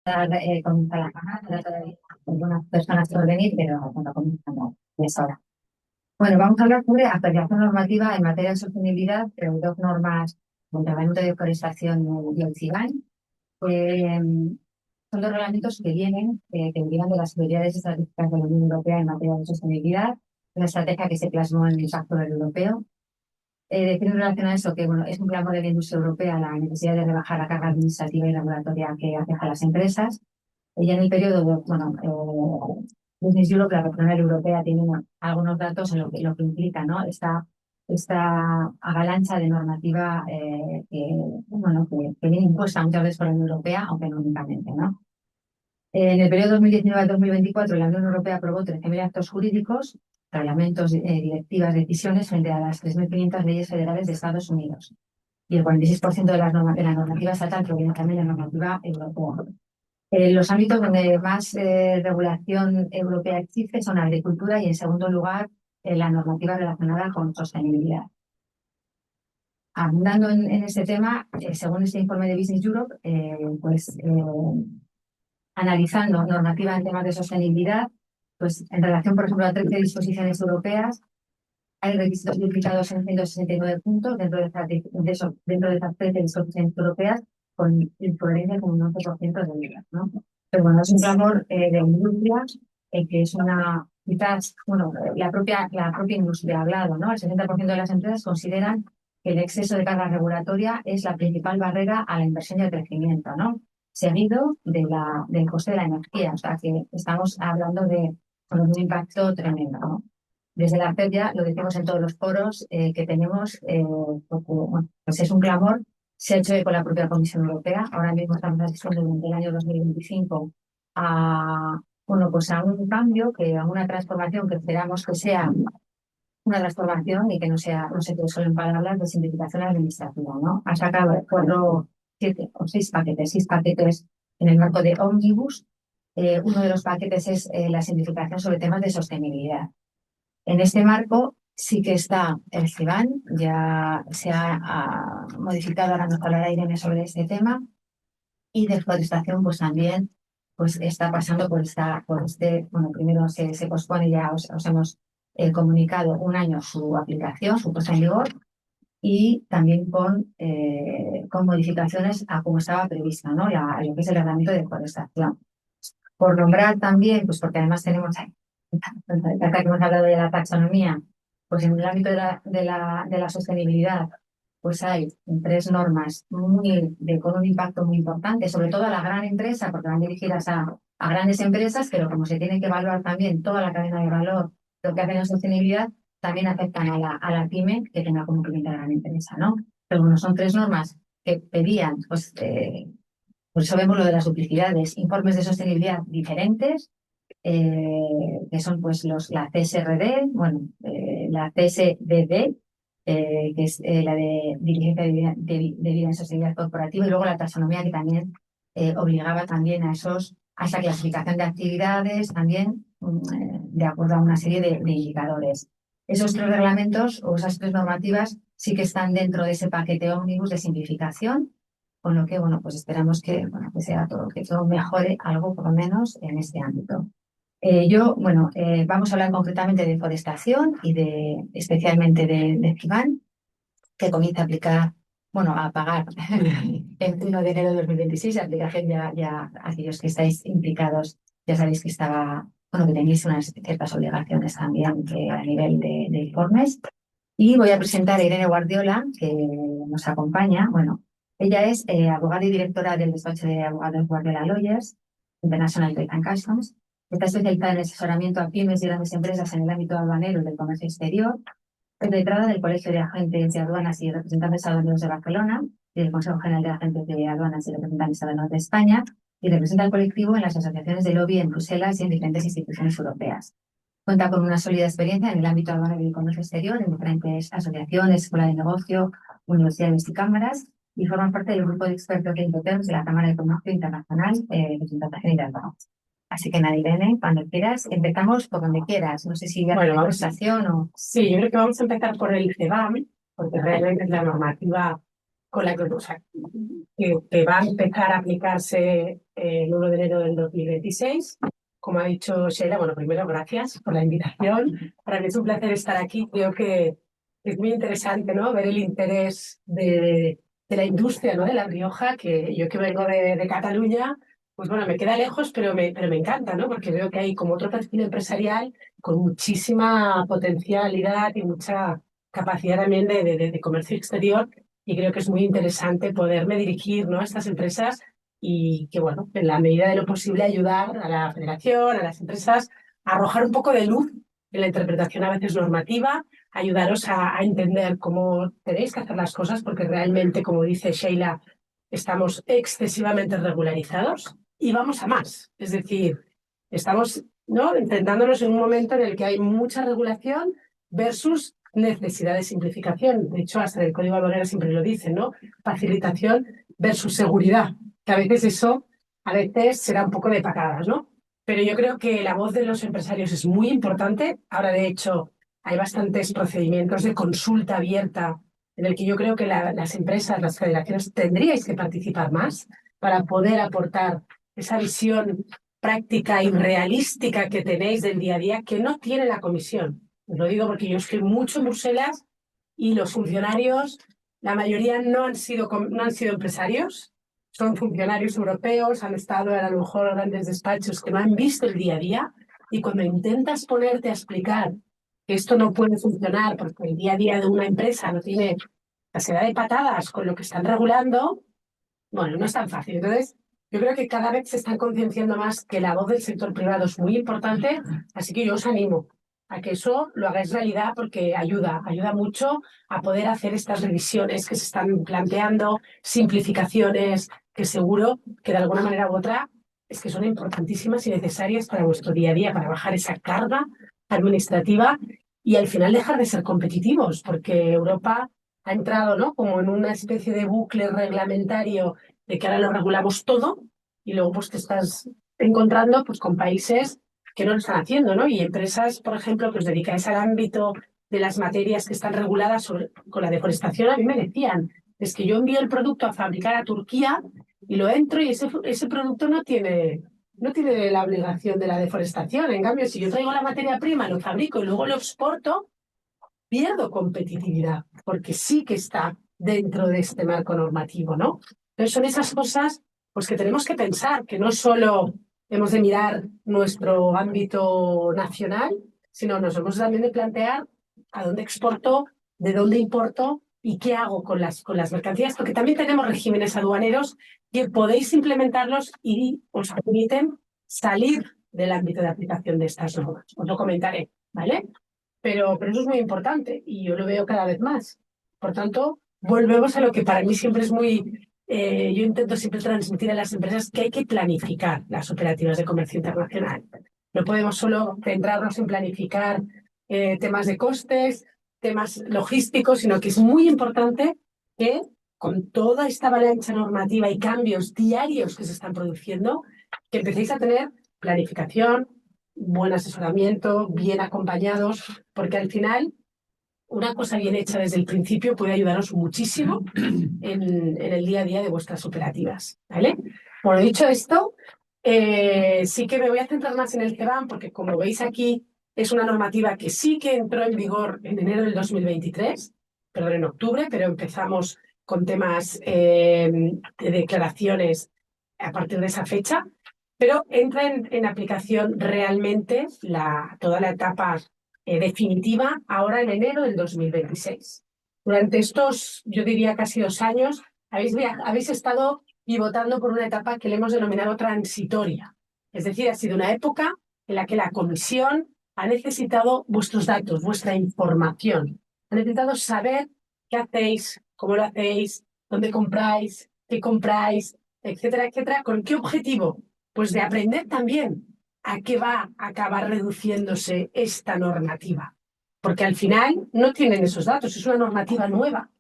comienza la jornada, todavía algunas personas por venir, pero bueno, comienza no, y es hora. Bueno, vamos a hablar sobre actualización normativa en materia de sostenibilidad, pero dos normas, el Reglamento de Deforestación y el CIBAN. Son dos reglamentos que derivan de las prioridades estratégicas de la Unión Europea en materia de sostenibilidad, una estrategia que se plasmó en el Pacto Verde Europeo. Decir en relación a eso que bueno, es un clamor de la industria europea la necesidad de rebajar la carga administrativa y regulatoria que afecta a las empresas. Y en el periodo, bueno, Business Europe, la patronal europea, tiene algunos datos en lo que implica, ¿no? Esta avalancha de normativa bueno, que viene impuesta muchas veces por la Unión Europea, aunque no únicamente, ¿no? En el periodo 2019 al 2024, la Unión Europea aprobó 13.000 actos jurídicos, reglamentos, directivas, decisiones frente a las 3.500 leyes federales de Estados Unidos. Y el 46% de de la normativa estatal proviene también de la normativa europea. Los ámbitos donde más regulación europea existe son la agricultura y, en segundo lugar, la normativa relacionada con sostenibilidad. Abundando en este tema, según este informe de Business Europe, analizando normativa en temas de sostenibilidad, pues en relación, por ejemplo, a 13 disposiciones europeas, hay requisitos duplicados en 169 puntos dentro de esas 13 disposiciones europeas, con incoherencia con un 11% de ellas, ¿no? Pero bueno, es un clamor de industria, que es quizás, bueno, la propia industria ha hablado, ¿no? El 60% de las empresas consideran que el exceso de carga regulatoria es la principal barrera a la inversión y al crecimiento, ¿no? Seguido del coste de la energía, o sea que estamos hablando de un impacto tremendo, ¿no? Desde la FED ya lo decimos en todos los foros que tenemos, porque bueno, pues es un clamor, se ha hecho con la propia Comisión Europea. Ahora mismo estamos asistiendo durante el año 2025 bueno, pues a un cambio, a una transformación que esperamos que sea una transformación y que no se quede solo en palabras de simplificación administrativa, ¿no? Ha sacado 7 o 6 paquetes en el marco de Omnibus. Uno de los paquetes es la simplificación sobre temas de sostenibilidad. En este marco sí que está el CIBAN, ya se ha modificado, ahora nos hablará Irene sobre este tema, y deforestación pues también pues está pasando bueno, primero se pospone, ya os hemos comunicado un año su aplicación, su puesta en vigor, y también con modificaciones a como estaba previsto, ¿no? Lo que es el reglamento de deforestación. Por nombrar también, pues porque además tenemos ya que hemos hablado de la taxonomía, pues en el ámbito de la sostenibilidad, pues hay 3 normas con un impacto muy importante, sobre todo a la gran empresa, porque van dirigidas a grandes empresas, pero como se tiene que evaluar también toda la cadena de valor, lo que hacen en sostenibilidad, también afectan a la pyme que tenga como cliente a la gran empresa, ¿no? Pero bueno, son 3 normas que pedían, pues, por eso vemos lo de las duplicidades, informes de sostenibilidad diferentes, que son pues la CSRD, bueno, la CSDD, que es la de diligencia de vida en sostenibilidad corporativa, y luego la taxonomía, que también obligaba también a esa clasificación de actividades, también de acuerdo a una serie de indicadores. Esos 3 reglamentos o esas 3 normativas sí que están dentro de ese paquete ómnibus de simplificación, con lo que, bueno, pues esperamos bueno, que todo mejore algo, por lo menos, en este ámbito. Bueno, vamos a hablar concretamente de deforestación y especialmente de CIBAN, que comienza a aplicar, bueno, a pagar el 1 de enero de 2026. La aplicación ya aquellos que estáis implicados ya sabéis que bueno, que tenéis unas ciertas obligaciones también a nivel de informes. Y voy a presentar a Irene Guardiola, que nos acompaña. Bueno, ella es abogada y directora del despacho de abogados Guardiola Lawyers, International Trade and Customs. Está especializada en el asesoramiento a pymes y grandes empresas en el ámbito aduanero y del comercio exterior. Es letrada del Colegio de Agentes de Aduanas y Representantes Aduaneros de Barcelona y del Consejo General de Agentes de Aduanas y Representantes Aduaneros de España, y representa al colectivo en las asociaciones de lobby en Bruselas y en diferentes instituciones europeas. Cuenta con una sólida experiencia en el ámbito aduanero y el comercio exterior en diferentes asociaciones, escuelas de negocio, universidades y cámaras, y forma parte del grupo de expertos de Incoterms de la Cámara de Comercio Internacional de Representación y de Aduanas. Así que nada, Irene, cuando quieras, empezamos por donde quieras. No sé si ya Bueno, la presentación o... sí, yo creo que vamos a empezar por el CEBAM, porque realmente es la normativa con la que, o sea, que va a empezar a aplicarse el 1 de enero del 2026. Como ha dicho Sheila, bueno, primero gracias por la invitación. Para mí es un placer estar aquí. Creo que es muy interesante, ¿no?, ver el interés de la industria, ¿no?, de La Rioja, que yo que vengo de Cataluña, pues bueno, me queda lejos, pero me encanta, ¿no?, porque veo que hay como otro perfil empresarial con muchísima potencialidad y mucha capacidad también de comercio exterior, y creo que es muy interesante poderme dirigir, ¿no?, a estas empresas y que, bueno, en la medida de lo posible ayudar a la federación, a las empresas, a arrojar un poco de luz en la interpretación a veces normativa, ayudaros a entender cómo tenéis que hacer las cosas, porque realmente, como dice Sheila, estamos excesivamente regularizados y vamos a más. Es decir, estamos, ¿no?, enfrentándonos en un momento en el que hay mucha regulación versus necesidad de simplificación. De hecho, hasta en el Código Aduanero siempre lo dicen, ¿no? Facilitación versus seguridad, que a veces eso, a veces será un poco de patadas, ¿no? Pero yo creo que la voz de los empresarios es muy importante. Ahora, de hecho, hay bastantes procedimientos de consulta abierta en el que yo creo que las empresas, las federaciones, tendríais que participar más para poder aportar esa visión práctica y realística que tenéis del día a día, que no tiene la comisión. Os lo digo porque yo estoy mucho en Bruselas y los funcionarios, la mayoría no han sido empresarios, son funcionarios europeos, han estado a lo mejor en grandes despachos que no han visto el día a día, y cuando intentas ponerte a explicar que esto no puede funcionar porque el día a día de una empresa no tiene capacidad de patadas con lo que están regulando, bueno, no es tan fácil. Entonces, yo creo que cada vez se están concienciando más que la voz del sector privado es muy importante, así que yo os animo a que eso lo hagáis realidad, porque ayuda mucho a poder hacer estas revisiones que se están planteando, simplificaciones que seguro que de alguna manera u otra es que son importantísimas y necesarias para vuestro día a día, para bajar esa carga administrativa y al final dejar de ser competitivos, porque Europa ha entrado, ¿no?, como en una especie de bucle reglamentario de que ahora lo regulamos todo y luego pues te estás encontrando pues con países que no lo están haciendo, ¿no? Y empresas, por ejemplo, que os dedicáis al ámbito de las materias que están reguladas con la deforestación, a mí me decían, es que yo envío el producto a fabricar a Turquía y lo entro y ese producto no tiene la obligación de la deforestación. En cambio, si yo traigo la materia prima, lo fabrico y luego lo exporto, pierdo competitividad, porque sí que está dentro de este marco normativo, ¿no? Entonces son esas cosas pues que tenemos que pensar, que no solo hemos de mirar nuestro ámbito nacional, sino nos hemos también de plantear a dónde exporto, de dónde importo y qué hago con las mercancías, porque también tenemos regímenes aduaneros que podéis implementarlos y os permiten salir del ámbito de aplicación de estas normas. Os lo comentaré, ¿vale? Pero eso es muy importante y yo lo veo cada vez más. Por tanto, volvemos a lo que para mí siempre es muy... yo intento siempre transmitir a las empresas que hay que planificar las operativas de comercio internacional. No podemos solo centrarnos en planificar temas de costes, temas logísticos, sino que es muy importante que con toda esta avalancha normativa y cambios diarios que se están produciendo, que empecéis a tener planificación, buen asesoramiento, bien acompañados, porque al final una cosa bien hecha desde el principio puede ayudaros muchísimo en el día a día de vuestras operativas, ¿vale? Bueno, dicho esto, sí que me voy a centrar más en el CBAM, porque como veis aquí es una normativa que sí que entró en vigor en enero del 2023, perdón, en octubre, pero empezamos con temas de declaraciones a partir de esa fecha, pero entra en aplicación realmente toda la etapa definitiva ahora en enero del 2026. Durante estos, yo diría, casi 2 años, habéis estado pivotando por una etapa que le hemos denominado transitoria. Es decir, ha sido una época en la que la Comisión ha necesitado vuestros datos, vuestra información. Ha necesitado saber qué hacéis, cómo lo hacéis, dónde compráis, qué compráis, etcétera, etcétera. ¿Con qué objetivo? Pues de aprender también a qué va a acabar reduciéndose esta normativa. Porque al final no tienen esos datos, es una normativa nueva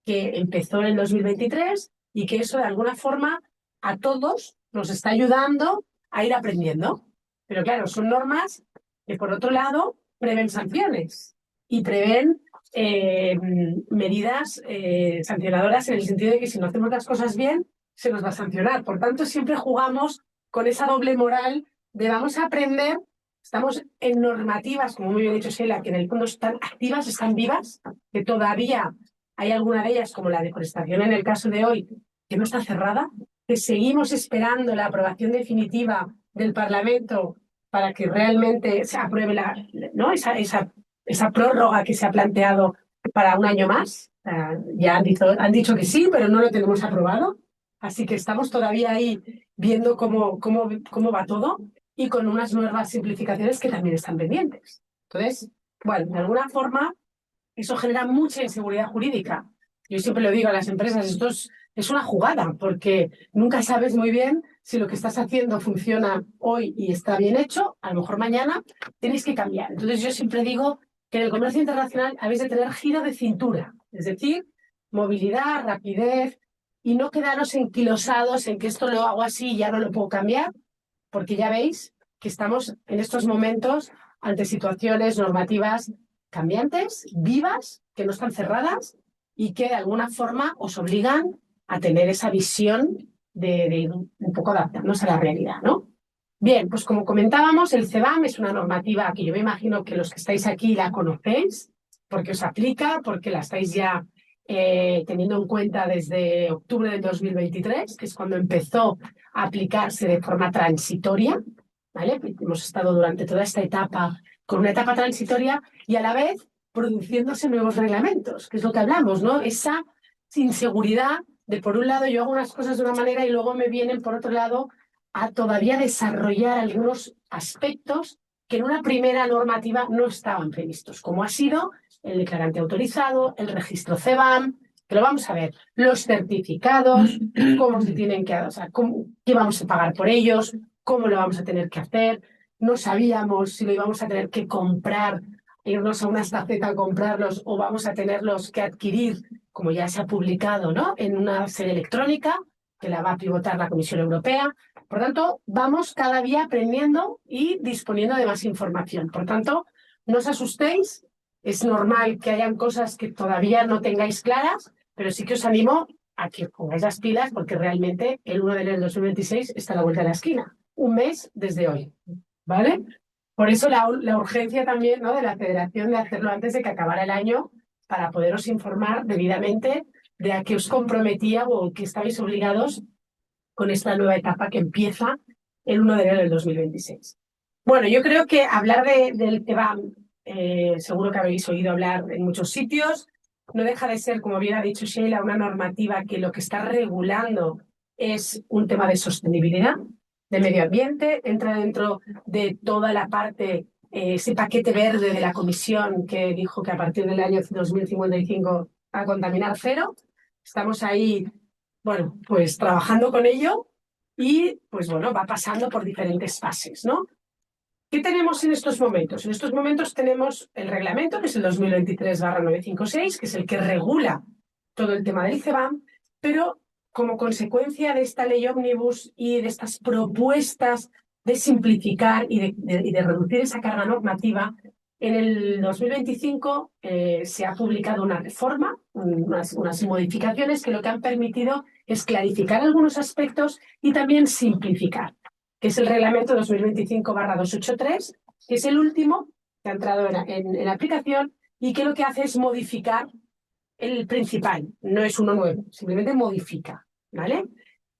que empezó en el 2023 y que eso de alguna forma a todos nos está ayudando a ir aprendiendo. Pero claro, son normas que por otro lado prevén sanciones y prevén medidas sancionadoras, en el sentido de que si no hacemos las cosas bien, se nos va a sancionar. Por tanto, siempre jugamos con esa doble moral de vamos a aprender. Estamos en normativas, como muy bien dicho Sheila, que en el fondo están activas, están vivas, que todavía hay alguna de ellas, como la deforestación en el caso de hoy, que no está cerrada, que seguimos esperando la aprobación definitiva del Parlamento para que realmente se apruebe ¿no? esa prórroga que se ha planteado para un año más. Ya han dicho que sí, pero no lo tenemos aprobado. Así que estamos todavía ahí viendo cómo va todo y con unas nuevas simplificaciones que también están pendientes. Entonces, bueno, de alguna forma, eso genera mucha inseguridad jurídica. Yo siempre lo digo a las empresas, esto es una jugada, porque nunca sabes muy bien si lo que estás haciendo funciona hoy y está bien hecho, a lo mejor mañana tenéis que cambiar. Entonces yo siempre digo que en el comercio internacional habéis de tener giro de cintura, es decir, movilidad, rapidez, y no quedaros enquilosados en que esto lo hago así y ya no lo puedo cambiar, porque ya veis que estamos en estos momentos ante situaciones normativas cambiantes, vivas, que no están cerradas y que de alguna forma os obligan a tener esa visión de ir un poco adaptarnos a la realidad, ¿no? Bien, pues como comentábamos, el CBAM es una normativa que yo me imagino que los que estáis aquí la conocéis, porque os aplica, porque la estáis ya teniendo en cuenta desde octubre del 2023, que es cuando empezó a aplicarse de forma transitoria, ¿vale? Hemos estado durante toda esta etapa con una etapa transitoria y a la vez produciéndose nuevos reglamentos, que es lo que hablamos, ¿no? Esa inseguridad de, por un lado, yo hago unas cosas de una manera y luego me vienen, por otro lado, a todavía desarrollar algunos aspectos que en una primera normativa no estaban previstos, como ha sido el declarante autorizado, el registro CBAM, que lo vamos a ver, los certificados, cómo se tienen que, o sea, qué vamos a pagar por ellos, cómo lo vamos a tener que hacer. No sabíamos si lo íbamos a tener que comprar, irnos a una estaceta a comprarlos o vamos a tenerlos que adquirir, como ya se ha publicado, ¿no? En una sede electrónica que la va a pivotar la Comisión Europea. Por tanto, vamos cada día aprendiendo y disponiendo de más información. Por tanto, no os asustéis, es normal que hayan cosas que todavía no tengáis claras, pero sí que os animo a que pongáis las pilas porque realmente el 1 de enero del 2026 está a la vuelta de la esquina, un mes desde hoy, ¿vale? Por eso la urgencia también, ¿no?, de la Federación de hacerlo antes de que acabara el año para poderos informar debidamente de a qué os comprometía o que estabais obligados con esta nueva etapa que empieza el 1 de enero del 2026. Bueno, yo creo que hablar del CBAM, seguro que habéis oído hablar en muchos sitios, no deja de ser, como bien ha dicho Sheila, una normativa que lo que está regulando es un tema de sostenibilidad, de medio ambiente, entra dentro de toda la parte, ese paquete verde de la Comisión que dijo que a partir del año 2055 a contaminar cero. Estamos ahí, bueno, pues trabajando con ello y, pues bueno, va pasando por diferentes fases, ¿no? ¿Qué tenemos en estos momentos? En estos momentos tenemos el reglamento, que es el 2023/956, que es el que regula todo el tema del CBAM, pero como consecuencia de esta ley ómnibus y de estas propuestas de simplificar y de reducir esa carga normativa, en el 2025 se ha publicado una reforma, unas modificaciones que lo que han permitido es clarificar algunos aspectos y también simplificar, que es el reglamento 2025/283, que es el último que ha entrado en aplicación y que lo que hace es modificar el principal, no es uno nuevo, simplemente modifica, ¿vale?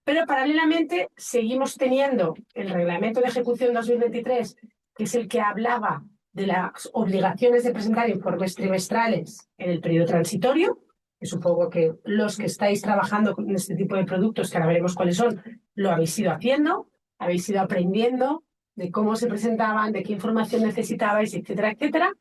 Pero paralelamente seguimos teniendo el reglamento de ejecución 2023, que es el que hablaba de las obligaciones de presentar informes trimestrales en el periodo transitorio, que supongo que los que estáis trabajando con este tipo de productos, que ahora veremos cuáles son, lo habéis ido haciendo, habéis ido aprendiendo de cómo se presentaban, de qué información necesitabais, etcétera, etcétera.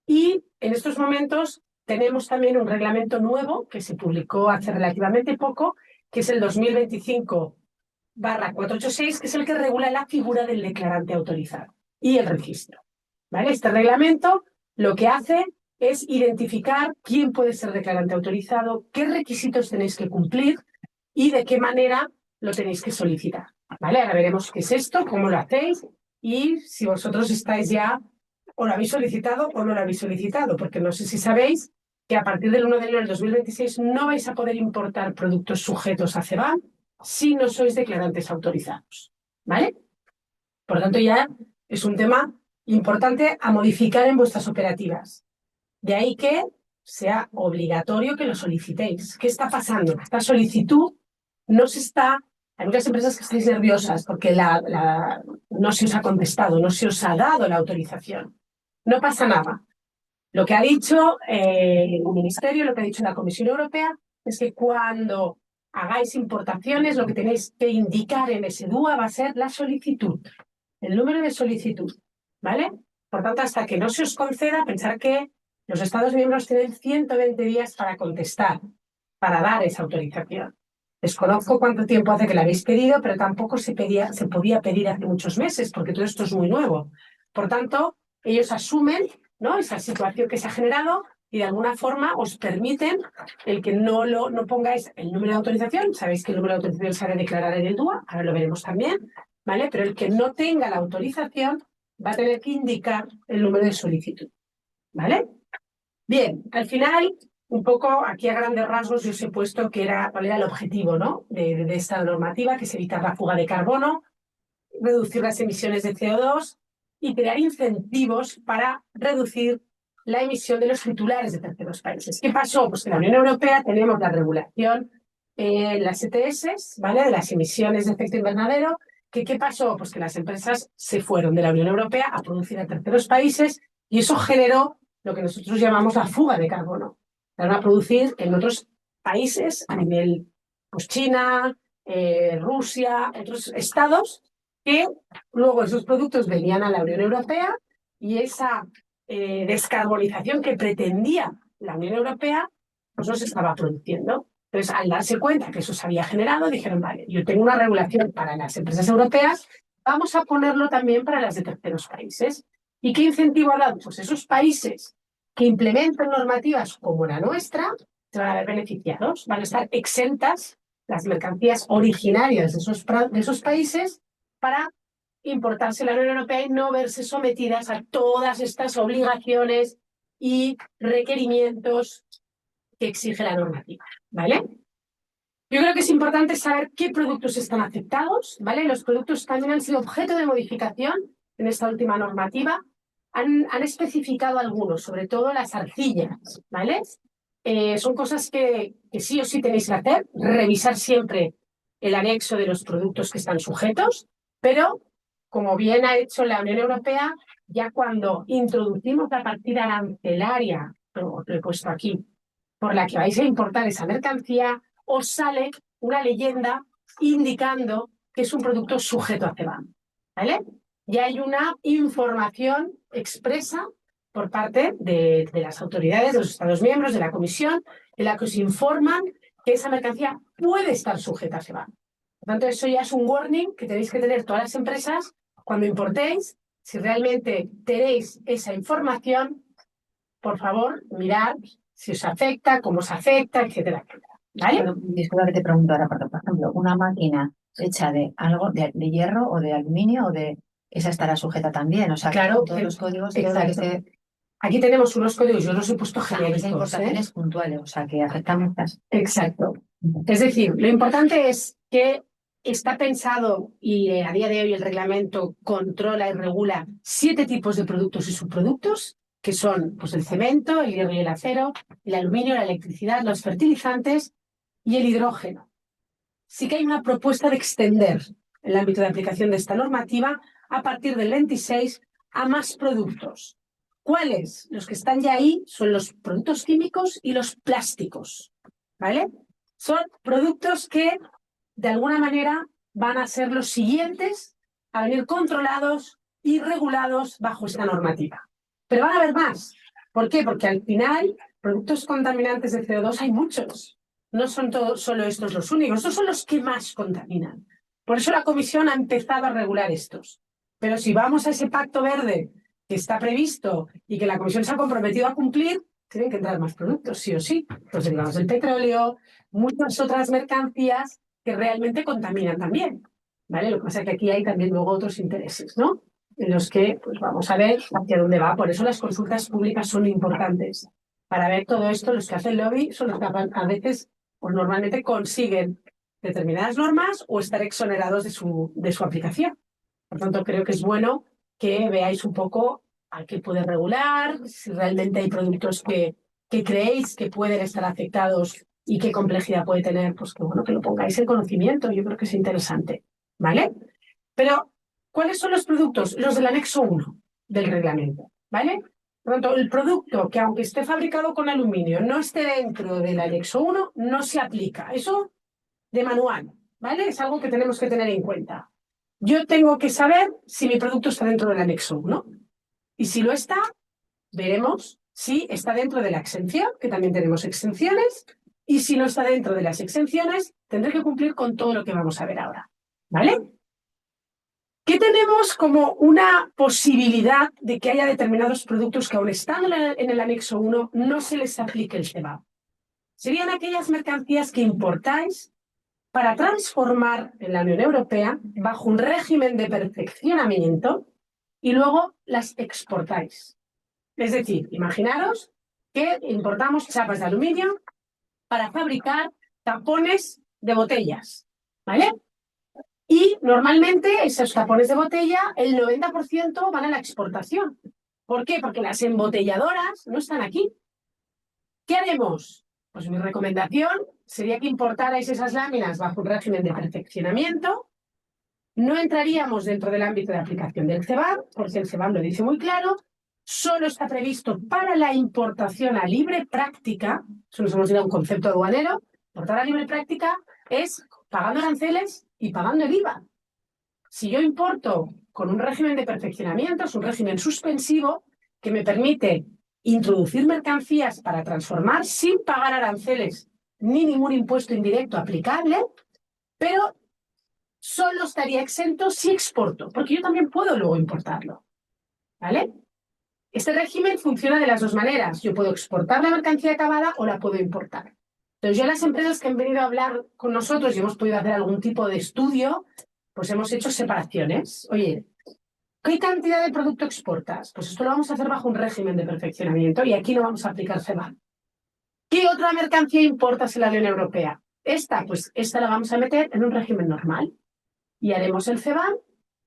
Y en estos momentos tenemos también un reglamento nuevo que se publicó hace relativamente poco, que es el 2025/486, que es el que regula la figura del declarante autorizado y el registro, ¿vale? Este reglamento lo que hace es identificar quién puede ser declarante autorizado, qué requisitos tenéis que cumplir y de qué manera lo tenéis que solicitar, ¿vale? Ahora veremos qué es esto, cómo lo hacéis y si vosotros estáis ya o lo habéis solicitado o no lo habéis solicitado, porque no sé si sabéis que a partir del 1 de enero del 2026 no vais a poder importar productos sujetos a CBAM si no sois declarantes autorizados, ¿vale? Por lo tanto, ya es un tema importante a modificar en vuestras operativas. De ahí que sea obligatorio que lo solicitéis. ¿Qué está pasando? Esta solicitud no se está... Hay muchas empresas que estáis nerviosas porque no se os ha contestado, no se os ha dado la autorización. No pasa nada. Lo que ha dicho el Ministerio, lo que ha dicho la Comisión Europea, es que cuando hagáis importaciones, lo que tenéis que indicar en ese DUA va a ser la solicitud, el número de solicitud, ¿vale? Por tanto, hasta que no se os conceda, pensar que los Estados miembros tienen 120 días para contestar, para dar esa autorización. Desconozco cuánto tiempo hace que la habéis pedido, pero tampoco se podía pedir hace muchos meses, porque todo esto es muy nuevo. Por tanto, ellos asumen, ¿no?, esa situación que se ha generado y de alguna forma os permiten el que no pongáis el número de autorización. Sabéis que el número de autorización se ha de declarar en el DUA, ahora lo veremos también, ¿vale? Pero el que no tenga la autorización va a tener que indicar el número de solicitud, ¿vale? Bien, al final, un poco aquí a grandes rasgos yo os he puesto cuál era el objetivo, ¿no?, de esta normativa, que es evitar la fuga de carbono, reducir las emisiones de CO2 y crear incentivos para reducir la emisión de los titulares de terceros países. ¿Qué pasó? Pues que en la Unión Europea tenemos la regulación, las ETS, ¿vale?, de las emisiones de efecto invernadero. ¿Qué pasó? Pues que las empresas se fueron de la Unión Europea a producir en terceros países y eso generó lo que nosotros llamamos la fuga de carbono. Van a producir en otros países a nivel, pues China, Rusia, otros estados, que luego esos productos venían a la Unión Europea y esa descarbonización que pretendía la Unión Europea pues no se estaba produciendo. Entonces, al darse cuenta que eso se había generado, dijeron, vale, yo tengo una regulación para las empresas europeas, vamos a ponerlo también para las de terceros países. ¿Y qué incentivo ha dado? Pues esos países que implementen normativas como la nuestra se van a ver beneficiados, van a estar exentas las mercancías originarias de esos países para importarse a la Unión Europea y no verse sometidas a todas estas obligaciones y requerimientos que exige la normativa, ¿vale? Yo creo que es importante saber qué productos están aceptados, ¿vale? Los productos también han sido objeto de modificación en esta última normativa. Han especificado algunos, sobre todo las arcillas, ¿vale? Son cosas que sí o sí tenéis que hacer, revisar siempre el anexo de los productos que están sujetos, pero como bien ha hecho la Unión Europea, ya cuando introducimos la partida arancelaria, lo he puesto aquí, por la que vais a importar esa mercancía, os sale una leyenda indicando que es un producto sujeto a CBAM, ¿vale? Ya hay una información expresa por parte de las autoridades, de los Estados miembros, de la Comisión, en la que os informan que esa mercancía puede estar sujeta a CBAM. Por tanto, eso ya es un warning que tenéis que tener todas las empresas cuando importéis. Si realmente tenéis esa información, por favor, mirad si os afecta, cómo os afecta, etcétera, etcétera. ¿Vale? Pero, disculpa que te pregunto ahora, porque, por ejemplo, una máquina hecha de algo de hierro o de aluminio o de esa estará sujeta también. O sea, Claro, todos los códigos exacto. Aquí tenemos unos códigos, yo los he puesto genéricos. Importaciones puntuales, o sea, que afectan muchas. Exacto. Es decir, lo importante es que está pensado y a día de hoy el reglamento controla y regula 7 tipos de productos y subproductos, que son pues, el cemento, el hierro y el acero, el aluminio, la electricidad, los fertilizantes y el hidrógeno. Sí que hay una propuesta de extender el ámbito de aplicación de esta normativa a partir del 26 a más productos. ¿Cuáles? Los que están ya ahí son los productos químicos y los plásticos, ¿vale? Son productos que de alguna manera van a ser los siguientes a venir controlados y regulados bajo esta normativa. Pero van a haber más. ¿Por qué? Porque al final, productos contaminantes de CO2 hay muchos. No son solo estos los únicos, estos son los que más contaminan. Por eso la Comisión ha empezado a regular estos. Pero si vamos a ese pacto verde que está previsto y que la Comisión se ha comprometido a cumplir, tienen que entrar más productos, sí o sí. Los derivados del petróleo, muchas otras mercancías que realmente contaminan también, ¿vale? Lo que pasa es que aquí hay también luego otros intereses, ¿no?, en los que pues vamos a ver hacia dónde va. Por eso las consultas públicas son importantes. Para ver todo esto, los que hacen lobby son los que a veces, pues normalmente consiguen determinadas normas o estar exonerados de su aplicación. Por tanto, creo que es bueno que veáis un poco a qué puede regular, si realmente hay productos que creéis que pueden estar afectados y qué complejidad puede tener, pues que bueno, que lo pongáis en conocimiento, yo creo que es interesante, ¿vale? Pero, ¿cuáles son los productos? Los del anexo 1 del reglamento, ¿vale? Por lo tanto, el producto que aunque esté fabricado con aluminio no esté dentro del anexo 1, no se aplica. Eso de manual, ¿vale? Es algo que tenemos que tener en cuenta. Yo tengo que saber si mi producto está dentro del anexo 1. Y si lo está, veremos si está dentro de la exención, que también tenemos exenciones, y si no está dentro de las exenciones, tendré que cumplir con todo lo que vamos a ver ahora, ¿vale? ¿Qué tenemos como una posibilidad de que haya determinados productos que aún estando en el anexo 1 no se les aplique el CBAM? Serían aquellas mercancías que importáis para transformar en la Unión Europea bajo un régimen de perfeccionamiento y luego las exportáis. Es decir, imaginaros que importamos chapas de aluminio para fabricar tapones de botellas, ¿vale? Y normalmente esos tapones de botella, el 90% van a la exportación. ¿Por qué? Porque las embotelladoras no están aquí. ¿Qué haremos? Pues mi recomendación sería que importarais esas láminas bajo un régimen de perfeccionamiento. No entraríamos dentro del ámbito de aplicación del CBAM, porque el CBAM lo dice muy claro, solo está previsto para la importación a libre práctica, eso nos hemos ido a un concepto aduanero, importar a libre práctica es pagando aranceles y pagando el IVA. Si yo importo con un régimen de perfeccionamiento, es un régimen suspensivo que me permite introducir mercancías para transformar sin pagar aranceles ni ningún impuesto indirecto aplicable, pero solo estaría exento si exporto, porque yo también puedo luego importarlo, ¿vale? Este régimen funciona de las dos maneras. Yo puedo exportar la mercancía acabada o la puedo importar. Entonces, yo las empresas que han venido a hablar con nosotros y hemos podido hacer algún tipo de estudio, pues hemos hecho separaciones. Oye, ¿qué cantidad de producto exportas? Pues esto lo vamos a hacer bajo un régimen de perfeccionamiento y aquí no vamos a aplicar CBAM. ¿Qué otra mercancía importas en la Unión Europea? Pues esta la vamos a meter en un régimen normal y haremos el CBAM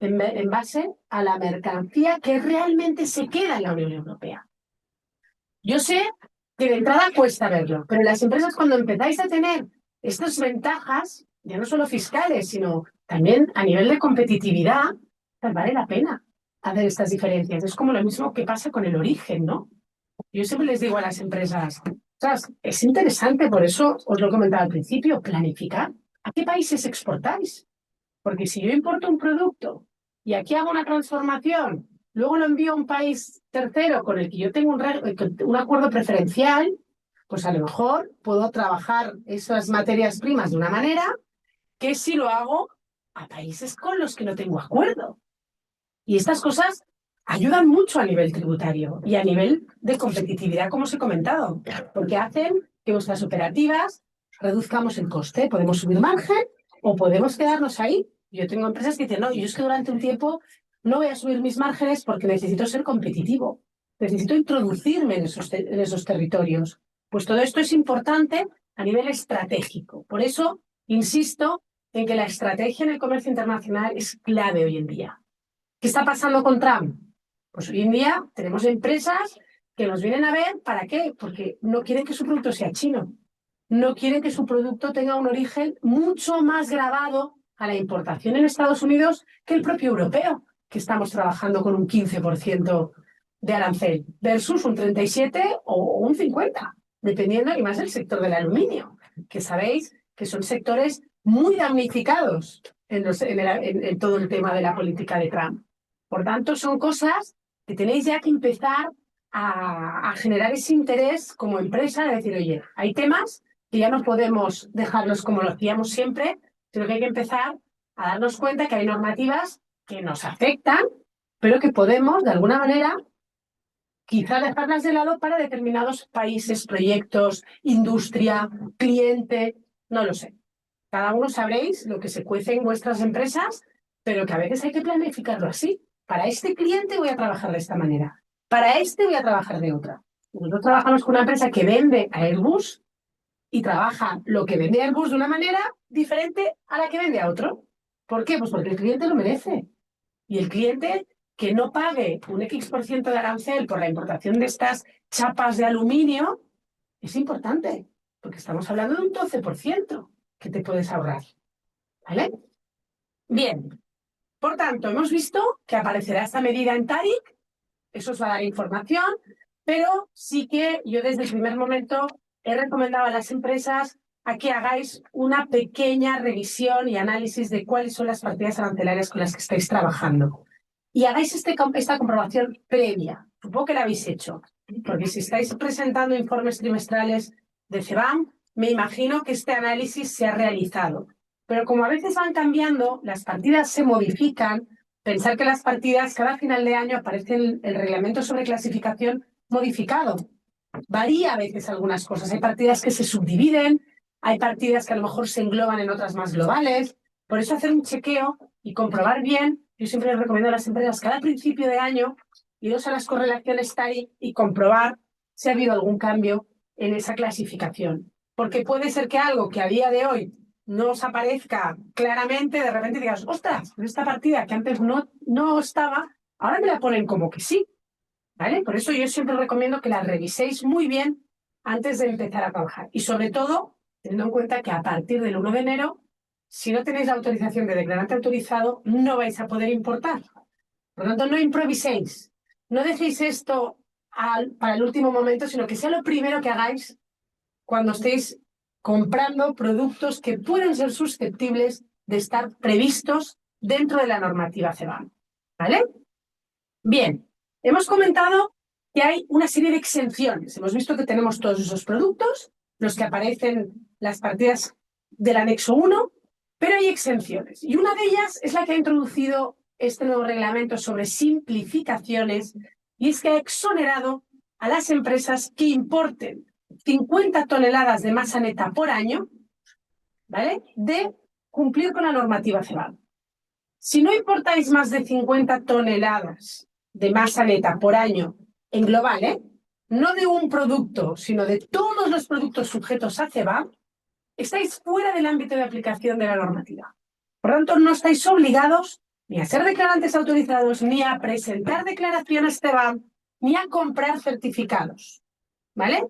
en base a la mercancía que realmente se queda en la Unión Europea. Yo sé que de entrada cuesta verlo, pero las empresas cuando empezáis a tener estas ventajas, ya no solo fiscales, sino también a nivel de competitividad, pues vale la pena hacer estas diferencias. Es como lo mismo que pasa con el origen, ¿no? Yo siempre les digo a las empresas, ¿sabes? Es interesante, por eso os lo he comentado al principio, planificar. ¿A qué países exportáis? Porque si yo importo un producto y aquí hago una transformación, luego lo envío a un país tercero con el que yo tengo un acuerdo preferencial, pues a lo mejor puedo trabajar esas materias primas de una manera que si lo hago a países con los que no tengo acuerdo. Y estas cosas ayudan mucho a nivel tributario y a nivel de competitividad, como os he comentado, porque hacen que vuestras operativas reduzcamos el coste. Podemos subir margen o podemos quedarnos ahí. Yo tengo empresas que dicen, no, yo es que durante un tiempo no voy a subir mis márgenes porque necesito ser competitivo. Necesito introducirme en esos territorios. Pues todo esto es importante a nivel estratégico. Por eso insisto en que la estrategia en el comercio internacional es clave hoy en día. ¿Qué está pasando con Trump? Pues hoy en día tenemos empresas que nos vienen a ver, ¿para qué? Porque no quieren que su producto sea chino. No quieren que su producto tenga un origen mucho más grabado a la importación en Estados Unidos que el propio europeo, que estamos trabajando con un 15% de arancel versus un 37% o un 50%, dependiendo y más del sector del aluminio, que sabéis que son sectores muy damnificados en todo el tema de la política de Trump. Por tanto, son cosas que tenéis ya que empezar a generar ese interés como empresa de decir, oye, hay temas que ya no podemos dejarlos como lo hacíamos siempre, sino que hay que empezar a darnos cuenta que hay normativas que nos afectan, pero que podemos, de alguna manera, quizá dejarlas de lado para determinados países, proyectos, industria, cliente, no lo sé. Cada uno sabréis lo que se cuece en vuestras empresas, pero que a veces hay que planificarlo así. Para este cliente voy a trabajar de esta manera. Para este voy a trabajar de otra. Nosotros trabajamos con una empresa que vende a Airbus y trabaja lo que vende Airbus de una manera diferente a la que vende a otro. ¿Por qué? Pues porque el cliente lo merece. Y el cliente que no pague un X% de arancel por la importación de estas chapas de aluminio es importante, porque estamos hablando de un 12% que te puedes ahorrar. ¿Vale? Bien. Por tanto, hemos visto que aparecerá esta medida en TARIC, eso os va a dar información, pero sí que yo desde el primer momento he recomendado a las empresas a que hagáis una pequeña revisión y análisis de cuáles son las partidas arancelarias con las que estáis trabajando. Y hagáis esta comprobación previa. Supongo que la habéis hecho, porque si estáis presentando informes trimestrales de CEBAM, me imagino que este análisis se ha realizado. Pero como a veces van cambiando, las partidas se modifican. Pensar que las partidas cada final de año aparecen el reglamento sobre clasificación modificado. Varía a veces algunas cosas. Hay partidas que se subdividen, hay partidas que a lo mejor se engloban en otras más globales. Por eso hacer un chequeo y comprobar bien. Yo siempre les recomiendo a las empresas cada principio de año iros a las correlaciones TARI y comprobar si ha habido algún cambio en esa clasificación. Porque puede ser que algo que a día de hoy no os aparezca claramente, de repente digas, ostras, esta partida que antes no estaba, ahora me la ponen como que sí, ¿vale? Por eso yo siempre recomiendo que la reviséis muy bien antes de empezar a trabajar. Y sobre todo, teniendo en cuenta que a partir del 1 de enero, si no tenéis la autorización de declarante autorizado, no vais a poder importar. Por lo tanto, no improviséis. No dejéis esto para el último momento, sino que sea lo primero que hagáis cuando estéis comprando productos que pueden ser susceptibles de estar previstos dentro de la normativa CEBAM. ¿Vale? Bien, hemos comentado que hay una serie de exenciones. Hemos visto que tenemos todos esos productos, los que aparecen las partidas del anexo 1, pero hay exenciones. Y una de ellas es la que ha introducido este nuevo reglamento sobre simplificaciones, y es que ha exonerado a las empresas que importen 50 toneladas de masa neta por año, ¿vale?, de cumplir con la normativa CEBAM. Si no importáis más de 50 toneladas de masa neta por año en global, no de un producto, sino de todos los productos sujetos a CEBAM, estáis fuera del ámbito de aplicación de la normativa. Por lo tanto, no estáis obligados ni a ser declarantes autorizados, ni a presentar declaraciones CEBAM, ni a comprar certificados. ¿Vale?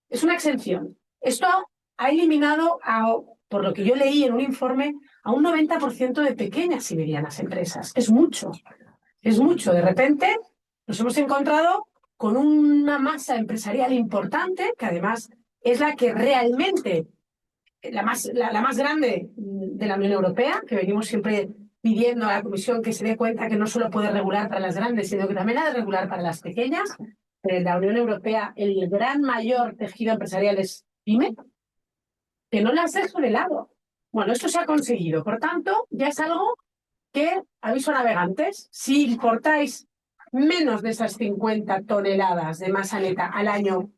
Es una exención. Esto ha eliminado, por lo que yo leí en un informe, a un 90% de pequeñas y medianas empresas. Es mucho. Es mucho. De repente nos hemos encontrado con una masa empresarial importante, que además es la que realmente, la más grande de la Unión Europea, que venimos siempre pidiendo a la Comisión que se dé cuenta que no solo puede regular para las grandes, sino que también ha de regular para las pequeñas. En la Unión Europea, el gran mayor tejido empresarial es PYME, que no las dejo de lado. Bueno, esto se ha conseguido. Por tanto, ya es algo que, aviso a navegantes, si importáis menos de esas 50 toneladas de masa neta al año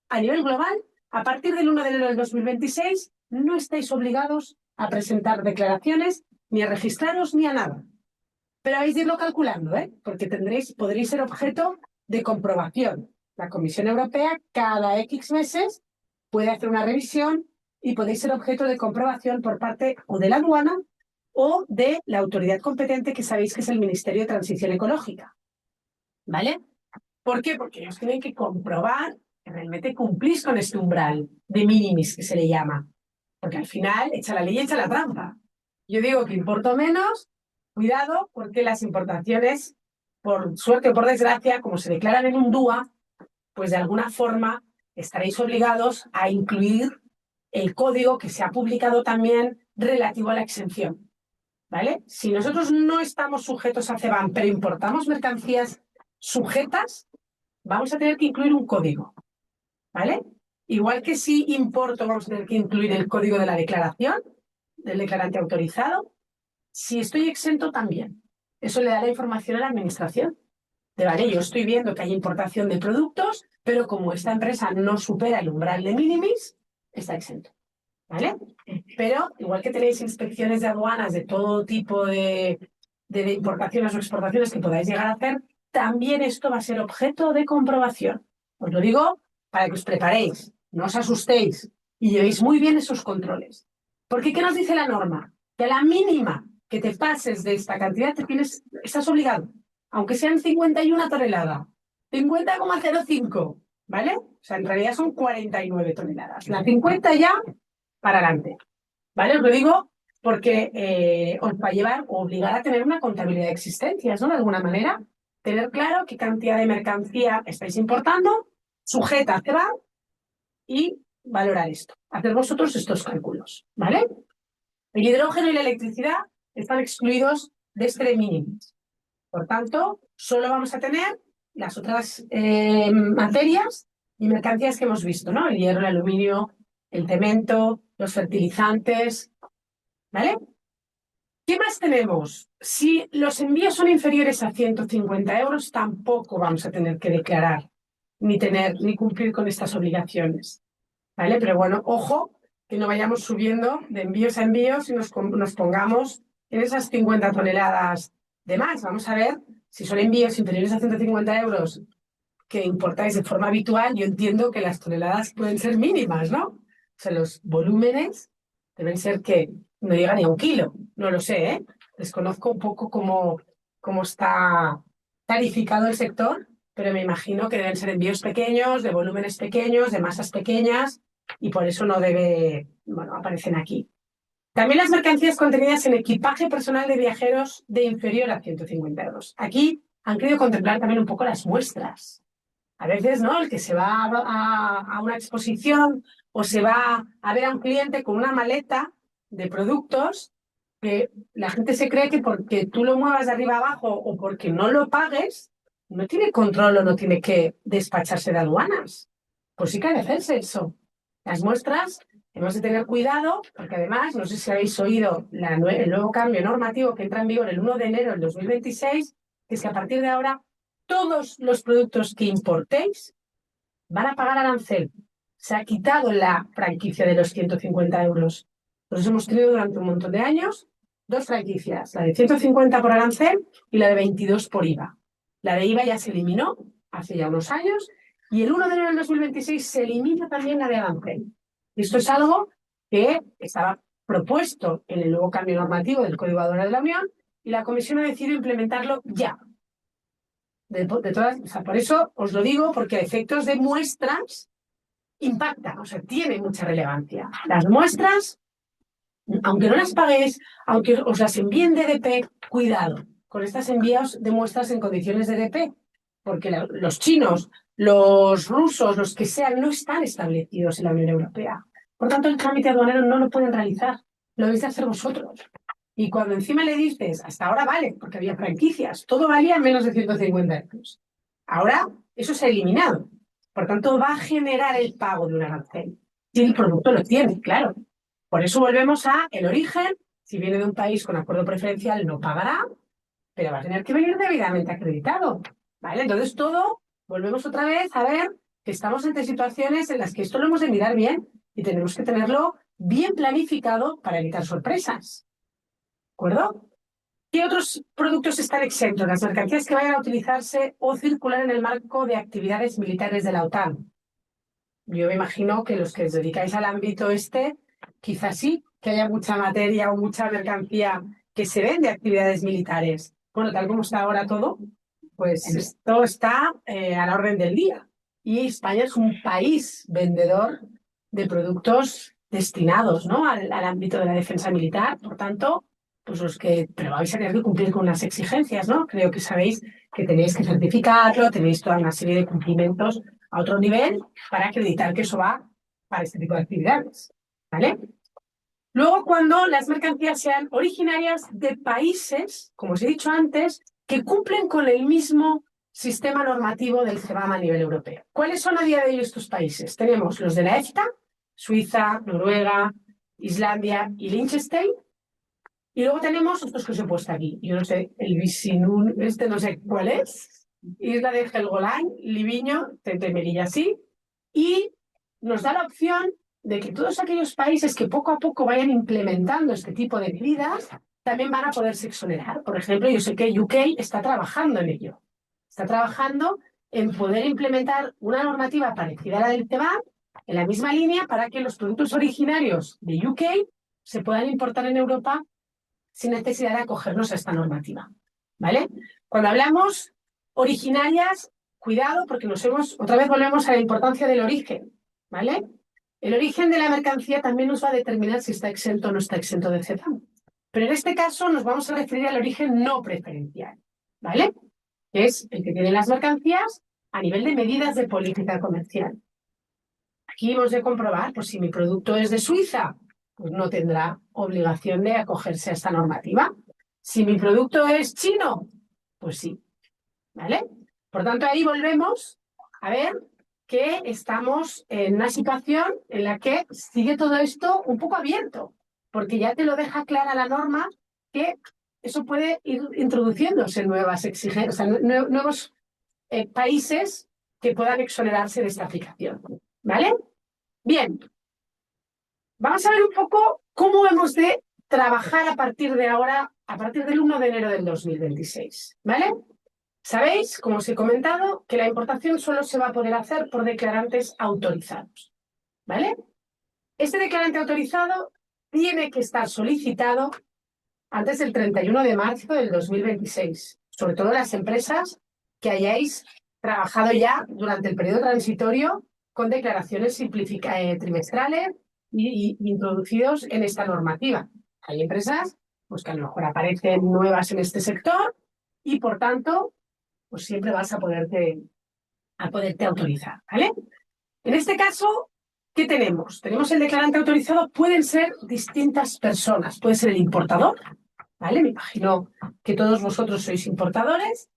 a nivel global, a partir del 1 de enero del 2026, no estáis obligados a presentar declaraciones, ni a registraros, ni a nada. Pero habéis de irlo calculando, porque podréis ser objeto de comprobación. La Comisión Europea, cada X meses, puede hacer una revisión y podéis ser objeto de comprobación por parte o de la aduana o de la autoridad competente, que sabéis que es el Ministerio de Transición Ecológica. ¿Vale? ¿Por qué? Porque ellos tienen que comprobar que realmente cumplís con este umbral de minimis, que se le llama. Porque al final, echa la ley, echa la trampa. Yo digo que importo menos, cuidado, porque las importaciones, por suerte o por desgracia, como se declaran en un DUA, pues de alguna forma estaréis obligados a incluir el código que se ha publicado también relativo a la exención. ¿Vale? Si nosotros no estamos sujetos a CEBAM, pero importamos mercancías sujetas, vamos a tener que incluir un código. ¿Vale? Igual que si importo, vamos a tener que incluir el código de la declaración del declarante autorizado. Si estoy exento, también. Eso le da la información a la administración. Vale, yo estoy viendo que hay importación de productos, pero como esta empresa no supera el umbral de minimis, está exento. ¿Vale? Pero igual que tenéis inspecciones de aduanas de todo tipo de importaciones o exportaciones que podáis llegar a hacer, también esto va a ser objeto de comprobación. Os lo digo para que os preparéis, no os asustéis. y llevéis muy bien esos controles. Porque ¿qué nos dice la norma? Que a la mínima que te pases de esta cantidad estás obligado, aunque sean 51 toneladas, 50,05, ¿vale? O sea, en realidad son 49 toneladas. La 50 ya para adelante, ¿vale? Os lo digo porque os va a llevar o obligar a tener una contabilidad de existencias, ¿no? De alguna manera, tener claro qué cantidad de mercancía estáis importando, sujeta a CEBA y valorar esto. Hacer vosotros estos cálculos, ¿vale? El hidrógeno y la electricidad están excluidos de este de mínimos. Por tanto, solo vamos a tener las otras materias y mercancías que hemos visto, ¿no? El hierro, el aluminio, el cemento, los fertilizantes, ¿vale? ¿Qué más tenemos? Si los envíos son inferiores a 150 euros, tampoco vamos a tener que declarar ni cumplir con estas obligaciones, ¿vale? Pero bueno, ojo, que no vayamos subiendo de envíos a envíos y nos pongamos en esas 50 toneladas de más. Vamos a ver si son envíos inferiores a 150 euros que importáis de forma habitual. Yo entiendo que las toneladas pueden ser mínimas, ¿no? O sea, los volúmenes deben ser que no llegan ni a 1 kilo. No lo sé, ¿eh? Desconozco un poco cómo está tarificado el sector, pero me imagino que deben ser envíos pequeños, de volúmenes pequeños, de masas pequeñas, y por eso no aparecen aquí. También las mercancías contenidas en equipaje personal de viajeros de inferior a 150 euros. Aquí han querido contemplar también un poco las muestras. A veces, ¿no? El que se va a una exposición o se va a ver a un cliente con una maleta de productos, que la gente se cree que porque tú lo muevas de arriba a abajo o porque no lo pagues, no tiene control o no tiene que despacharse de aduanas. Pues sí que hay que hacerse eso. Las muestras, hemos de tener cuidado, porque además, no sé si habéis oído el nuevo cambio normativo que entra en vigor el 1 de enero del 2026, que es que a partir de ahora todos los productos que importéis van a pagar arancel. Se ha quitado la franquicia de los 150 euros. Nosotros hemos tenido durante un montón de años 2 franquicias, la de 150 por arancel y la de 22 por IVA. La de IVA ya se eliminó hace ya unos años y el 1 de enero del 2026 se elimina también la de arancel. Esto es algo que estaba propuesto en el nuevo cambio normativo del Código Aduanero de la Unión y la Comisión ha decidido implementarlo ya. O sea, por eso os lo digo, porque a efectos de muestras impacta, o sea, tiene mucha relevancia. Las muestras, aunque no las paguéis, aunque os las envíen DDP, cuidado con estas envíos de muestras en condiciones de DDP, porque los chinos, los rusos, los que sean, no están establecidos en la Unión Europea. Por tanto, el trámite aduanero no lo pueden realizar, lo debéis hacer vosotros. Y cuando encima le dices, hasta ahora vale, porque había franquicias, todo valía menos de 150 euros. Ahora eso se ha eliminado. Por tanto, va a generar el pago de un arancel. Si el producto lo tiene, claro. Por eso volvemos a el origen. Si viene de un país con acuerdo preferencial, no pagará, pero va a tener que venir debidamente acreditado. ¿Vale? Entonces volvemos otra vez a ver que estamos ante situaciones en las que esto lo hemos de mirar bien y tenemos que tenerlo bien planificado para evitar sorpresas. ¿De acuerdo? ¿Qué otros productos están exentos? Las mercancías que vayan a utilizarse o circular en el marco de actividades militares de la OTAN. Yo me imagino que los que os dedicáis al ámbito quizás sí que haya mucha materia o mucha mercancía que se vende de actividades militares. Bueno, tal como está ahora todo, pues esto está a la orden del día. Y España es un país vendedor de productos destinados, ¿no? al ámbito de la defensa militar. Por tanto, pues pero vais a tener que cumplir con unas exigencias, ¿no? Creo que sabéis que tenéis que certificarlo, tenéis toda una serie de cumplimientos a otro nivel para acreditar que eso va para este tipo de actividades, ¿vale? Luego, cuando las mercancías sean originarias de países, como os he dicho antes, que cumplen con el mismo sistema normativo del CBAM a nivel europeo. ¿Cuáles son a día de hoy estos países? Tenemos los de la EFTA, Suiza, Noruega, Islandia y Liechtenstein. Y luego tenemos estos que os he puesto aquí. Yo no sé, el Visinún, no sé cuál es. Isla de Helgoland, Liviño, Ceuta y Melilla, sí. Y nos da la opción de que todos aquellos países que poco a poco vayan implementando este tipo de medidas también van a poderse exonerar. Por ejemplo, yo sé que UK está trabajando en ello. Está trabajando en poder implementar una normativa parecida a la del CBAM en la misma línea para que los productos originarios de UK se puedan importar en Europa sin necesidad de acogernos a esta normativa, ¿vale? Cuando hablamos originarias, cuidado, porque otra vez volvemos a la importancia del origen, ¿vale? El origen de la mercancía también nos va a determinar si está exento o no está exento de CETAM. Pero en este caso nos vamos a referir al origen no preferencial, ¿vale? Que es el que tienen las mercancías a nivel de medidas de política comercial. Aquí hemos de comprobar, pues si mi producto es de Suiza, pues no tendrá obligación de acogerse a esta normativa. Si mi producto es chino, pues sí, ¿vale? Por tanto, ahí volvemos a ver que estamos en una situación en la que sigue todo esto un poco abierto, porque ya te lo deja clara la norma que eso puede ir introduciéndose en nuevas exigencias, o sea, nuevos países que puedan exonerarse de esta aplicación, ¿vale? Bien, vamos a ver un poco cómo hemos de trabajar a partir de ahora, a partir del 1 de enero del 2026, ¿vale? Sabéis, como os he comentado, que la importación solo se va a poder hacer por declarantes autorizados, ¿vale? Este declarante autorizado tiene que estar solicitado antes del 31 de marzo del 2026, sobre todo las empresas que hayáis trabajado ya durante el periodo transitorio con declaraciones trimestrales y introducidos en esta normativa. Hay empresas pues, que a lo mejor aparecen nuevas en este sector y, por tanto, pues siempre vas a poderte autorizar, ¿vale? En este caso, ¿qué tenemos? Tenemos el declarante autorizado, pueden ser distintas personas. Puede ser el importador, ¿vale? Me imagino que todos vosotros sois importadores.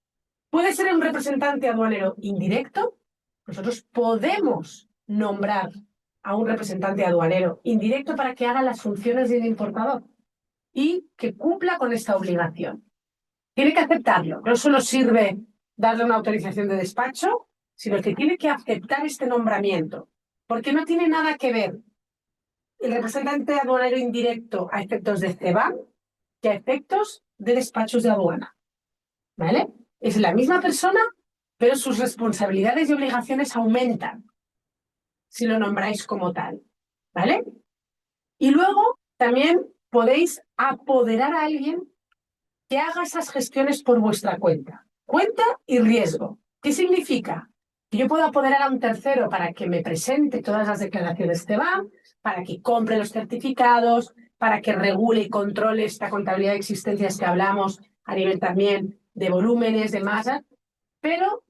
Puede ser un representante aduanero indirecto. Nosotros podemos nombrar a un representante aduanero indirecto para que haga las funciones de un importador y que cumpla con esta obligación. Tiene que aceptarlo. No solo sirve darle una autorización de despacho, sino que tiene que aceptar este nombramiento, porque no tiene nada que ver el representante aduanero indirecto a efectos de CEBAM que a efectos de despachos de aduana, ¿vale? Es la misma persona, pero sus responsabilidades y obligaciones aumentan si lo nombráis como tal, ¿vale? Y luego también podéis apoderar a alguien que haga esas gestiones por vuestra cuenta. Cuenta y riesgo. ¿Qué significa? Que yo puedo apoderar a un tercero para que me presente todas las declaraciones CEBAM, para que compre los certificados, para que regule y controle esta contabilidad de existencias que hablamos a nivel también de volúmenes, de masa, pero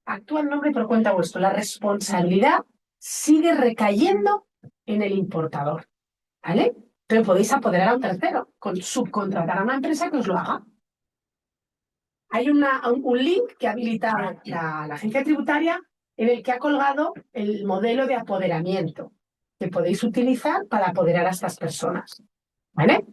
actúa en nombre y por cuenta vuestro. La responsabilidad sigue recayendo en el importador, ¿vale? Pero podéis apoderar a un tercero, subcontratar a una empresa que os lo haga. Hay un link que ha habilitado la agencia tributaria en el que ha colgado el modelo de apoderamiento que podéis utilizar para apoderar a estas personas, ¿vale?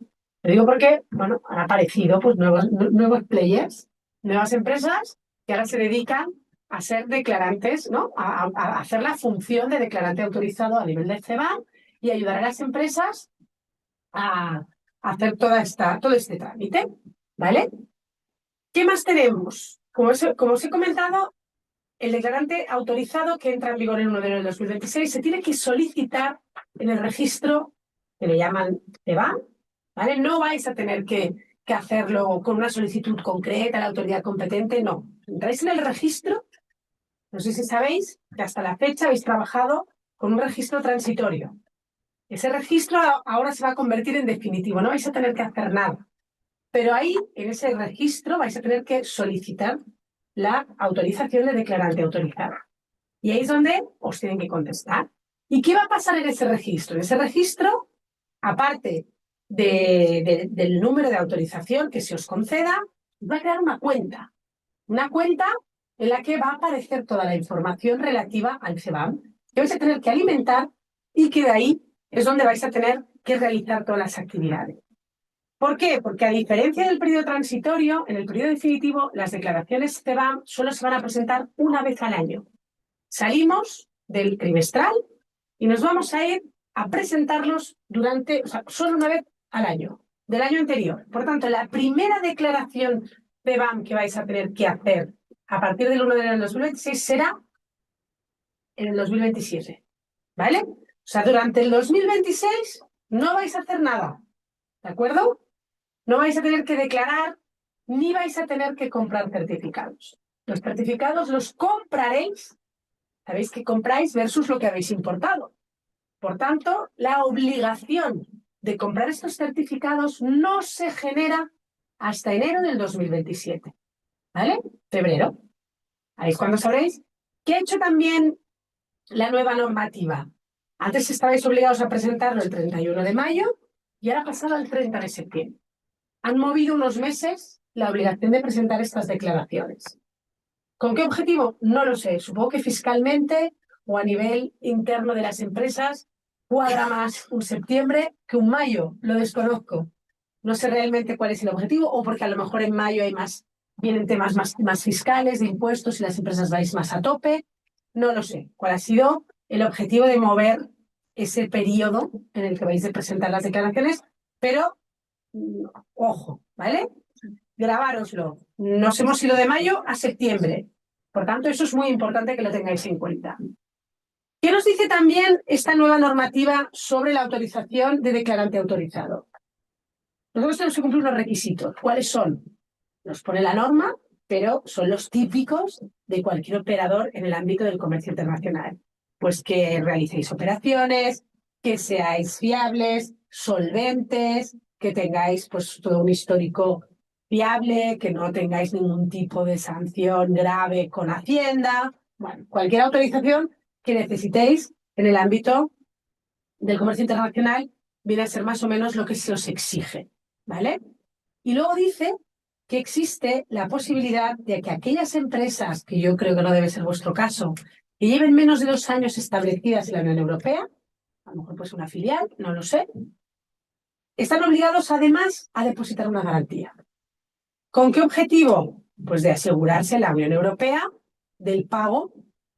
Lo digo porque, bueno, han aparecido pues, nuevos players, nuevas empresas que ahora se dedican a ser declarantes, ¿no? A hacer la función de declarante autorizado a nivel de CEBAM y ayudar a las empresas a hacer todo este trámite, ¿vale? ¿Qué más tenemos? Como os he comentado, el declarante autorizado que entra en vigor el 1 de enero del 2026 se tiene que solicitar en el registro que le llaman CEBAM, ¿vale? No vais a tener que hacerlo con una solicitud concreta a la autoridad competente, no. Entráis en el registro, no sé si sabéis que hasta la fecha habéis trabajado con un registro transitorio. Ese registro ahora se va a convertir en definitivo, no vais a tener que hacer nada. Pero ahí, en ese registro, vais a tener que solicitar la autorización de declarante autorizado. Y ahí es donde os tienen que contestar. ¿Y qué va a pasar en ese registro? En ese registro, aparte del número de autorización que se os conceda, va a crear una cuenta en la que va a aparecer toda la información relativa al CEBAM, que vais a tener que alimentar y que de ahí es donde vais a tener que realizar todas las actividades. ¿Por qué? Porque a diferencia del periodo transitorio, en el periodo definitivo, las declaraciones CEBAM solo se van a presentar una vez al año. Salimos del trimestral y nos vamos a ir a presentarlos solo una vez al año, del año anterior. Por tanto, la primera declaración CEBAM que vais a tener que hacer a partir del 1 de enero del 2026 será en el 2027. ¿vale? O sea, durante el 2026 no vais a hacer nada, ¿de acuerdo? No vais a tener que declarar ni vais a tener que comprar certificados. Los certificados los compraréis, sabéis que compráis versus lo que habéis importado. Por tanto, la obligación de comprar estos certificados no se genera hasta enero del 2027, ¿vale? Febrero. Ahí es cuando sabréis que ha hecho también la nueva normativa. Antes estabais obligados a presentarlo el 31 de mayo y ahora ha pasado al 30 de septiembre. Han movido unos meses la obligación de presentar estas declaraciones. ¿Con qué objetivo? No lo sé. Supongo que fiscalmente o a nivel interno de las empresas cuadra más un septiembre que un mayo. Lo desconozco. No sé realmente cuál es el objetivo o porque a lo mejor en mayo vienen temas más fiscales, de impuestos y las empresas vais más a tope. No lo sé. ¿Cuál ha sido el objetivo de mover ese periodo en el que vais a presentar las declaraciones? Pero, ojo, ¿vale? Grabároslo. Nos hemos ido de mayo a septiembre. Por tanto, eso es muy importante que lo tengáis en cuenta. ¿Qué nos dice también esta nueva normativa sobre la autorización de declarante autorizado? Nosotros tenemos que cumplir unos requisitos. ¿Cuáles son? Nos pone la norma, pero son los típicos de cualquier operador en el ámbito del comercio internacional. Pues que realicéis operaciones, que seáis fiables, solventes, que tengáis pues todo un histórico fiable, que no tengáis ningún tipo de sanción grave con Hacienda. Bueno, cualquier autorización que necesitéis en el ámbito del comercio internacional viene a ser más o menos lo que se os exige, ¿vale? Y luego dice que existe la posibilidad de que aquellas empresas, que yo creo que no debe ser vuestro caso, que lleven menos de 2 años establecidas en la Unión Europea, a lo mejor pues una filial, no lo sé, están obligados además a depositar una garantía. ¿Con qué objetivo? Pues de asegurarse la Unión Europea del pago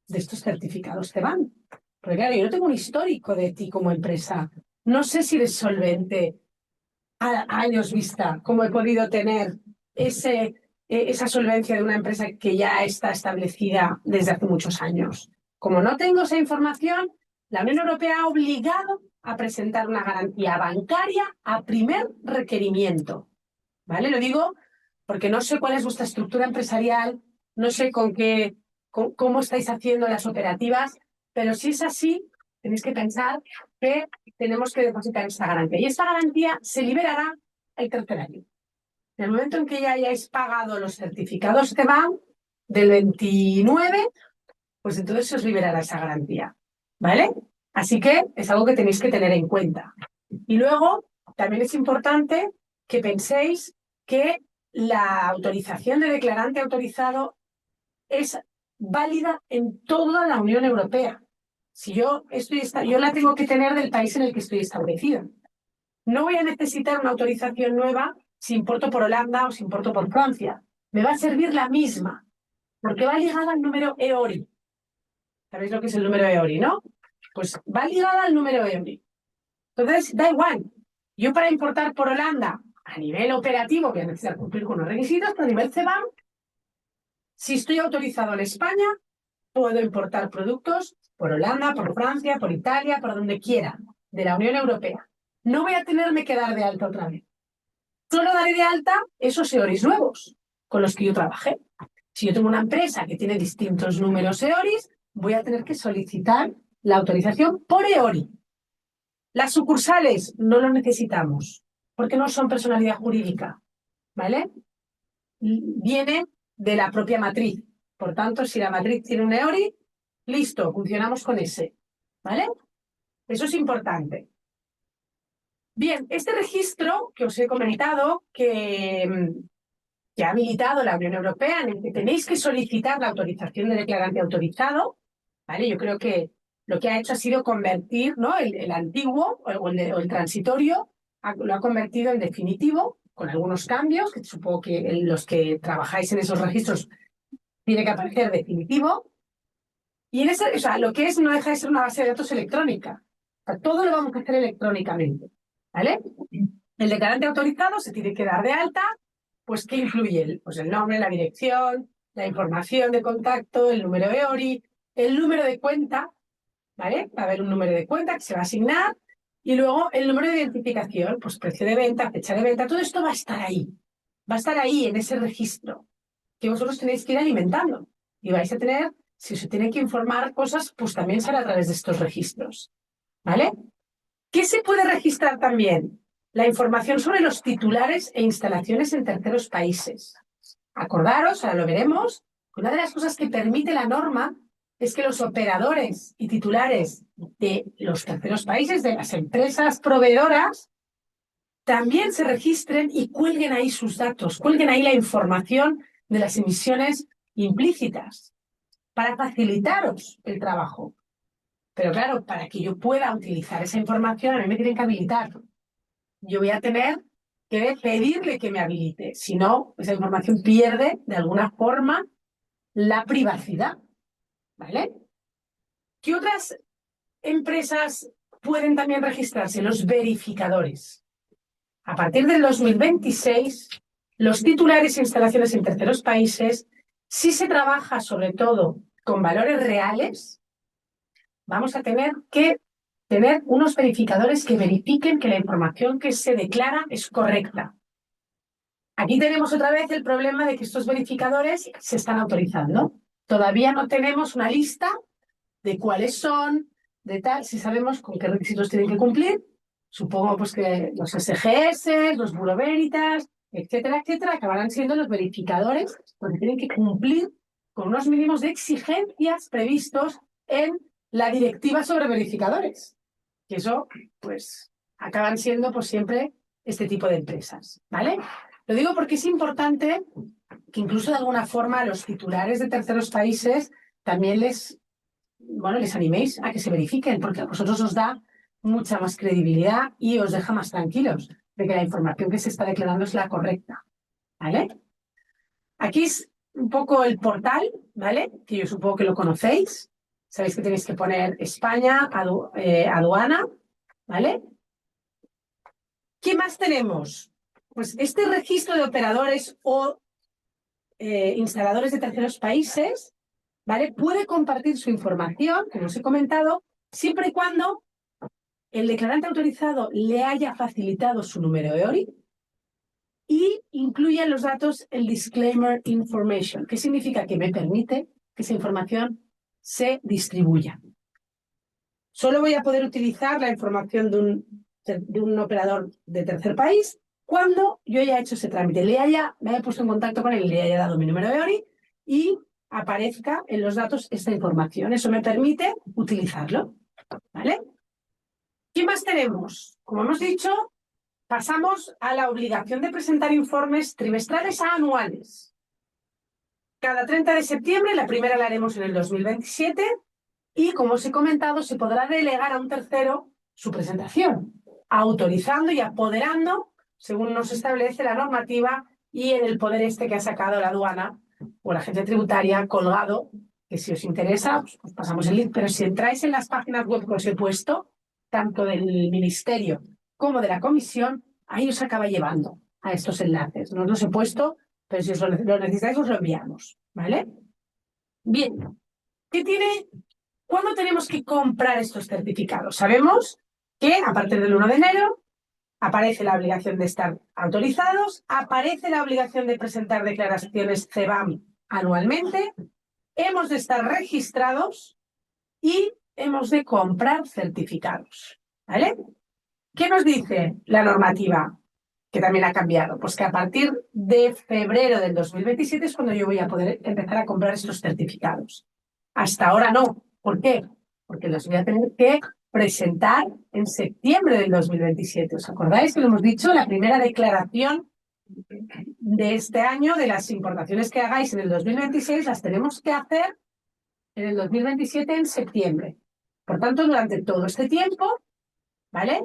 de estos certificados que van. Porque claro, yo no tengo un histórico de ti como empresa. No sé si eres solvente a años vista, como he podido tener esa solvencia de una empresa que ya está establecida desde hace muchos años. Como no tengo esa información, la Unión Europea ha obligado a presentar una garantía bancaria a primer requerimiento. ¿Vale? Lo digo porque no sé cuál es vuestra estructura empresarial, no sé cómo estáis haciendo las operativas, pero si es así, tenéis que pensar que tenemos que depositar esta garantía. Y esta garantía se liberará el tercer año. En el momento en que ya hayáis pagado los certificados que van del 29, pues entonces se os liberará esa garantía. ¿Vale? Así que es algo que tenéis que tener en cuenta. Y luego, también es importante que penséis que la autorización de declarante autorizado es válida en toda la Unión Europea. Si yo la tengo que tener del país en el que estoy establecido. No voy a necesitar una autorización nueva si importo por Holanda o si importo por Francia. Me va a servir la misma, porque va ligada al número EORI. ¿Sabéis lo que es el número EORI, no? Pues va ligada al número EORI. Entonces, da igual. Yo para importar por Holanda, a nivel operativo, voy a necesitar cumplir con los requisitos, pero a nivel CBAM, si estoy autorizado en España, puedo importar productos por Holanda, por Francia, por Italia, por donde quiera, de la Unión Europea. No voy a tenerme que dar de alta otra vez. Solo daré de alta esos EORIs nuevos con los que yo trabajé. Si yo tengo una empresa que tiene distintos números EORIs, voy a tener que solicitar la autorización por EORI. Las sucursales no lo necesitamos porque no son personalidad jurídica, ¿vale? Viene de la propia matriz. Por tanto, si la matriz tiene un EORI, listo, funcionamos con ese, ¿vale? Eso es importante. Bien, este registro que os he comentado, que ha habilitado la Unión Europea, en el que tenéis que solicitar la autorización de declarante autorizado, ¿vale? Yo creo que lo que ha hecho ha sido convertir, ¿no? el antiguo o el transitorio, lo ha convertido en definitivo, con algunos cambios, que supongo que los que trabajáis en esos registros tiene que aparecer definitivo. Y en ese, o sea, lo que es no deja de ser una base de datos electrónica. O sea, todo lo vamos a hacer electrónicamente, ¿vale? El declarante autorizado se tiene que dar de alta. Pues, ¿qué incluye? Pues el nombre, la dirección, la información de contacto, el número EORI, el número de cuenta, ¿vale? Va a haber un número de cuenta que se va a asignar y luego el número de identificación, pues precio de venta, fecha de venta, todo esto va a estar ahí. Va a estar ahí en ese registro que vosotros tenéis que ir alimentando. Y vais a tener, si os tiene que informar cosas, pues también será a través de estos registros, ¿vale? ¿Qué se puede registrar también? La información sobre los titulares e instalaciones en terceros países. Acordaros, ahora lo veremos, una de las cosas que permite la norma es que los operadores y titulares de los terceros países, de las empresas proveedoras, también se registren y cuelguen ahí sus datos, cuelguen ahí la información de las emisiones implícitas para facilitaros el trabajo. Pero claro, para que yo pueda utilizar esa información, a mí me tienen que habilitar. Yo voy a tener que pedirle que me habilite. Si no, esa información pierde de alguna forma la privacidad. ¿Vale? ¿Qué otras empresas pueden también registrarse? Los verificadores. A partir del 2026, los titulares e instalaciones en terceros países, si se trabaja sobre todo con valores reales, vamos a tener que tener unos verificadores que verifiquen que la información que se declara es correcta. Aquí tenemos otra vez el problema de que estos verificadores se están autorizando. Todavía no tenemos una lista de cuáles son, de tal, si sabemos con qué requisitos tienen que cumplir. Supongo pues que los SGS, los Bureau Veritas, etcétera, etcétera, acabarán siendo los verificadores porque tienen que cumplir con unos mínimos de exigencias previstos en la directiva sobre verificadores. Que eso, pues, acaban siendo pues siempre este tipo de empresas, ¿vale? Lo digo porque es importante que incluso de alguna forma los titulares de terceros países también les animéis a que se verifiquen, porque a vosotros os da mucha más credibilidad y os deja más tranquilos de que la información que se está declarando es la correcta, ¿vale? Aquí es un poco el portal, ¿vale? Que yo supongo que lo conocéis. Sabéis que tenéis que poner España, aduana, ¿vale? ¿Qué más tenemos? Pues este registro de operadores o instaladores de terceros países, ¿vale? Puede compartir su información, como os he comentado, siempre y cuando el declarante autorizado le haya facilitado su número EORI y incluya en los datos el disclaimer information, que significa que me permite que esa información se distribuya. Solo voy a poder utilizar la información de un operador de tercer país cuando yo haya hecho ese trámite, me haya puesto en contacto con él, le haya dado mi número de EORI y aparezca en los datos esta información. Eso me permite utilizarlo, ¿vale? ¿Qué más tenemos? Como hemos dicho, pasamos a la obligación de presentar informes trimestrales a anuales. Cada 30 de septiembre, la primera la haremos en el 2027 y, como os he comentado, se podrá delegar a un tercero su presentación, autorizando y apoderando, según nos establece la normativa y en el poder este que ha sacado la aduana o la agencia tributaria colgado, que si os interesa, os pasamos el link, pero si entráis en las páginas web que os he puesto, tanto del Ministerio como de la Comisión, ahí os acaba llevando a estos enlaces. No os los he puesto, pero si os lo necesitáis, os lo enviamos, ¿vale? Bien, ¿cuándo tenemos que comprar estos certificados? Sabemos que a partir del 1 de enero aparece la obligación de estar autorizados, aparece la obligación de presentar declaraciones CBAM anualmente, hemos de estar registrados y hemos de comprar certificados, ¿vale? ¿Qué nos dice la normativa? Que también ha cambiado. Pues que a partir de febrero del 2027 es cuando yo voy a poder empezar a comprar estos certificados. Hasta ahora no. ¿Por qué? Porque los voy a tener que presentar en septiembre del 2027. ¿Os acordáis que lo hemos dicho? La primera declaración de este año de las importaciones que hagáis en el 2026 las tenemos que hacer en el 2027 en septiembre. Por tanto, durante todo este tiempo, ¿vale?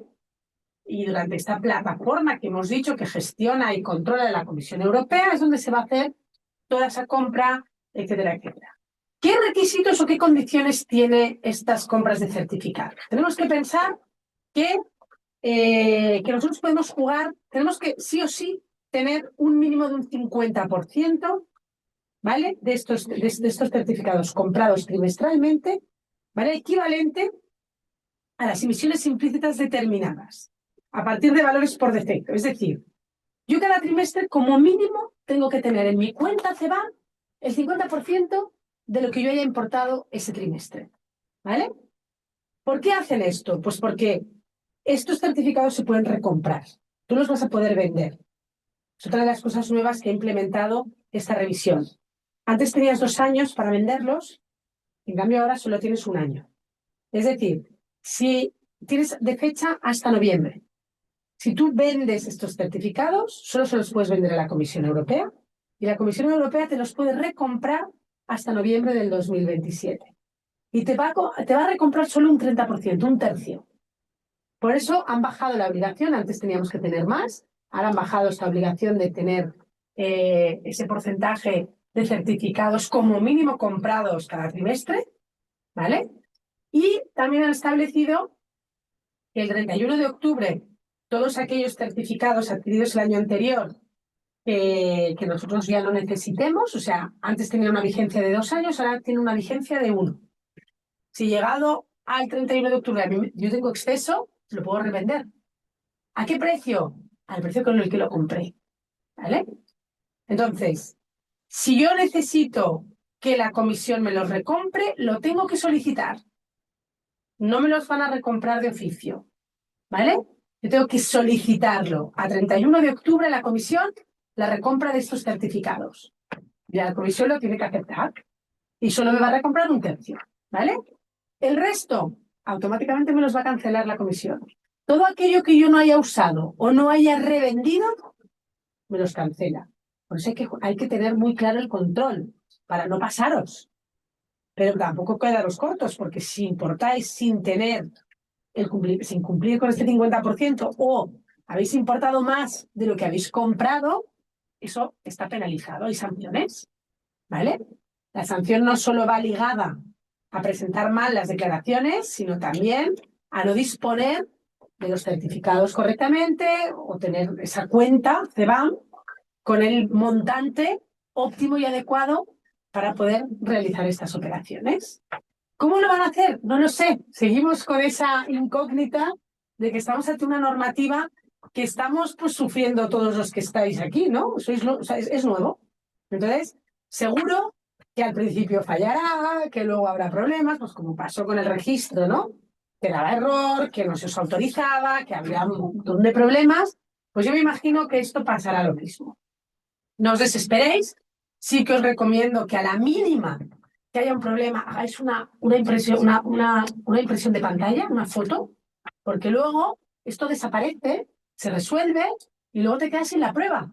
Y durante esta plataforma que hemos dicho que gestiona y controla la Comisión Europea es donde se va a hacer toda esa compra, etcétera, etcétera. ¿Qué requisitos o qué condiciones tiene estas compras de certificados? Tenemos que pensar que nosotros podemos jugar, tenemos que sí o sí tener un mínimo de un 50%, ¿vale? De estos certificados comprados trimestralmente, ¿vale? Equivalente a las emisiones implícitas determinadas, a partir de valores por defecto. Es decir, yo cada trimestre, como mínimo, tengo que tener en mi cuenta CEBAM el 50% de lo que yo haya importado ese trimestre. ¿Vale? ¿Por qué hacen esto? Pues porque estos certificados se pueden recomprar. Tú los vas a poder vender. Es otra de las cosas nuevas que ha implementado esta revisión. Antes tenías 2 años para venderlos, en cambio ahora solo tienes 1 año. Es decir, si tienes de fecha hasta noviembre. Si tú vendes estos certificados, solo se los puedes vender a la Comisión Europea y la Comisión Europea te los puede recomprar hasta noviembre del 2027. Y te va a recomprar solo un 30%, un tercio. Por eso han bajado la obligación, antes teníamos que tener más, ahora han bajado esta obligación de tener ese porcentaje de certificados como mínimo comprados cada trimestre, ¿vale? Y también han establecido que el 31 de octubre todos aquellos certificados adquiridos el año anterior que nosotros ya no necesitemos, o sea, antes tenía una vigencia de 2 años, ahora tiene una vigencia de 1. Si llegado al 31 de octubre yo tengo exceso, lo puedo revender. ¿A qué precio? Al precio con el que lo compré. ¿Vale? Entonces, si yo necesito que la comisión me los recompre, lo tengo que solicitar. No me los van a recomprar de oficio. ¿Vale? Yo tengo que solicitarlo. A 31 de octubre la comisión la recompra de estos certificados. Y la comisión lo tiene que aceptar. Y solo me va a recomprar un tercio. ¿Vale? El resto, automáticamente me los va a cancelar la comisión. Todo aquello que yo no haya usado o no haya revendido, me los cancela. Por eso hay que tener muy claro el control, para no pasaros. Pero tampoco quedaros cortos, porque si importáis sin tener sin cumplir con este 50% o habéis importado más de lo que habéis comprado, eso está penalizado. Hay sanciones, ¿vale? La sanción no solo va ligada a presentar mal las declaraciones, sino también a no disponer de los certificados correctamente o tener esa cuenta CEBAM con el montante óptimo y adecuado para poder realizar estas operaciones. ¿Cómo lo van a hacer? No lo sé. Seguimos con esa incógnita de que estamos ante una normativa que estamos pues sufriendo todos los que estáis aquí, ¿no? O sea, es nuevo. Entonces, seguro que al principio fallará, que luego habrá problemas, pues como pasó con el registro, ¿no? Que daba error, que no se os autorizaba, que había un montón de problemas. Pues yo me imagino que esto pasará lo mismo. No os desesperéis. Sí que os recomiendo que a la mínima que haya un problema hagáis una impresión de pantalla, una foto, porque luego esto desaparece, se resuelve y luego te quedas sin la prueba.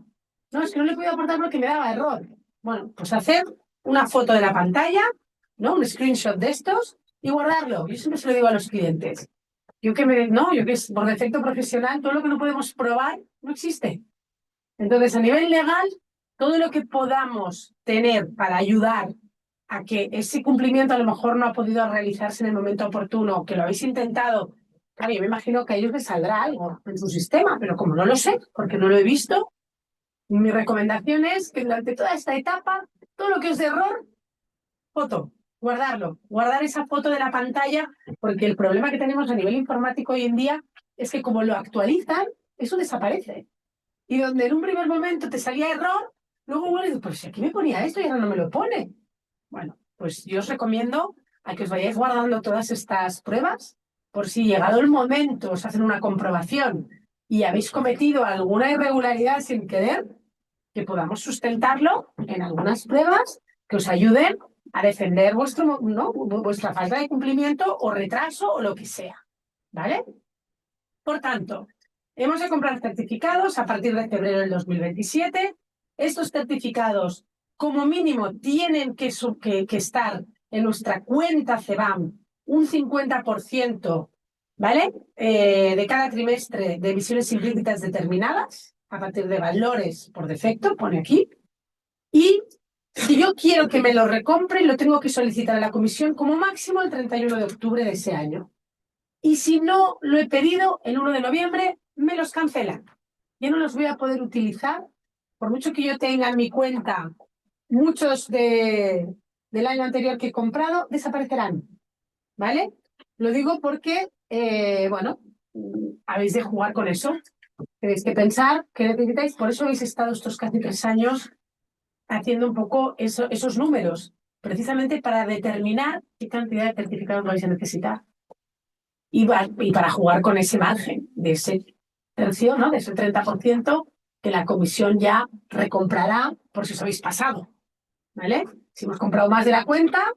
No, es que no le puedo aportar porque me daba error. Bueno, pues hacer una foto de la pantalla, ¿no? Un screenshot de estos y guardarlo. Yo siempre se lo digo a los clientes. Yo que por defecto profesional, todo lo que no podemos probar no existe. Entonces, a nivel legal, todo lo que podamos tener para ayudar a que ese cumplimiento a lo mejor no ha podido realizarse en el momento oportuno, que lo habéis intentado, claro, yo me imagino que a ellos les saldrá algo en su sistema, pero como no lo sé, porque no lo he visto, mi recomendación es que durante toda esta etapa, todo lo que es de error, foto, guardarlo, guardar esa foto de la pantalla, porque el problema que tenemos a nivel informático hoy en día es que como lo actualizan, eso desaparece. Y donde en un primer momento te salía error, luego bueno, dices, pues si aquí me ponía esto y ahora no me lo pone. Bueno, pues yo os recomiendo a que os vayáis guardando todas estas pruebas, por si llegado el momento os hacen una comprobación y habéis cometido alguna irregularidad sin querer, que podamos sustentarlo en algunas pruebas que os ayuden a defender vuestra falta de cumplimiento o retraso o lo que sea. ¿Vale? Por tanto, hemos de comprar certificados a partir de febrero del 2027. Estos certificados, como mínimo, tienen que estar en nuestra cuenta CEBAM un 50%, ¿vale? De cada trimestre de emisiones implícitas determinadas, a partir de valores por defecto, pone aquí. Y si yo quiero que me lo recompre, lo tengo que solicitar a la comisión como máximo el 31 de octubre de ese año. Y si no lo he pedido, el 1 de noviembre me los cancelan. Ya no los voy a poder utilizar. Por mucho que yo tenga en mi cuenta muchos del año anterior que he comprado, desaparecerán. ¿Vale? Lo digo porque, bueno, habéis de jugar con eso. Tenéis que pensar qué necesitáis. Por eso habéis estado estos casi 3 años haciendo un poco esos números, precisamente para determinar qué cantidad de certificados vais a necesitar. Y para jugar con ese margen de ese tercio, ¿no? De ese 30% que la comisión ya recomprará por si os habéis pasado. ¿Vale? Si hemos comprado más de la cuenta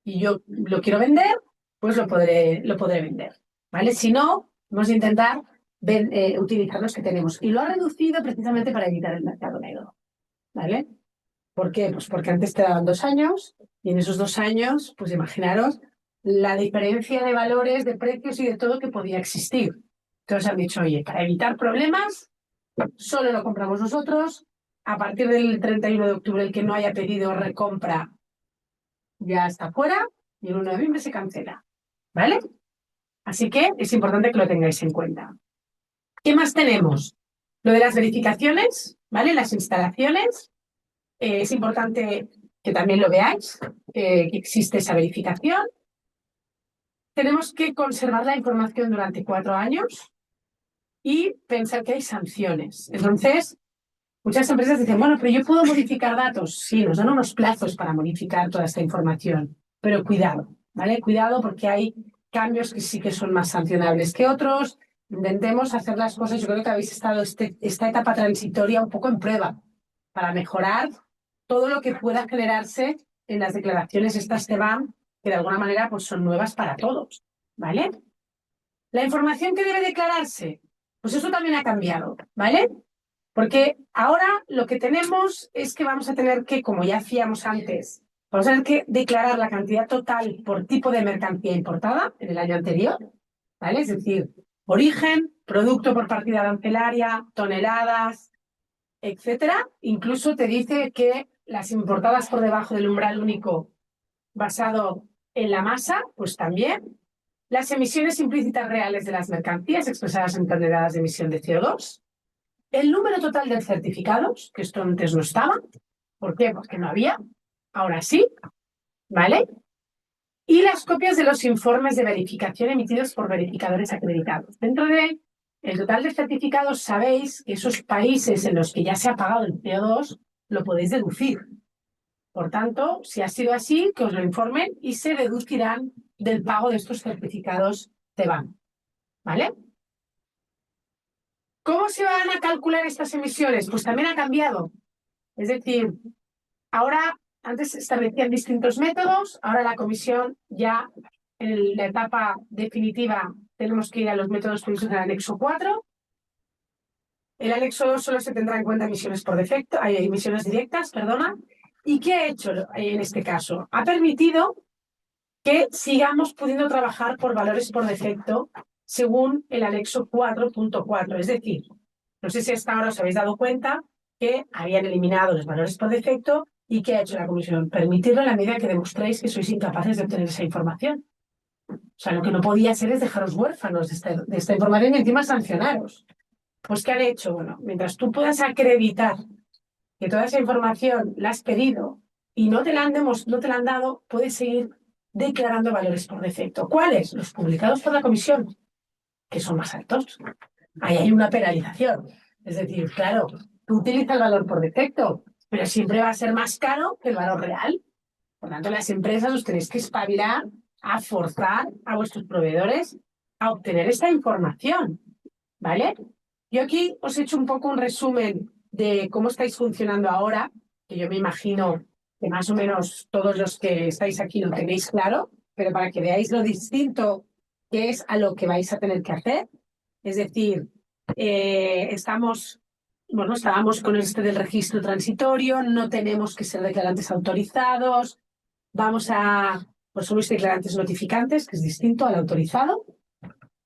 y yo lo quiero vender, pues lo podré vender. ¿Vale? Si no, vamos a intentar utilizar los que tenemos. Y lo ha reducido precisamente para evitar el mercado negro. ¿Vale? ¿Por qué? Pues porque antes te daban 2 años y en esos 2 años, pues imaginaros la diferencia de valores, de precios y de todo que podía existir. Entonces han dicho, oye, para evitar problemas, solo lo compramos nosotros. A partir del 31 de octubre, el que no haya pedido recompra ya está fuera y el 1 de noviembre se cancela. ¿Vale? Así que es importante que lo tengáis en cuenta. ¿Qué más tenemos? Lo de las verificaciones, ¿vale? Las instalaciones. Es importante que también lo veáis, que existe esa verificación. Tenemos que conservar la información durante 4 años y pensar que hay sanciones. Entonces, muchas empresas dicen, bueno, pero yo puedo modificar datos. Sí, nos dan unos plazos para modificar toda esta información, pero cuidado, ¿vale? Cuidado porque hay cambios que sí que son más sancionables que otros. Intentemos hacer las cosas. Yo creo que habéis estado esta etapa transitoria un poco en prueba para mejorar todo lo que pueda generarse en las declaraciones estas que van, que de alguna manera pues son nuevas para todos, ¿vale? La información que debe declararse, pues eso también ha cambiado, ¿vale? Porque ahora lo que tenemos es que vamos a tener que, como ya hacíamos antes, vamos a tener que declarar la cantidad total por tipo de mercancía importada en el año anterior, ¿vale? Es decir, origen, producto por partida arancelaria, toneladas, etcétera. Incluso te dice que las importadas por debajo del umbral único basado en la masa, pues también. Las emisiones implícitas reales de las mercancías expresadas en toneladas de emisión de CO2. El número total de certificados, que esto antes no estaba. ¿Por qué? Porque no había. Ahora sí, ¿vale? Y las copias de los informes de verificación emitidos por verificadores acreditados. Dentro de el total de certificados, sabéis que esos países en los que ya se ha pagado el CO2 lo podéis deducir. Por tanto, si ha sido así, que os lo informen y se deducirán del pago de estos certificados CBAM. ¿Vale? ¿Cómo se van a calcular estas emisiones? Pues también ha cambiado. Es decir, ahora, antes se establecían distintos métodos, ahora la comisión ya en la etapa definitiva tenemos que ir a los métodos previstos en el anexo 4. El anexo 2 solo se tendrá en cuenta emisiones por defecto, hay emisiones directas, perdona. ¿Y qué ha hecho en este caso? Ha permitido que sigamos pudiendo trabajar por valores por defecto según el anexo 4.4. Es decir, no sé si hasta ahora os habéis dado cuenta que habían eliminado los valores por defecto y ¿qué ha hecho la comisión? Permitirlo en la medida que demostréis que sois incapaces de obtener esa información. O sea, lo que no podía ser es dejaros huérfanos de esta información y encima sancionaros. Pues ¿qué han hecho? Bueno, mientras tú puedas acreditar que toda esa información la has pedido y no te la han dado, puedes seguir declarando valores por defecto. ¿Cuáles? Los publicados por la comisión, que son más altos. Ahí hay una penalización. Es decir, claro, tú utilizas el valor por defecto, pero siempre va a ser más caro que el valor real. Por tanto, las empresas os tenéis que espabilar a forzar a vuestros proveedores a obtener esta información. ¿Vale? Yo aquí os he hecho un poco un resumen de cómo estáis funcionando ahora, que yo me imagino que más o menos todos los que estáis aquí lo tenéis claro, pero para que veáis lo distinto que es a lo que vais a tener que hacer. Es decir, estábamos con este del registro transitorio, no tenemos que ser declarantes autorizados, pues somos declarantes notificantes, que es distinto al autorizado,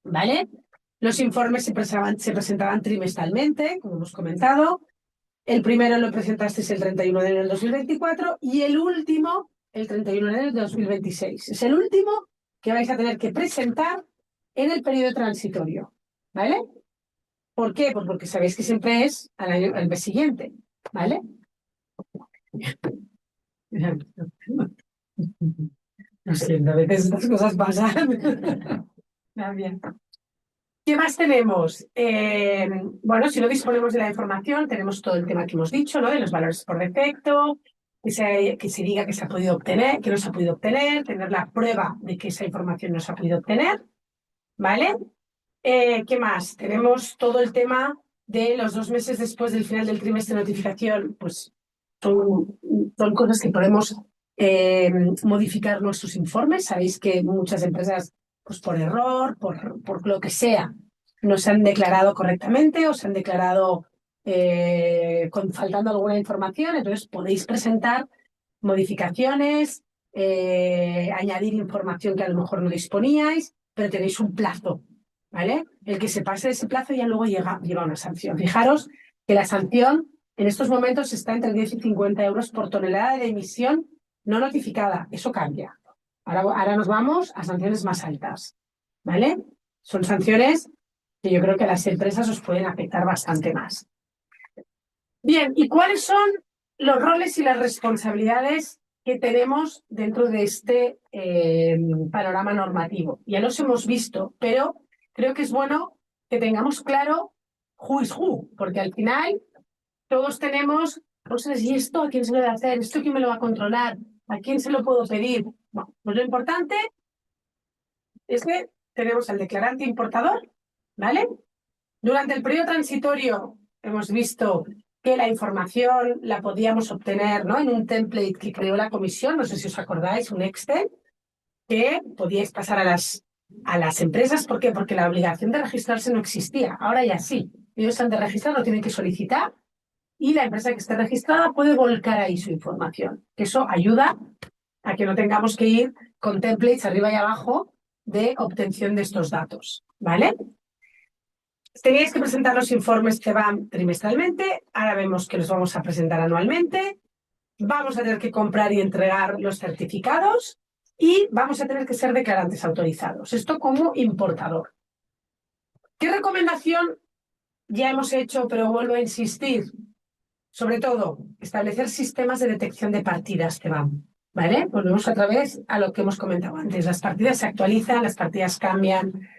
¿vale? Los informes se presentaban trimestralmente, como hemos comentado. El primero lo presentasteis el 31 de enero del 2024 y el último el 31 de enero del 2026. Es el último que vais a tener que presentar en el periodo transitorio, ¿vale? ¿Por qué? Pues porque sabéis que siempre es al mes siguiente, ¿vale? Lo siento, a veces estas cosas pasan. Bien. ¿Qué más tenemos? Bueno, si no disponemos de la información, tenemos todo el tema que hemos dicho, ¿no? De los valores por defecto, que se diga que se ha podido obtener, que no se ha podido obtener, tener la prueba de que esa información no se ha podido obtener, ¿vale? ¿Qué más? Tenemos todo el tema de los 2 meses después del final del trimestre de notificación, pues son cosas que podemos modificar nuestros informes. Sabéis que muchas empresas, pues por error, por lo que sea, no se han declarado correctamente o se han declarado faltando alguna información, entonces podéis presentar modificaciones, añadir información que a lo mejor no disponíais, pero tenéis un plazo, ¿vale? El que se pase de ese plazo ya luego lleva una sanción. Fijaros que la sanción en estos momentos está entre 10 y 50 euros por tonelada de emisión no notificada. Eso cambia. Ahora nos vamos a sanciones más altas, ¿vale? Son sanciones que yo creo que a las empresas os pueden afectar bastante más. Bien, ¿y cuáles son los roles y las responsabilidades que tenemos dentro de este panorama normativo? Ya los hemos visto, pero creo que es bueno que tengamos claro who is who, porque al final todos tenemos cosas, ¿y esto a quién se lo debe hacer? ¿Esto quién me lo va a controlar? ¿A quién se lo puedo pedir? Bueno, pues lo importante es que tenemos al declarante importador, ¿vale? Durante el periodo transitorio hemos visto que la información la podíamos obtener, ¿no? En un template que creó la comisión, no sé si os acordáis, un Excel, que podíais pasar a las empresas. ¿Por qué? Porque la obligación de registrarse no existía. Ahora ya sí. Ellos han de registrar, lo tienen que solicitar y la empresa que esté registrada puede volcar ahí su información. Eso ayuda a que no tengamos que ir con templates arriba y abajo de obtención de estos datos, ¿vale? Teníais que presentar los informes CBAM trimestralmente, ahora vemos que los vamos a presentar anualmente, vamos a tener que comprar y entregar los certificados y vamos a tener que ser declarantes autorizados. Esto como importador. ¿Qué recomendación ya hemos hecho, pero vuelvo a insistir? Sobre todo, establecer sistemas de detección de partidas CBAM. ¿Vale? Volvemos otra vez a lo que hemos comentado antes. Las partidas se actualizan, las partidas cambian.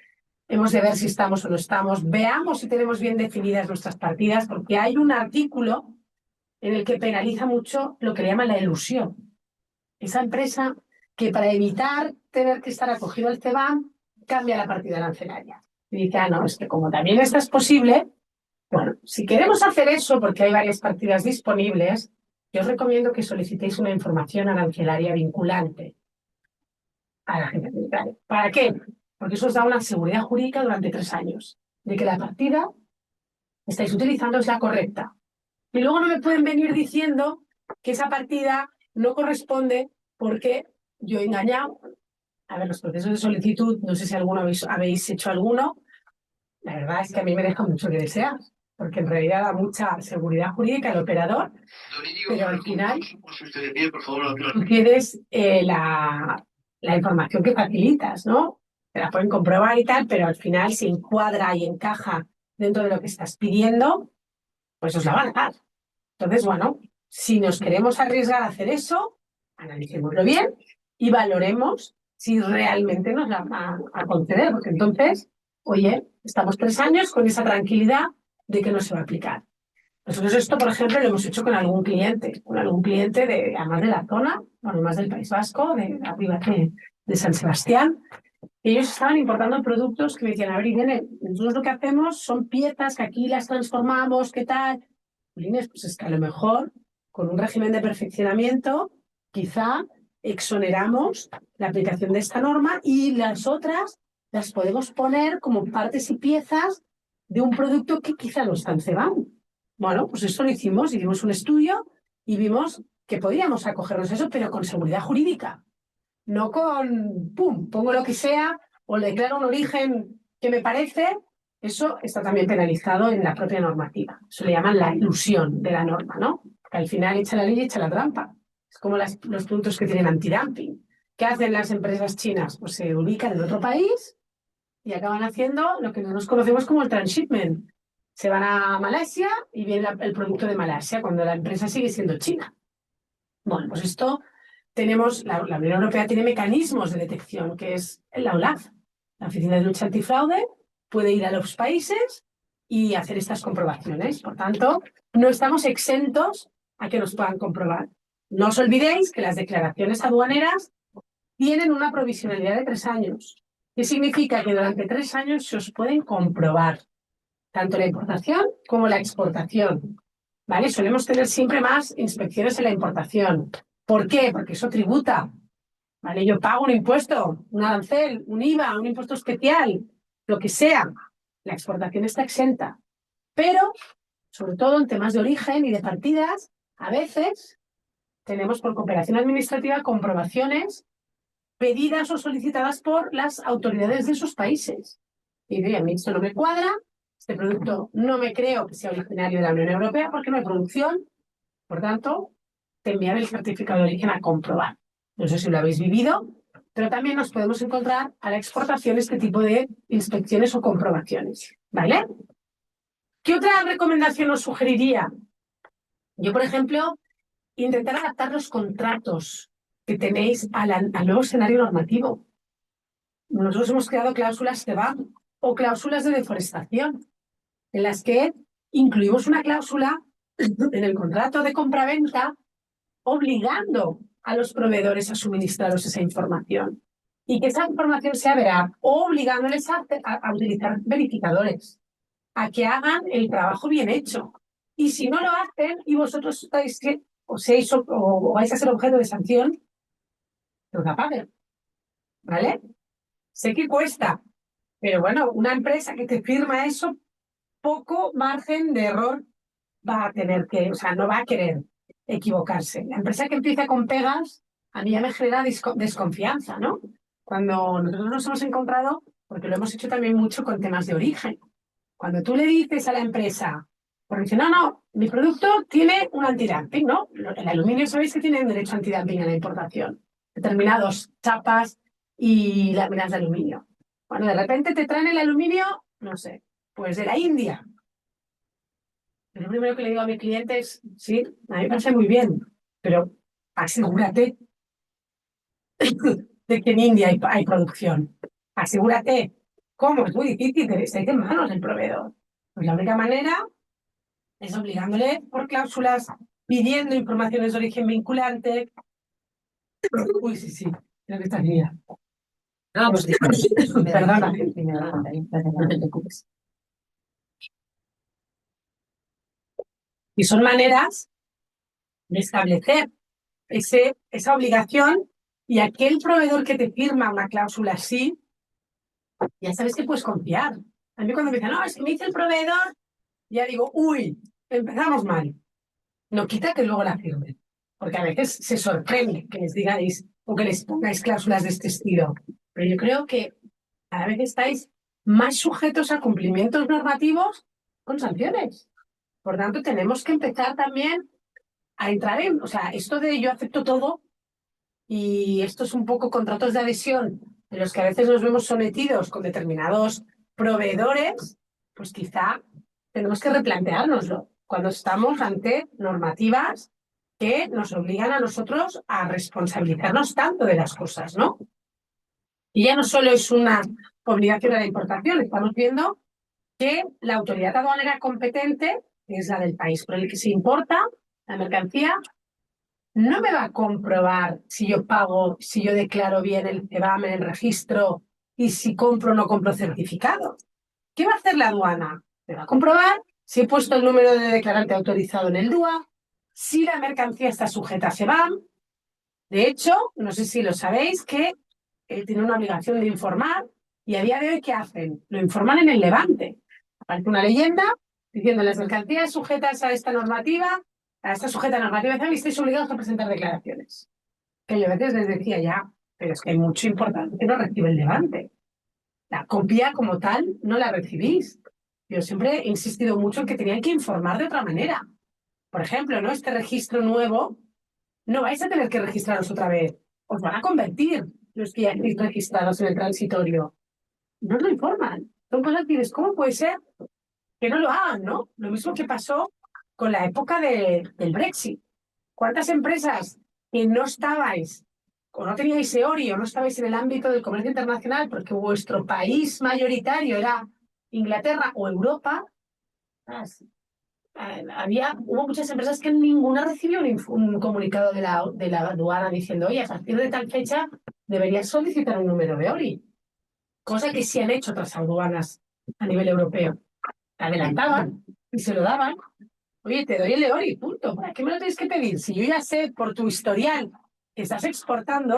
Hemos de ver si estamos o no estamos. Veamos si tenemos bien definidas nuestras partidas, porque hay un artículo en el que penaliza mucho lo que le llaman la elusión. Esa empresa que para evitar tener que estar acogido al CBAM cambia la partida arancelaria. Y dice, no, es que como también esto es posible, bueno, si queremos hacer eso, porque hay varias partidas disponibles, yo os recomiendo que solicitéis una información arancelaria vinculante a la agencia tributaria. ¿Para qué? Porque eso os da una seguridad jurídica durante 3 años de que la partida que estáis utilizando es la correcta. Y luego no me pueden venir diciendo que esa partida no corresponde porque yo he engañado. A ver, los procesos de solicitud, no sé si alguno habéis hecho alguno, la verdad es que a mí me deja mucho que desear, porque en realidad da mucha seguridad jurídica al operador, pero al final tú tienes la información que facilitas, ¿no? Te la pueden comprobar y tal, pero al final si encuadra y encaja dentro de lo que estás pidiendo, pues os la van a dar. Entonces, bueno, si nos queremos arriesgar a hacer eso, analicémoslo bien y valoremos si realmente nos la van a conceder, porque entonces, oye, estamos 3 años con esa tranquilidad de que no se va a aplicar. Nosotros esto, por ejemplo, lo hemos hecho con algún cliente además de la zona, bueno, más del País Vasco, de arriba de San Sebastián. Ellos estaban importando productos que me decían, a ver, Irene, nosotros lo que hacemos son piezas que aquí las transformamos, ¿qué tal? Pues es que a lo mejor con un régimen de perfeccionamiento quizá exoneramos la aplicación de esta norma y las otras las podemos poner como partes y piezas de un producto que quizá no está en CBAM. Bueno, pues eso lo hicimos un estudio y vimos que podíamos acogernos a eso, pero con seguridad jurídica. No con, pum, pongo lo que sea o le declaro un origen que me parece. Eso está también penalizado en la propia normativa. Eso le llaman la ilusión de la norma, ¿no? Que al final echa la ley y echa la trampa. Es como los productos que tienen antidumping. ¿Qué hacen las empresas chinas? Pues se ubican en otro país y acaban haciendo lo que nos conocemos como el transshipment. Se van a Malasia y viene el producto de Malasia cuando la empresa sigue siendo China. Bueno, pues esto tenemos, la Unión Europea tiene mecanismos de detección, que es la OLAF, la Oficina de Lucha Antifraude, puede ir a los países y hacer estas comprobaciones. Por tanto, no estamos exentos a que nos puedan comprobar. No os olvidéis que las declaraciones aduaneras tienen una provisionalidad de 3 años, que significa que durante 3 años se os pueden comprobar tanto la importación como la exportación. ¿Vale? Solemos tener siempre más inspecciones en la importación. ¿Por qué? Porque eso tributa. ¿Vale? Yo pago un impuesto, un arancel, un IVA, un impuesto especial, lo que sea. La exportación está exenta. Pero, sobre todo en temas de origen y de partidas, a veces tenemos por cooperación administrativa comprobaciones pedidas o solicitadas por las autoridades de esos países. Y digo, a mí esto no me cuadra, este producto no me creo que sea originario de la Unión Europea porque no hay producción, por tanto, te enviaré el certificado de origen a comprobar. No sé si lo habéis vivido, pero también nos podemos encontrar a la exportación este tipo de inspecciones o comprobaciones. ¿Vale? ¿Qué otra recomendación os sugeriría? Yo, por ejemplo, intentar adaptar los contratos que tenéis al nuevo escenario normativo. Nosotros hemos creado cláusulas CEBAM o cláusulas de deforestación, en las que incluimos una cláusula en el contrato de compraventa obligando a los proveedores a suministraros esa información. Y que esa información sea veraz, o obligándoles a utilizar verificadores, a que hagan el trabajo bien hecho. Y si no lo hacen y vosotros estáis, o vais a ser objeto de sanción, que os la paguen. ¿Vale? Sé que cuesta, pero bueno, una empresa que te firma eso, poco margen de error va a tener que, o sea, no va a querer equivocarse. La empresa que empieza con pegas, a mí ya me genera desconfianza, ¿no? Cuando nosotros nos hemos encontrado, porque lo hemos hecho también mucho con temas de origen. Cuando tú le dices a la empresa, porque dice, no, mi producto tiene un antidumping, ¿no? El aluminio, sabéis que tiene derecho a antidumping en la importación. Determinados chapas y láminas de aluminio. Bueno, de repente te traen el aluminio, no sé, pues de la India. Lo primero que le digo a mi cliente es, sí, a mí me parece muy bien, pero asegúrate de que en India hay producción. Asegúrate. ¿Cómo? Es muy difícil, estáis en manos del proveedor. Pues la única manera es obligándole por cláusulas, pidiendo informaciones de origen vinculante. Uy, sí, sí, creo que está línea. No, pues Perdona. no te preocupes. Y son maneras de establecer esa obligación, y aquel proveedor que te firma una cláusula así, ya sabes que puedes confiar. A mí cuando me dicen, no, es que me dice el proveedor, ya digo, uy, empezamos mal. No quita que luego la firmen, porque a veces se sorprende que les digáis o que les pongáis cláusulas de este estilo. Pero yo creo que a veces estáis más sujetos a cumplimientos normativos con sanciones. Por tanto, tenemos que empezar también a entrar en, o sea, esto de yo acepto todo, y esto es un poco contratos de adhesión en los que a veces nos vemos sometidos con determinados proveedores, pues quizá tenemos que replanteárnoslo cuando estamos ante normativas que nos obligan a nosotros a responsabilizarnos tanto de las cosas, ¿no? Y ya no solo es una obligación a la importación, estamos viendo que la autoridad aduanera competente, que es la del país por el que se importa la mercancía, no me va a comprobar si yo pago, si yo declaro bien el CEBAM en el registro y si compro o no compro certificado. ¿Qué va a hacer la aduana? Me va a comprobar si he puesto el número de declarante autorizado en el DUA, si la mercancía está sujeta a CEBAM. De hecho, no sé si lo sabéis, que tiene una obligación de informar, y a día de hoy, ¿qué hacen? Lo informan en el Levante. Aparece una leyenda diciendo las mercancías sujetas a esta normativa, a esta sujeta normativa, y estáis obligados a presentar declaraciones. Que yo a veces les decía ya, pero es que hay mucho importante que no recibe el Levante. La copia como tal no la recibís. Yo siempre he insistido mucho en que tenían que informar de otra manera. Por ejemplo, ¿no? Este registro nuevo, no vais a tener que registraros otra vez. Os van a convertir los que ya estáis registrados en el transitorio. No os lo informan. Son cosas que dices, ¿cómo puede ser que no lo hagan, no? Lo mismo que pasó con la época del Brexit. ¿Cuántas empresas que no estabais o no teníais EORI o no estabais en el ámbito del comercio internacional porque vuestro país mayoritario era Inglaterra o Europa, hubo muchas empresas que ninguna recibió un comunicado de la aduana diciendo, oye, a partir de tal fecha deberías solicitar un número de EORI, cosa que sí han hecho otras aduanas a nivel europeo. Te adelantaban y se lo daban. Oye, te doy el EORI, punto. ¿Para qué me lo tienes que pedir? Si yo ya sé por tu historial que estás exportando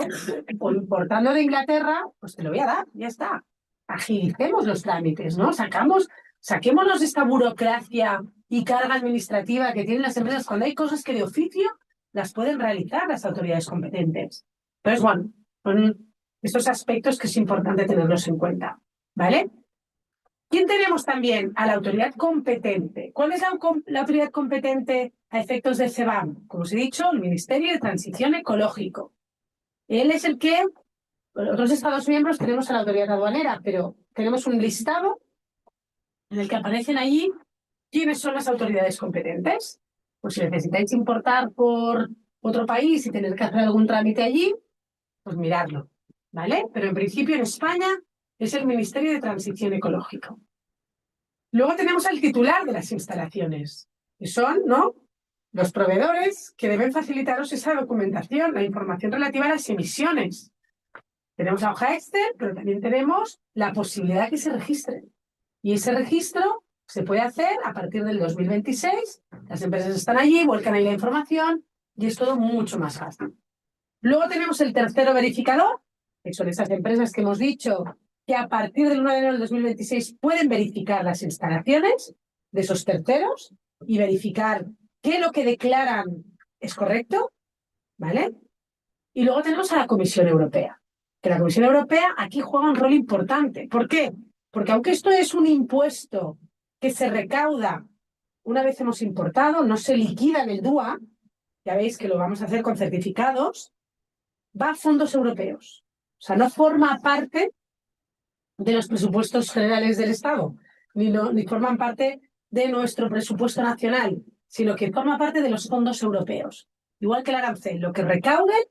o importando de Inglaterra, pues te lo voy a dar, ya está. Agilicemos los trámites, ¿no? Saquémonos de esta burocracia y carga administrativa que tienen las empresas cuando hay cosas que de oficio las pueden realizar las autoridades competentes. Entonces, bueno, son estos aspectos que es importante tenerlos en cuenta, ¿vale? ¿Quién tenemos también? A la autoridad competente. ¿Cuál es la autoridad competente a efectos de CBAM? Como os he dicho, el Ministerio de Transición Ecológico. Él es el que, otros Estados miembros tenemos a la autoridad aduanera, pero tenemos un listado en el que aparecen allí quiénes son las autoridades competentes. Pues si necesitáis importar por otro país y tener que hacer algún trámite allí, pues miradlo, ¿vale? Pero en principio en España es el Ministerio de Transición Ecológico. Luego tenemos al titular de las instalaciones, que son, ¿no?, los proveedores que deben facilitaros esa documentación, la información relativa a las emisiones. Tenemos la hoja Excel, pero también tenemos la posibilidad de que se registren. Y ese registro se puede hacer a partir del 2026. Las empresas están allí, vuelcan ahí la información y es todo mucho más fácil. Luego tenemos el tercero verificador, que son esas empresas que hemos dicho que a partir del 1 de enero del 2026 pueden verificar las instalaciones de esos terceros y verificar que lo que declaran es correcto, ¿vale? Y luego tenemos a la Comisión Europea, que la Comisión Europea aquí juega un rol importante. ¿Por qué? Porque aunque esto es un impuesto que se recauda una vez hemos importado, no se liquida en el DUA, ya veis que lo vamos a hacer con certificados, va a fondos europeos. O sea, no forma parte de los presupuestos generales del Estado, ni forman parte de nuestro presupuesto nacional, sino que forma parte de los fondos europeos. Igual que el arancel, lo que recauden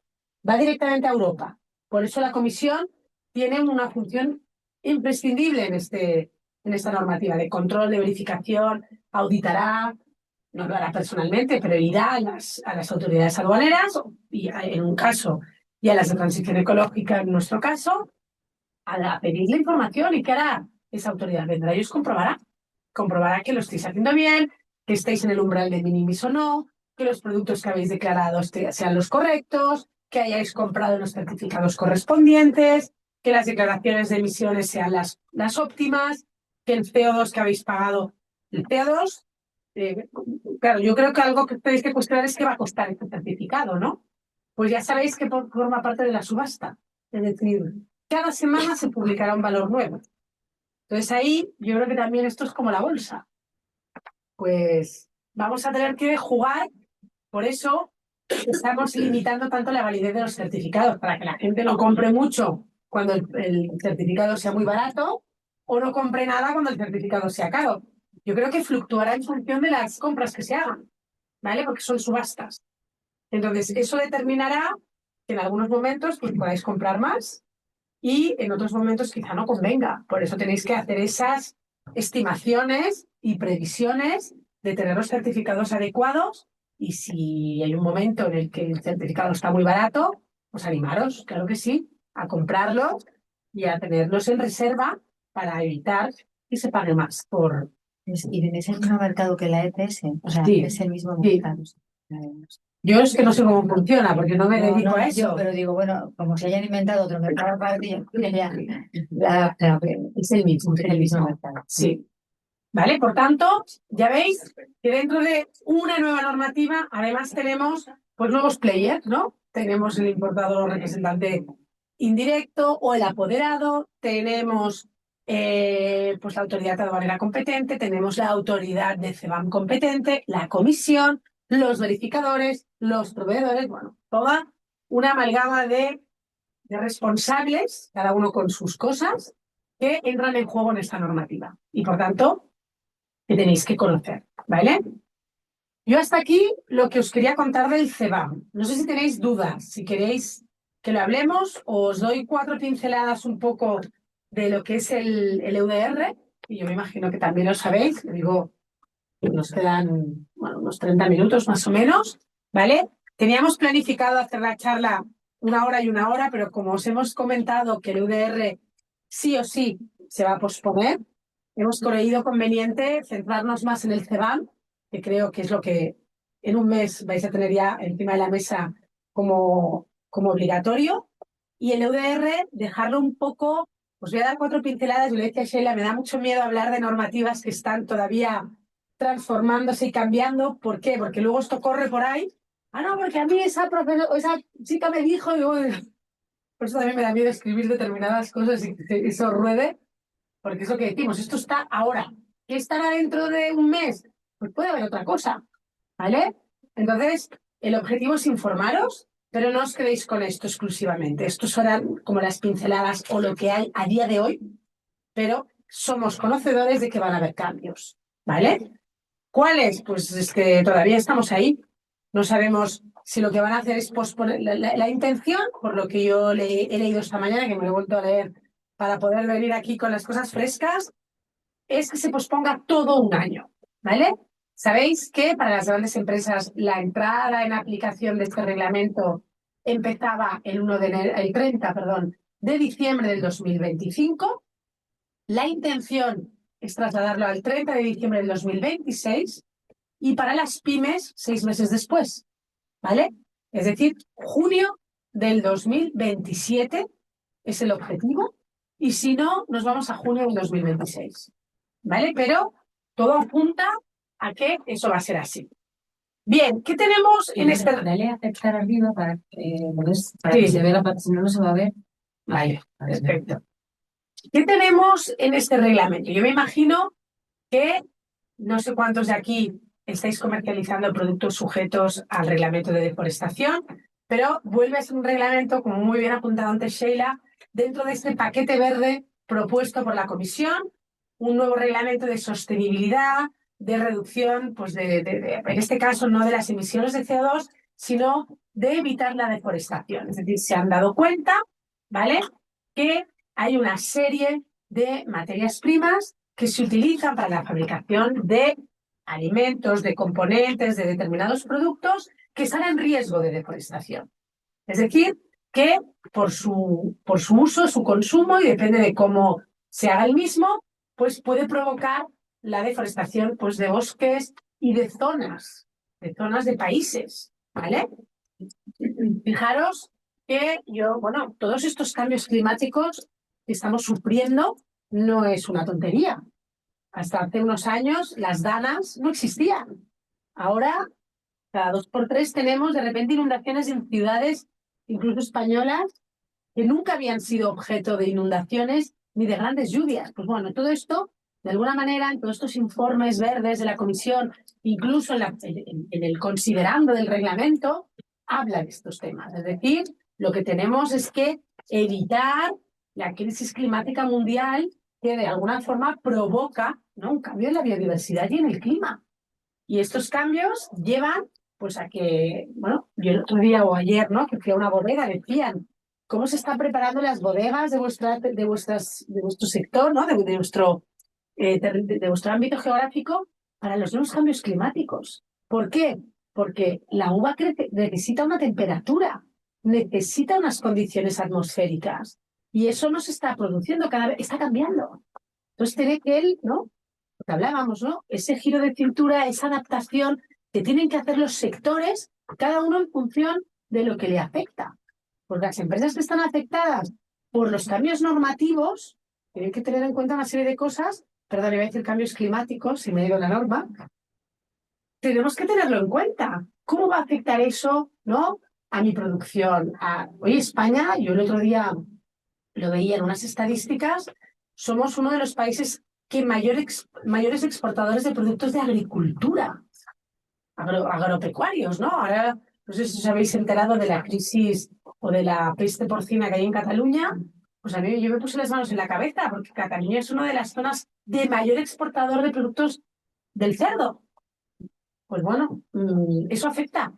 va directamente a Europa. Por eso la Comisión tiene una función imprescindible en esta normativa de control, de verificación, auditará, no lo hará personalmente, pero irá a las autoridades aduaneras, y en un caso, y a las de transición ecológica en nuestro caso, a pedir la información. ¿Y qué hará esa autoridad? Vendrá y os comprobará que lo estáis haciendo bien, que estáis en el umbral de minimis o no, que los productos que habéis declarado sean los correctos, que hayáis comprado los certificados correspondientes, que las declaraciones de emisiones sean las óptimas, que el CO2 que habéis pagado, el CO2, claro, yo creo que algo que tenéis que cuestionar es qué va a costar este certificado, ¿no? Pues ya sabéis que forma parte de la subasta. Es decir, cada semana se publicará un valor nuevo. Entonces ahí yo creo que también esto es como la bolsa. Pues vamos a tener que jugar, por eso estamos limitando tanto la validez de los certificados, para que la gente no compre mucho cuando el certificado sea muy barato o no compre nada cuando el certificado sea caro. Yo creo que fluctuará en función de las compras que se hagan, ¿vale? Porque son subastas. Entonces, eso determinará que en algunos momentos pues, podáis comprar más y en otros momentos quizá no convenga. Por eso tenéis que hacer esas estimaciones y previsiones de tener los certificados adecuados, y si hay un momento en el que el certificado está muy barato, pues animaros, claro que sí, a comprarlos y a tenerlos en reserva para evitar que se pague más por... Y es el mismo mercado que la ETS, o sea, Sí, es el mismo sí. mercado. Yo es que no sé cómo funciona porque no me dedico a eso. Pero digo, bueno, como se hayan inventado otro mercado aparte, Es el mismo, es el mismo mercado. Sí. ¿Vale? Por tanto, ya veis que dentro de una nueva normativa, además tenemos pues nuevos players, ¿no? Tenemos el importador o representante indirecto o el apoderado, tenemos pues la autoridad aduanera competente, tenemos la autoridad de CBAM competente, la comisión, los verificadores, los proveedores, bueno, toda una amalgama de responsables, cada uno con sus cosas, que entran en juego en esta normativa. Y por tanto, que tenéis que conocer, ¿vale? Yo hasta aquí lo que os quería contar del CEBAM. No sé si tenéis dudas, si queréis que lo hablemos, os doy 4 pinceladas un poco de lo que es el EUDR, y yo me imagino que también lo sabéis, digo, nos quedan bueno, unos 30 minutos más o menos, ¿vale? Teníamos planificado hacer la charla 1 hora y 1 hora, pero como os hemos comentado que el EUDR sí o sí se va a posponer, hemos creído conveniente centrarnos más en el CEBAM, que creo que es lo que en un mes vais a tener ya encima de la mesa como obligatorio, y el EUDR dejarlo un poco, os voy a dar 4 pinceladas, yo le decía a Sheila, me da mucho miedo hablar de normativas que están todavía transformándose y cambiando. ¿Por qué? Porque luego esto corre por ahí. Ah, no, porque a mí esa chica me dijo, y por eso también me da miedo escribir determinadas cosas y que eso ruede, porque es lo que decimos, esto está ahora. ¿Qué estará dentro de un mes? Pues puede haber otra cosa, ¿vale? Entonces, el objetivo es informaros, pero no os quedéis con esto exclusivamente. Estos serán como las pinceladas o lo que hay a día de hoy, pero somos conocedores de que van a haber cambios, ¿vale? ¿Cuáles? Pues es que todavía estamos ahí. No sabemos si lo que van a hacer es posponer la intención, por lo que yo he leído esta mañana, que me lo he vuelto a leer para poder venir aquí con las cosas frescas, es que se posponga todo un año, ¿vale? Sabéis que para las grandes empresas la entrada en aplicación de este reglamento empezaba el 30, perdón, de diciembre del 2025. La intención es trasladarlo al 30 de diciembre del 2026 y para las pymes 6 meses después, ¿vale? Es decir, junio del 2027 es el objetivo y si no, nos vamos a junio del 2026, ¿vale? Pero todo apunta a que eso va a ser así. Bien, ¿qué tenemos en este? Dale a aceptar arriba para Sí. que se vea la parte, si no, no se va a ver. Vale, perfecto. ¿Qué tenemos en este reglamento? Yo me imagino que no sé cuántos de aquí estáis comercializando productos sujetos al reglamento de deforestación, pero vuelve a ser un reglamento, como muy bien apuntado antes Sheila, dentro de este paquete verde propuesto por la Comisión, un nuevo reglamento de sostenibilidad, de reducción, pues en este caso no de las emisiones de CO2, sino de evitar la deforestación. Es decir, se han dado cuenta, ¿vale?, que hay una serie de materias primas que se utilizan para la fabricación de alimentos, de componentes, de determinados productos que están en riesgo de deforestación. Es decir, que por su uso, su consumo, y depende de cómo se haga el mismo, pues puede provocar la deforestación pues, de bosques y de zonas de países, ¿vale? Fijaros que todos estos cambios climáticos que estamos sufriendo no es una tontería. Hasta hace unos años las danas no existían. Ahora, cada 2 por 3 tenemos de repente inundaciones en ciudades, incluso españolas, que nunca habían sido objeto de inundaciones ni de grandes lluvias. Pues bueno, todo esto, de alguna manera, en todos estos informes verdes de la Comisión, incluso en el considerando del reglamento, habla de estos temas. Es decir, lo que tenemos es que evitar la crisis climática mundial que de alguna forma provoca, ¿no?, un cambio en la biodiversidad y en el clima. Y estos cambios llevan pues a que, yo el otro día o ayer, ¿no?, que fui a una bodega, decían, ¿cómo se están preparando las bodegas de vuestro sector, ¿no?, de vuestro ámbito geográfico para los nuevos cambios climáticos? ¿Por qué? Porque la uva necesita una temperatura, necesita unas condiciones atmosféricas y eso no se está produciendo, cada vez está cambiando. Entonces tiene que él, ¿no?, lo que hablábamos, ¿no?, ese giro de cintura, esa adaptación que tienen que hacer los sectores, cada uno en función de lo que le afecta. Porque las empresas que están afectadas por los cambios normativos tienen que tener en cuenta una serie de cosas, perdón, iba a decir cambios climáticos, si me digo la norma, tenemos que tenerlo en cuenta. ¿Cómo va a afectar eso, ¿no?, a mi producción? Hoy España, yo el otro día lo veía en unas estadísticas, somos uno de los países que mayores exportadores de productos de agricultura, agropecuarios, ¿no? Ahora, no sé si os habéis enterado de la crisis o de la peste porcina que hay en Cataluña. Pues a mí yo me puse las manos en la cabeza porque Cataluña es una de las zonas de mayor exportador de productos del cerdo. pues bueno, eso afecta.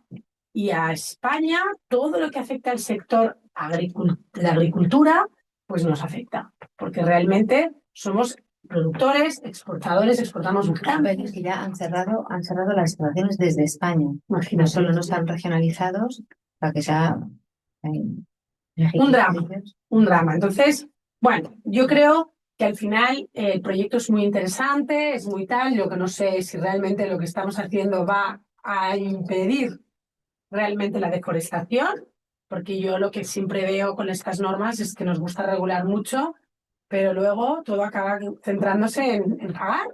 Y a España, todo lo que afecta al sector de la agricultura, pues nos afecta, porque realmente somos productores, exportadores, exportamos Pero es que ya han cerrado las instalaciones desde España. No Imagínate. solo no están regionalizados para que sea Un drama, un drama. Entonces, bueno, yo creo que al final el proyecto es muy interesante, es muy tal, lo que no sé es si realmente lo que estamos haciendo va a impedir realmente la deforestación, porque yo lo que siempre veo con estas normas es que nos gusta regular mucho, pero luego todo acaba centrándose en pagar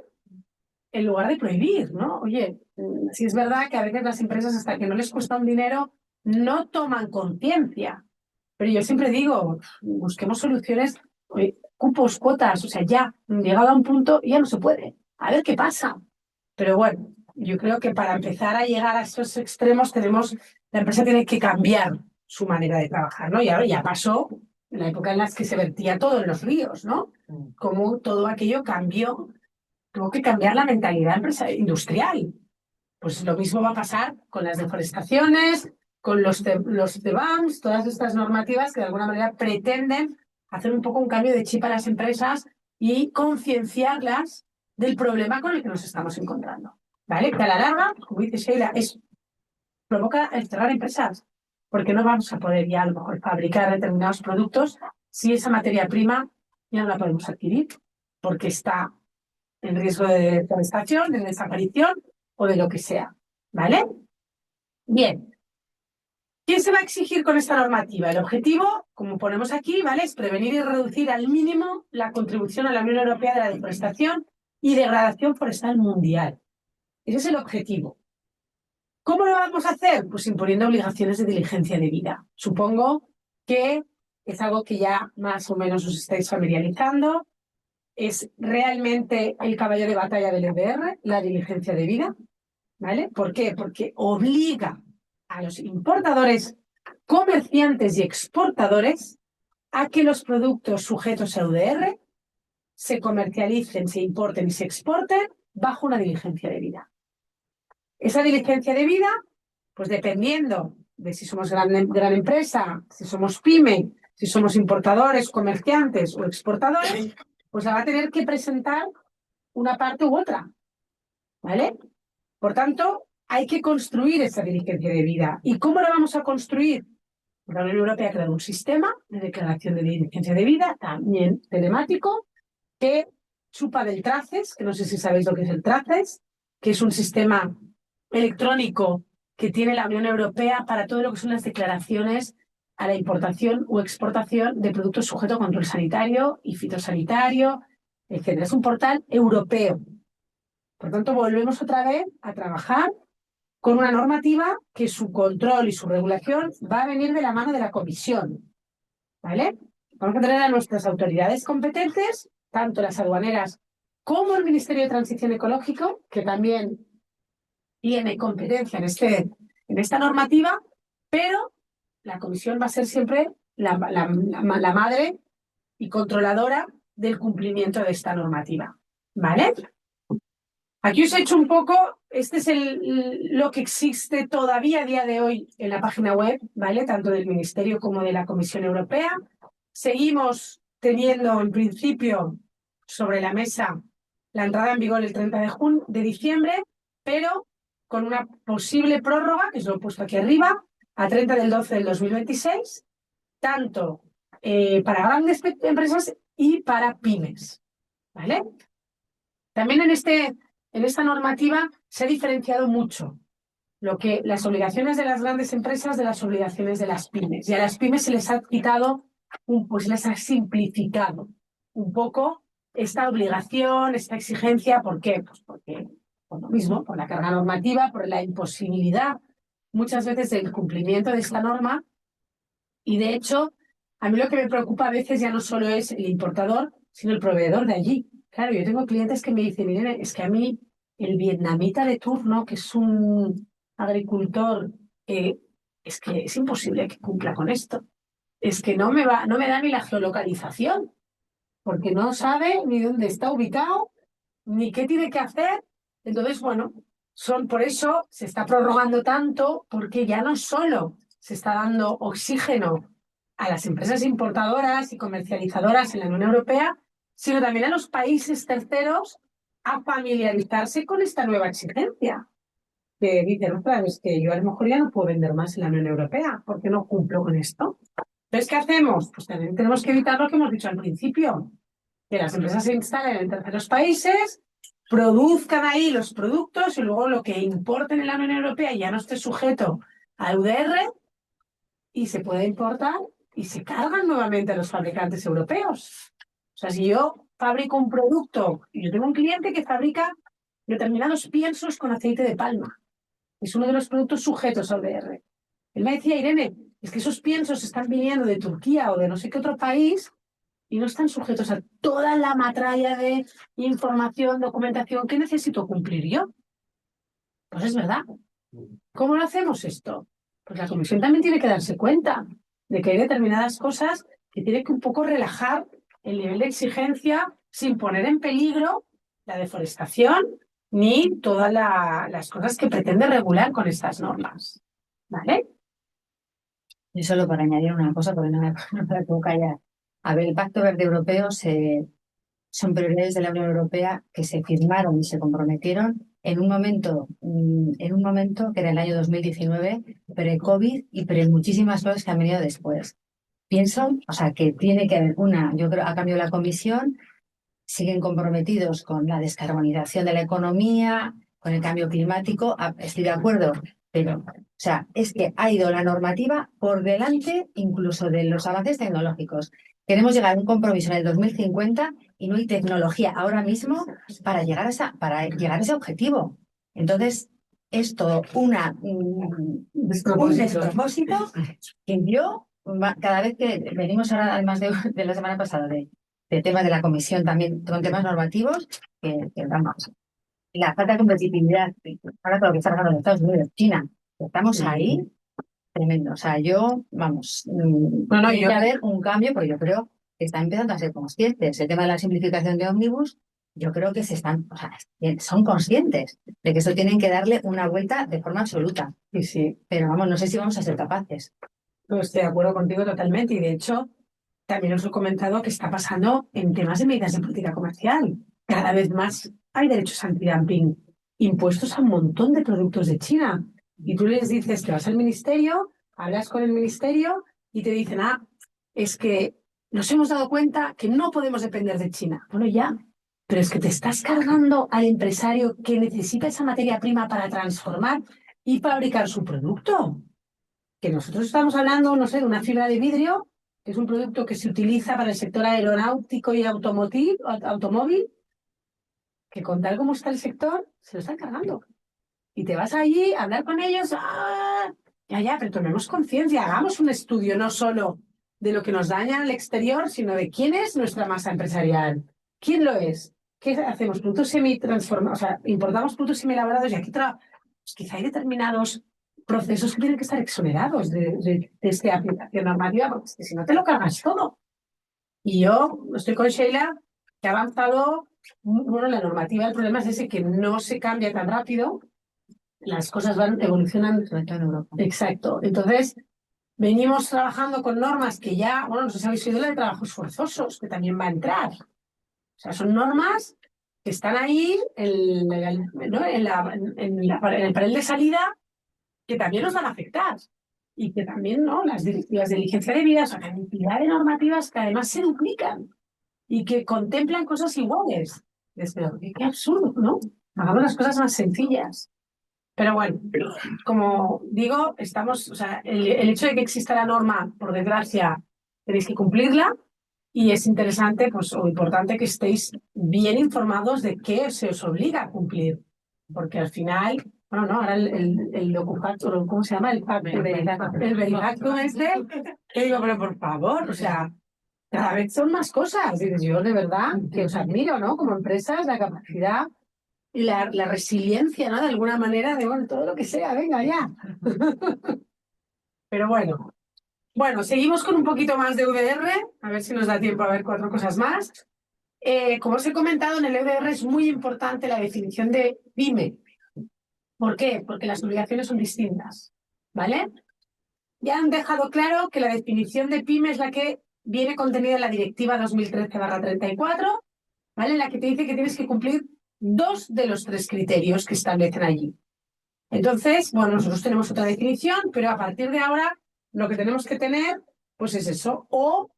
en lugar de prohibir, ¿no? Oye, si es verdad que a veces las empresas hasta que no les cuesta un dinero no toman conciencia, pero yo siempre digo, busquemos soluciones, oye, cupos, cuotas, o sea, ya, llegado a un punto ya no se puede, a ver qué pasa. Pero bueno, yo creo que para empezar a llegar a estos extremos la empresa tiene que cambiar su manera de trabajar, ¿no? Y ahora ya pasó en la época en la que se vertía todo en los ríos, ¿no? Como todo aquello cambió, tuvo que cambiar la mentalidad industrial. Pues lo mismo va a pasar con las deforestaciones, con los CBAMs, todas estas normativas que de alguna manera pretenden hacer un poco un cambio de chip a las empresas y concienciarlas del problema con el que nos estamos encontrando. ¿Vale? Que a la larga, como dice Sheila, provoca el cerrar empresas, porque no vamos a poder ya a lo mejor fabricar determinados productos si esa materia prima ya no la podemos adquirir, porque está en riesgo de deforestación, de desaparición o de lo que sea. ¿Vale? Bien. ¿Qué se va a exigir con esta normativa? El objetivo, como ponemos aquí, ¿vale?, es prevenir y reducir al mínimo la contribución a la Unión Europea de la deforestación y degradación forestal mundial. Ese es el objetivo. ¿Cómo lo vamos a hacer? Pues imponiendo obligaciones de diligencia debida. Supongo que es algo que ya más o menos os estáis familiarizando. Es realmente el caballo de batalla del EBR, la diligencia debida. ¿Vale? ¿Por qué? Porque obliga a los importadores, comerciantes y exportadores a que los productos sujetos a UDR se comercialicen, se importen y se exporten bajo una diligencia debida. Esa diligencia debida, pues dependiendo de si somos gran empresa, si somos pyme, si somos importadores, comerciantes o exportadores, pues la va a tener que presentar una parte u otra. ¿Vale? Por tanto, hay que construir esa diligencia debida. ¿Y cómo la vamos a construir? La Unión Europea ha creado un sistema de declaración de diligencia debida, también telemático, que chupa del TRACES, que no sé si sabéis lo que es el TRACES, que es un sistema electrónico que tiene la Unión Europea para todo lo que son las declaraciones a la importación o exportación de productos sujetos a control sanitario y fitosanitario, etc. Es un portal europeo. Por tanto, volvemos otra vez a trabajar con una normativa que su control y su regulación va a venir de la mano de la Comisión. ¿Vale? Vamos a tener a nuestras autoridades competentes, tanto las aduaneras como el Ministerio de Transición Ecológica, que también tiene competencia en esta normativa, pero la Comisión va a ser siempre la madre y controladora del cumplimiento de esta normativa. ¿Vale? Aquí os he hecho un poco, este es lo que existe todavía a día de hoy en la página web, ¿vale? Tanto del Ministerio como de la Comisión Europea. Seguimos teniendo en principio sobre la mesa la entrada en vigor el 30 de diciembre, pero con una posible prórroga, que os lo he puesto aquí arriba, a 30 del 12 del 2026, tanto para grandes empresas y para pymes, ¿vale? También en esta normativa se ha diferenciado mucho las obligaciones de las grandes empresas de las obligaciones de las pymes. Y a las pymes se les ha quitado, pues les ha simplificado un poco esta obligación, esta exigencia. ¿Por qué? Pues porque, por lo mismo, por la carga normativa, por la imposibilidad muchas veces del cumplimiento de esta norma. Y de hecho, a mí lo que me preocupa a veces ya no solo es el importador, sino el proveedor de allí. Claro, yo tengo clientes que me dicen, miren, es que a mí el vietnamita de turno, que es un agricultor, es que es imposible que cumpla con esto. Es que no me da ni la geolocalización, porque no sabe ni dónde está ubicado, ni qué tiene que hacer. Entonces, bueno, Por eso se está prorrogando tanto, porque ya no solo se está dando oxígeno a las empresas importadoras y comercializadoras en la Unión Europea, sino también a los países terceros a familiarizarse con esta nueva exigencia. Que dicen, ostras, es que yo a lo mejor ya no puedo vender más en la Unión Europea porque no cumplo con esto. Entonces, ¿qué hacemos? Pues también tenemos que evitar lo que hemos dicho al principio, que las empresas se instalen en terceros países, produzcan ahí los productos y luego lo que importen en la Unión Europea ya no esté sujeto a UDR y se puede importar y se cargan nuevamente a los fabricantes europeos. O sea, si yo fabrico un producto y yo tengo un cliente que fabrica determinados piensos con aceite de palma, es uno de los productos sujetos a UDR. Él me decía, Irene, es que esos piensos están viniendo de Turquía o de no sé qué otro país y no están sujetos a toda la matralla de información, documentación que necesito cumplir yo. Pues es verdad. ¿Cómo lo hacemos esto? Pues la Comisión también tiene que darse cuenta de que hay determinadas cosas que tiene que un poco relajar el nivel de exigencia sin poner en peligro la deforestación ni todas las cosas que pretende regular con estas normas. ¿Vale? Y solo para añadir una cosa, porque no me puedo callar. A ver, el Pacto Verde Europeo son prioridades de la Unión Europea que se firmaron y se comprometieron en un momento que era el año 2019, pre-COVID y muchísimas cosas que han venido después. Pienso, o sea, que tiene que haber yo creo, a cambio de la Comisión, siguen comprometidos con la descarbonización de la economía, con el cambio climático, estoy de acuerdo, pero, o sea, es que ha ido la normativa por delante incluso de los avances tecnológicos. Queremos llegar a un compromiso en el 2050 y no hay tecnología ahora mismo para llegar a ese objetivo. Entonces, es todo un despropósito que yo, cada vez que venimos ahora, además de la semana pasada, de temas de la comisión también con temas normativos, que vamos. La falta de competitividad, ahora con lo que está pasando en Estados Unidos, China, estamos ahí, tremendo. O sea, tiene que haber un cambio, porque yo creo que están empezando a ser conscientes. El tema de la simplificación de ómnibus, yo creo que son conscientes de que eso tienen que darle una vuelta de forma absoluta. Y sí, Pero vamos, no sé si vamos a ser capaces. no estoy de acuerdo contigo totalmente. Y de hecho, también os he comentado que está pasando en temas de medidas de política comercial. Cada vez más hay derechos antidumping impuestos a un montón de productos de China. Y tú les dices que vas al ministerio, hablas con el ministerio y te dicen, es que nos hemos dado cuenta que no podemos depender de China. Bueno, ya, pero es que te estás cargando al empresario que necesita esa materia prima para transformar y fabricar su producto. Que nosotros estamos hablando, no sé, de una fibra de vidrio, que es un producto que se utiliza para el sector aeronáutico y automóvil, que con tal como está el sector, se lo están cargando. Y te vas allí a hablar con ellos, ya, pero tomemos conciencia, hagamos un estudio no solo de lo que nos daña al exterior, sino de quién es nuestra masa empresarial, quién lo es, qué hacemos, productos semi-transformados, o sea, importamos productos semi-elaborados y aquí pues quizá hay determinados procesos que tienen que estar exonerados de esta aplicación normativa, porque es que si no te lo cargas todo. Y yo estoy con Sheila, que ha avanzado, bueno, la normativa, el problema es ese, que no se cambia tan rápido, las cosas van evolucionando. Sobre todo en Europa. Exacto. Entonces, venimos trabajando con normas que ya, bueno, no sé si habéis oído la de trabajos forzosos, que también va a entrar. O sea, son normas que están ahí ¿no? en el panel de salida, que también nos van a afectar. Y que también, ¿no? Las directivas de diligencia debida, o sea, cantidad de normativas que además se duplican y que contemplan cosas iguales. Pero qué absurdo, ¿no? Hagamos las cosas más sencillas. Pero bueno, como digo, o sea, el hecho de que exista la norma, por desgracia, tenéis que cumplirla y es interesante, pues, o importante que estéis bien informados de qué se os obliga a cumplir, porque al final, bueno, no, ahora el documento, ¿cómo se llama? El verifactum que digo, pero por favor, o sea, cada vez son más cosas. Dices, yo de verdad que os admiro, ¿no? Como empresas, la capacidad y la resiliencia, ¿no? De alguna manera, de bueno, todo lo que sea, venga ya. Pero bueno, seguimos con un poquito más de UDR, a ver si nos da tiempo a ver 4 cosas más. Como os he comentado, en el UDR es muy importante la definición de pyme. ¿Por qué? Porque las obligaciones son distintas, ¿vale? Ya han dejado claro que la definición de pyme es la que viene contenida en la Directiva 2013/34, ¿vale? En la que te dice que tienes que cumplir 2 de los 3 criterios que establecen allí. Entonces, bueno, nosotros tenemos otra definición, pero a partir de ahora lo que tenemos que tener, pues es eso, o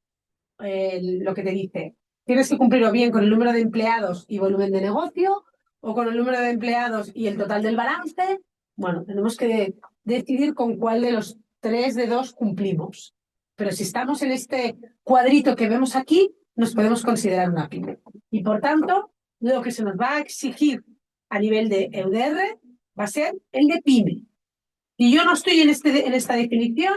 lo que te dice, tienes que cumplir o bien con el número de empleados y volumen de negocio, o con el número de empleados y el total del balance. Bueno, tenemos que decidir con cuál de los 3 de 2 cumplimos. Pero si estamos en este cuadrito que vemos aquí, nos podemos considerar una pyme. Y por tanto, lo que se nos va a exigir a nivel de EUDR va a ser el de pyme. Y yo no estoy en esta definición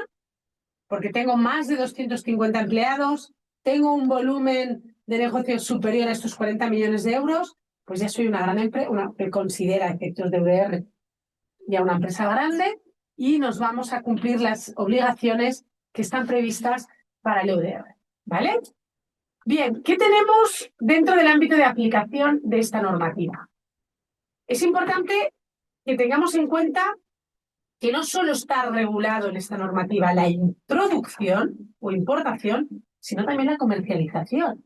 porque tengo más de 250 empleados, tengo un volumen de negocios superior a estos 40 millones de euros, pues ya soy una gran empresa, que considera efectos de EUDR ya una empresa grande, y nos vamos a cumplir las obligaciones que están previstas para el EUDR, ¿vale? Bien, ¿qué tenemos dentro del ámbito de aplicación de esta normativa? Es importante que tengamos en cuenta que no solo está regulado en esta normativa la introducción o importación, sino también la comercialización.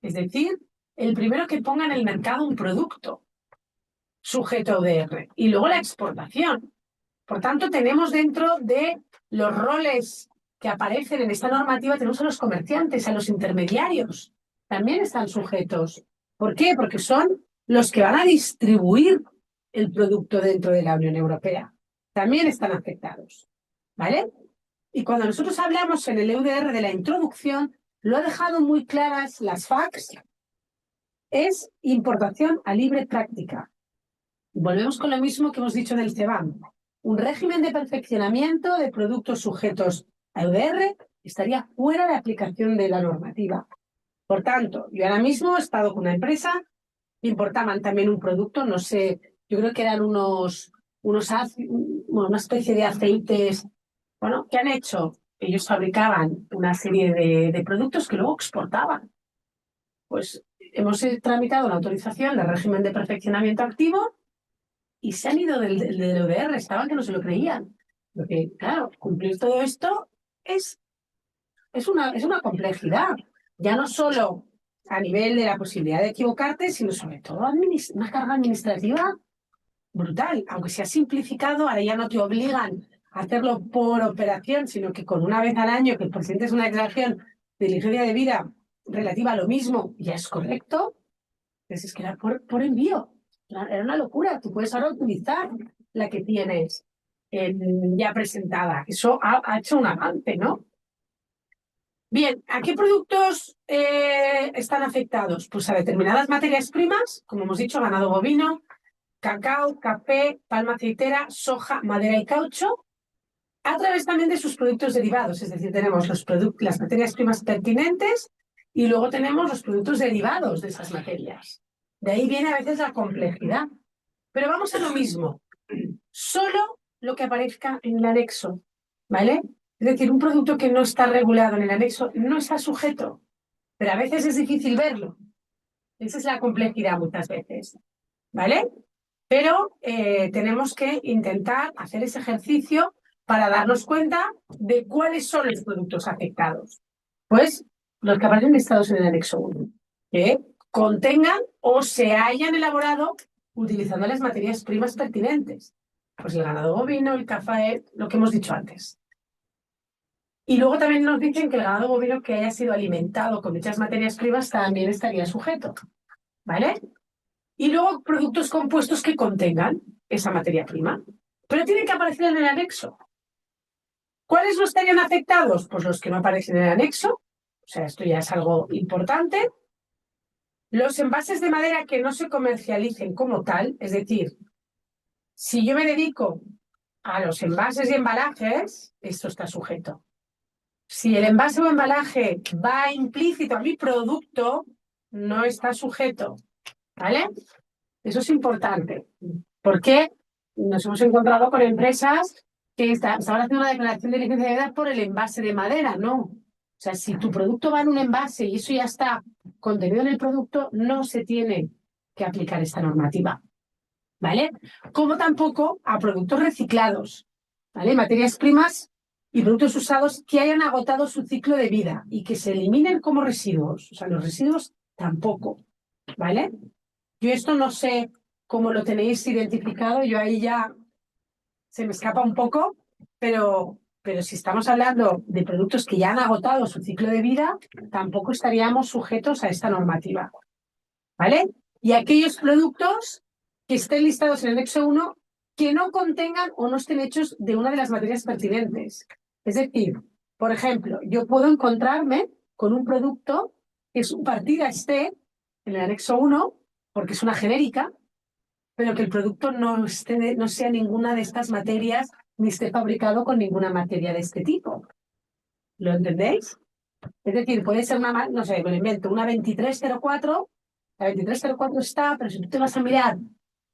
Es decir, el primero que ponga en el mercado un producto sujeto a UDR y luego la exportación. Por tanto, tenemos dentro de los roles que aparecen en esta normativa, tenemos a los comerciantes, a los intermediarios. También están sujetos. ¿Por qué? Porque son los que van a distribuir el producto dentro de la Unión Europea. También están afectados. ¿Vale? Y cuando nosotros hablamos en el EUDR de la introducción, lo ha dejado muy claras las FACs, es importación a libre práctica. Volvemos con lo mismo que hemos dicho del CEBAM. Un régimen de perfeccionamiento de productos sujetos a EUDR estaría fuera de aplicación de la normativa. Por tanto, yo ahora mismo he estado con una empresa que importaban también un producto, no sé, yo creo que eran una especie de aceites, bueno, ¿qué han hecho? Ellos fabricaban una serie de productos que luego exportaban. Pues hemos tramitado la autorización del régimen de perfeccionamiento activo y se han ido del EUDR, estaban que no se lo creían. Porque, claro, cumplir todo esto es una complejidad. Ya no solo a nivel de la posibilidad de equivocarte, sino sobre todo una carga administrativa brutal. Aunque se ha simplificado, ahora ya no te obligan a hacerlo por operación, sino que con una vez al año que presentes una declaración de diligencia de vida relativa a lo mismo, ya es correcto. Entonces es que era por envío. Era una locura. Tú puedes ahora utilizar la que tienes ya presentada. Eso ha hecho un avance, ¿no? Bien, ¿a qué productos están afectados? Pues a determinadas materias primas, como hemos dicho, ganado bovino, cacao, café, palma aceitera, soja, madera y caucho, a través también de sus productos derivados. Es decir, tenemos las materias primas pertinentes y luego tenemos los productos derivados de esas materias. De ahí viene a veces la complejidad. Pero vamos a lo mismo. Solo lo que aparezca en el anexo, ¿vale? Es decir, un producto que no está regulado en el anexo no está sujeto, pero a veces es difícil verlo. Esa es la complejidad muchas veces, ¿vale? Pero tenemos que intentar hacer ese ejercicio para darnos cuenta de cuáles son los productos afectados. Pues los que aparecen listados en el anexo 1, que contengan o se hayan elaborado utilizando las materias primas pertinentes. Pues el ganado bovino, el café, lo que hemos dicho antes. Y luego también nos dicen que el ganado bovino que haya sido alimentado con dichas materias primas también estaría sujeto, ¿vale? Y luego productos compuestos que contengan esa materia prima. Pero tienen que aparecer en el anexo. ¿Cuáles no estarían afectados? Pues los que no aparecen en el anexo. O sea, esto ya es algo importante. Los envases de madera que no se comercialicen como tal, es decir, si yo me dedico a los envases y embalajes, esto está sujeto. Si el envase o embalaje va implícito a mi producto, no está sujeto, ¿vale? Eso es importante, porque nos hemos encontrado con empresas que estaban haciendo una declaración de licencia de edad por el envase de madera, no. O sea, si tu producto va en un envase y eso ya está contenido en el producto, no se tiene que aplicar esta normativa, ¿vale? Como tampoco a productos reciclados, ¿vale? Materias primas y productos usados que hayan agotado su ciclo de vida y que se eliminen como residuos. O sea, los residuos tampoco, ¿vale? Yo esto no sé cómo lo tenéis identificado, yo ahí ya se me escapa un poco, pero si estamos hablando de productos que ya han agotado su ciclo de vida, tampoco estaríamos sujetos a esta normativa, ¿vale? Y aquellos productos que estén listados en el anexo 1 que no contengan o no estén hechos de una de las materias pertinentes. Es decir, por ejemplo, yo puedo encontrarme con un producto que su partida esté en el anexo 1 porque es una genérica, pero que el producto no sea ninguna de estas materias ni esté fabricado con ninguna materia de este tipo. ¿Lo entendéis? Es decir, puede ser una, no sé, me lo invento, una 2304. La 2304 está, pero si tú te vas a mirar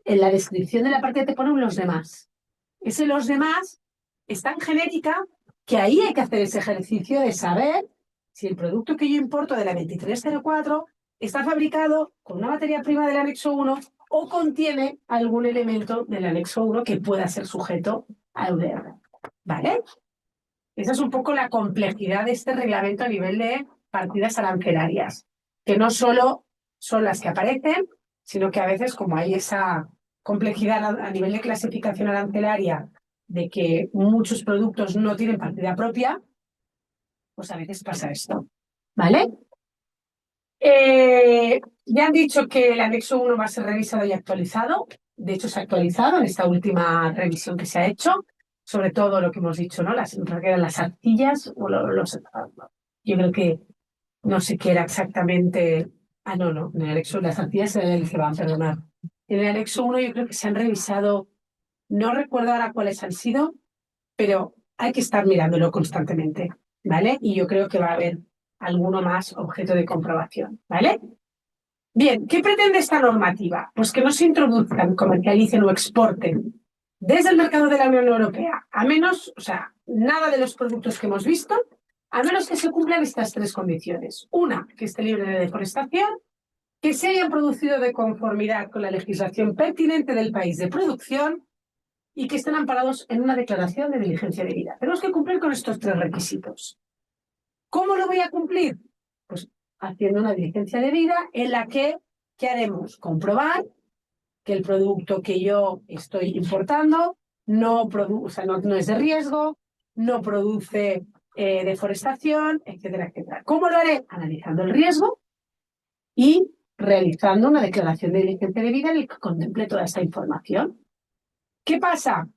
en la descripción de la parte te ponen los demás. Ese los demás es tan genérica que ahí hay que hacer ese ejercicio de saber si el producto que yo importo de la 2304 está fabricado con una materia prima del anexo 1 o contiene algún elemento del anexo 1 que pueda ser sujeto a EUDR. ¿Vale? Esa es un poco la complejidad de este reglamento a nivel de partidas arancelarias, que no solo son las que aparecen, sino que a veces, como hay esa complejidad a nivel de clasificación arancelaria de que muchos productos no tienen partida propia, pues a veces pasa esto. ¿Vale? Ya han dicho que el anexo 1 va a ser revisado y actualizado. De hecho, se ha actualizado en esta última revisión que se ha hecho, sobre todo lo que hemos dicho, ¿no? Las arcillas o yo creo que no sé qué era exactamente. Ah, no, en el anexo las arcillas en el que van, perdonar. En el anexo 1 yo creo que se han revisado, no recuerdo ahora cuáles han sido, pero hay que estar mirándolo constantemente, ¿vale? Y yo creo que va a haber alguno más objeto de comprobación, ¿vale? Bien, ¿qué pretende esta normativa? Pues que no se introduzcan, comercialicen o exporten desde el mercado de la Unión Europea, a menos, o sea, nada de los productos que hemos visto, a menos que se cumplan estas tres condiciones. Una, que esté libre de deforestación, que se hayan producido de conformidad con la legislación pertinente del país de producción y que estén amparados en una declaración de diligencia de vida. Tenemos que cumplir con estos tres requisitos. ¿Cómo lo voy a cumplir? Pues haciendo una diligencia de vida en la que, ¿qué haremos? Comprobar que el producto que yo estoy importando no es de riesgo, no produce deforestación, etcétera, etcétera. ¿Cómo lo haré? Analizando el riesgo y realizando una declaración de diligencia de vida en la que contemple toda esta información. ¿Qué pasa?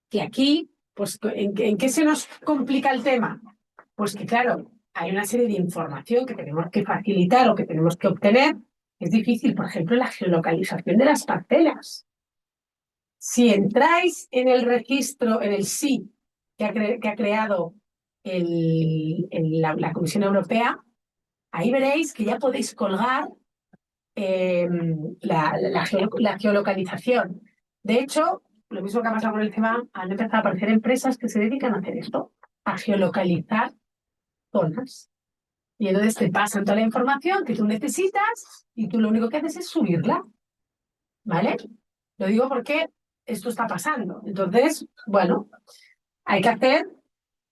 Que aquí, pues, ¿en qué se nos complica el tema? Pues que, claro, hay una serie de información que tenemos que facilitar o que tenemos que obtener. Es difícil, por ejemplo, la geolocalización de las parcelas. Si entráis en el registro, en el SI que ha creado la Comisión Europea, ahí veréis que ya podéis colgar la geolocalización. De hecho, lo mismo que ha pasado con el tema, han empezado a aparecer empresas que se dedican a hacer esto, a geolocalizar zonas. Y entonces te pasan toda la información que tú necesitas y tú lo único que haces es subirla. ¿Vale? Lo digo porque esto está pasando. Entonces, bueno, hay que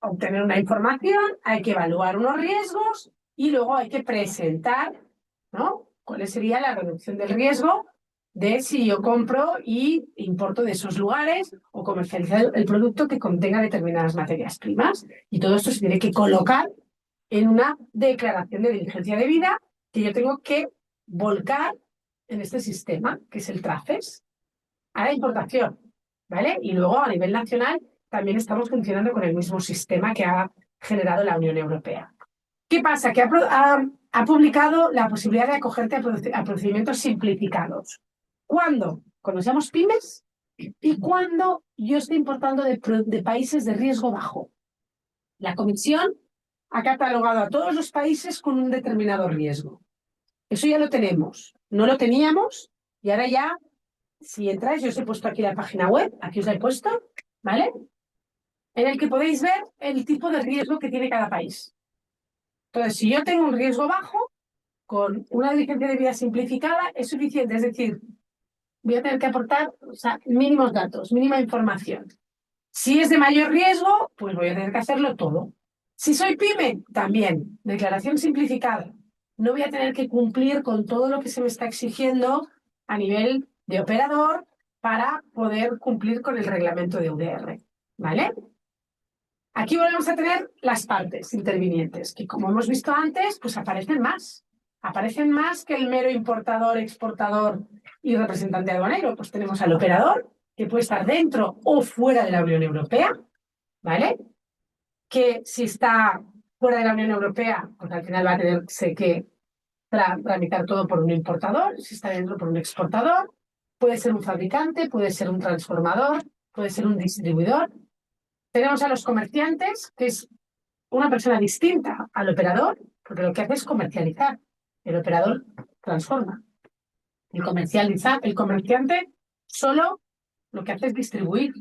obtener una información, hay que evaluar unos riesgos y luego hay que presentar, ¿no? ¿Cuál sería la reducción del riesgo de si yo compro y importo de esos lugares o comercializar el producto que contenga determinadas materias primas? Y todo esto se tiene que colocar en una declaración de diligencia de vida que yo tengo que volcar en este sistema, que es el TRACES, a la importación, ¿vale? Y luego a nivel nacional también estamos funcionando con el mismo sistema que ha generado la Unión Europea. ¿Qué pasa? Que ha publicado la posibilidad de acogerte a procedimientos simplificados. ¿Cuándo? Cuando seamos pymes y cuando yo esté importando de países de riesgo bajo. La Comisión ha catalogado a todos los países con un determinado riesgo. Eso ya lo tenemos. No lo teníamos y ahora ya, si entráis, yo os he puesto aquí la página web, aquí os la he puesto, ¿vale? En el que podéis ver el tipo de riesgo que tiene cada país. Entonces, si yo tengo un riesgo bajo, con una diligencia de vida simplificada es suficiente. Es decir, voy a tener que aportar, o sea, mínimos datos, mínima información. Si es de mayor riesgo, pues voy a tener que hacerlo todo. Si soy pyme, también, declaración simplificada. No voy a tener que cumplir con todo lo que se me está exigiendo a nivel de operador para poder cumplir con el reglamento de UDR, ¿vale? Aquí volvemos a tener las partes intervinientes, que como hemos visto antes, pues aparecen más. Aparecen más que el mero importador, exportador y representante aduanero. Pues tenemos al operador, que puede estar dentro o fuera de la Unión Europea, ¿vale? Que si está fuera de la Unión Europea, pues al final va a tener que tramitar todo por un importador, si está dentro por un exportador, puede ser un fabricante, puede ser un transformador, puede ser un distribuidor. Tenemos a los comerciantes, que es una persona distinta al operador, porque lo que hace es comercializar. El operador transforma. El comerciante solo lo que hace es distribuir,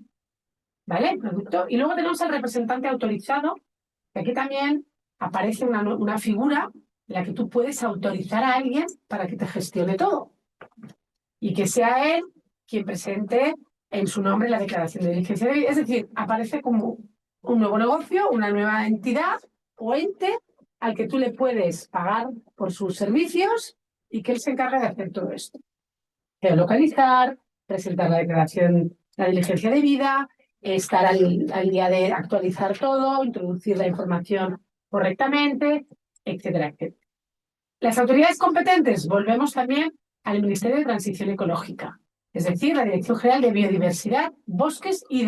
¿vale? El producto. Y luego tenemos al representante autorizado, que aquí también aparece una figura en la que tú puedes autorizar a alguien para que te gestione todo. Y que sea él quien presente en su nombre la declaración de diligencia de vida. Es decir, aparece como un nuevo negocio, una nueva entidad o ente al que tú le puedes pagar por sus servicios y que él se encarga de hacer todo esto. Geolocalizar, presentar la declaración, la diligencia de vida, estar al día de actualizar todo, introducir la información correctamente, etcétera, etcétera. Las autoridades competentes, volvemos también al Ministerio de Transición Ecológica, es decir, la Dirección General de Biodiversidad, Bosques y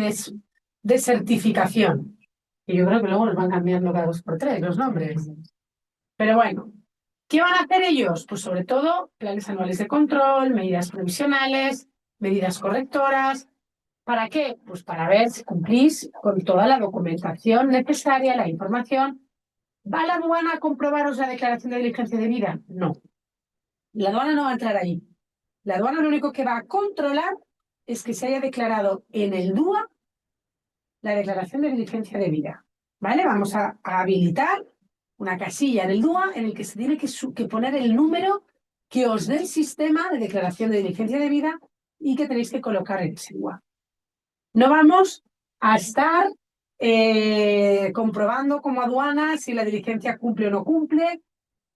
Desertificación. Y yo creo que luego nos van cambiando cada 2 por 3 los nombres. Pero bueno, ¿qué van a hacer ellos? Pues sobre todo planes anuales de control, medidas provisionales, medidas correctoras. ¿Para qué? Pues para ver si cumplís con toda la documentación necesaria, la información. ¿Va la aduana a comprobaros la declaración de diligencia de vida? No. La aduana no va a entrar ahí. La aduana lo único que va a controlar es que se haya declarado en el DUA la declaración de diligencia de vida. ¿Vale? Vamos a habilitar una casilla en el DUA en el que se tiene que poner el número que os dé el sistema de declaración de diligencia de vida y que tenéis que colocar en ese DUA. No vamos a estar comprobando como aduana si la diligencia cumple o no cumple.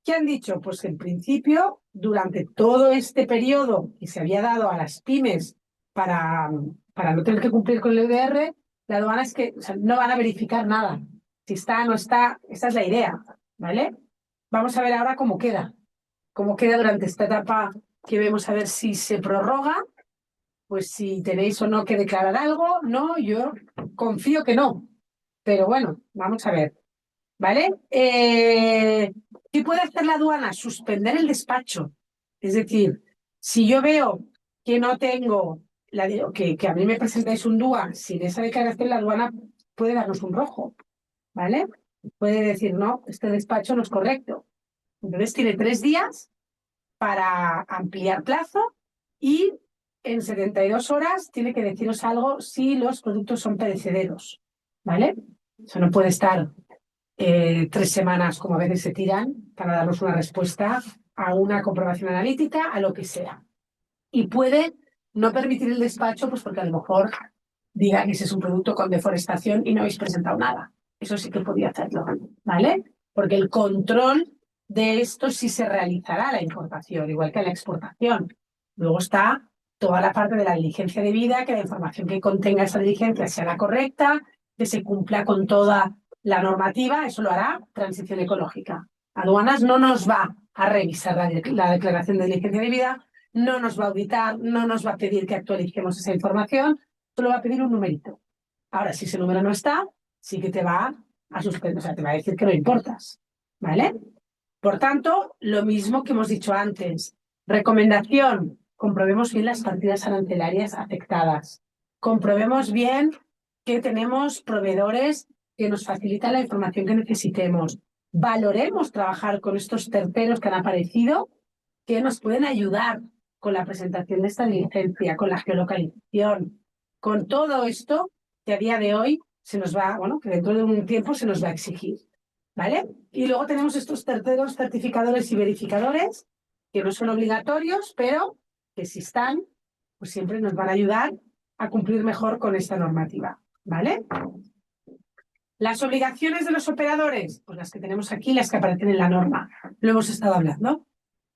¿Qué han dicho? Pues que en principio, durante todo este periodo que se había dado a las pymes para no tener que cumplir con el EUDR, la aduana es que no van a verificar nada. Si está o no está, esa es la idea, ¿vale? Vamos a ver ahora cómo queda durante esta etapa que vemos a ver si se prorroga, pues si tenéis o no que declarar algo. No, yo confío que no, pero bueno, vamos a ver. ¿Vale? ¿Qué puede hacer la aduana? Suspender el despacho. Es decir, si yo veo que no tengo, que a mí me presentáis un DUA sin esa declaración, la aduana puede darnos un rojo, ¿vale? Puede decir, no, este despacho no es correcto. Entonces tiene 3 días para ampliar plazo y en 72 horas tiene que deciros algo si los productos son perecederos, ¿vale? Eso no puede estar 3 semanas, como a veces se tiran, para darnos una respuesta a una comprobación analítica, a lo que sea. Y puede no permitir el despacho, pues porque a lo mejor diga que ese es un producto con deforestación y no habéis presentado nada. Eso sí que podía hacerlo, ¿vale? Porque el control de esto sí se realizará a la importación, igual que a la exportación. Luego está toda la parte de la diligencia de vida, que la información que contenga esa diligencia sea la correcta, que se cumpla con toda la normativa. Eso lo hará Transición Ecológica. Aduanas no nos va a revisar la declaración de diligencia de vida, no nos va a auditar, no nos va a pedir que actualicemos esa información, solo va a pedir un numerito. Ahora, si ese número no está, sí que te va a suspender, o sea, te va a decir que no importas, ¿vale? Por tanto, lo mismo que hemos dicho antes. Recomendación: comprobemos bien las partidas arancelarias afectadas. Comprobemos bien que tenemos proveedores que nos facilitan la información que necesitemos. Valoremos trabajar con estos terceros que han aparecido, que nos pueden ayudar con la presentación de esta diligencia, con la geolocalización, con todo esto que a día de hoy se nos va, bueno, que dentro de un tiempo se nos va a exigir, ¿vale? Y luego tenemos estos terceros certificadores y verificadores, que no son obligatorios, pero que si están, pues siempre nos van a ayudar a cumplir mejor con esta normativa, ¿vale? Las obligaciones de los operadores, pues las que tenemos aquí, las que aparecen en la norma, lo hemos estado hablando.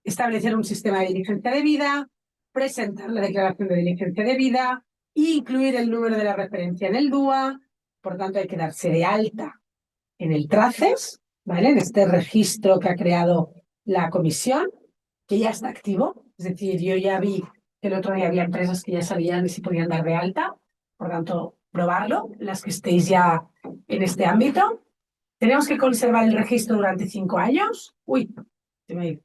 Establecer un sistema de diligencia debida, presentar la declaración de diligencia debida, incluir el número de la referencia en el DUA, por tanto hay que darse de alta en el TRACES, ¿vale? En este registro que ha creado la comisión, que ya está activo, es decir, yo ya vi que el otro día había empresas que ya sabían y se podían dar de alta, por tanto, probarlo, las que estéis ya en este ámbito. Tenemos que conservar el registro durante 5 años. Uy, se me ha ido.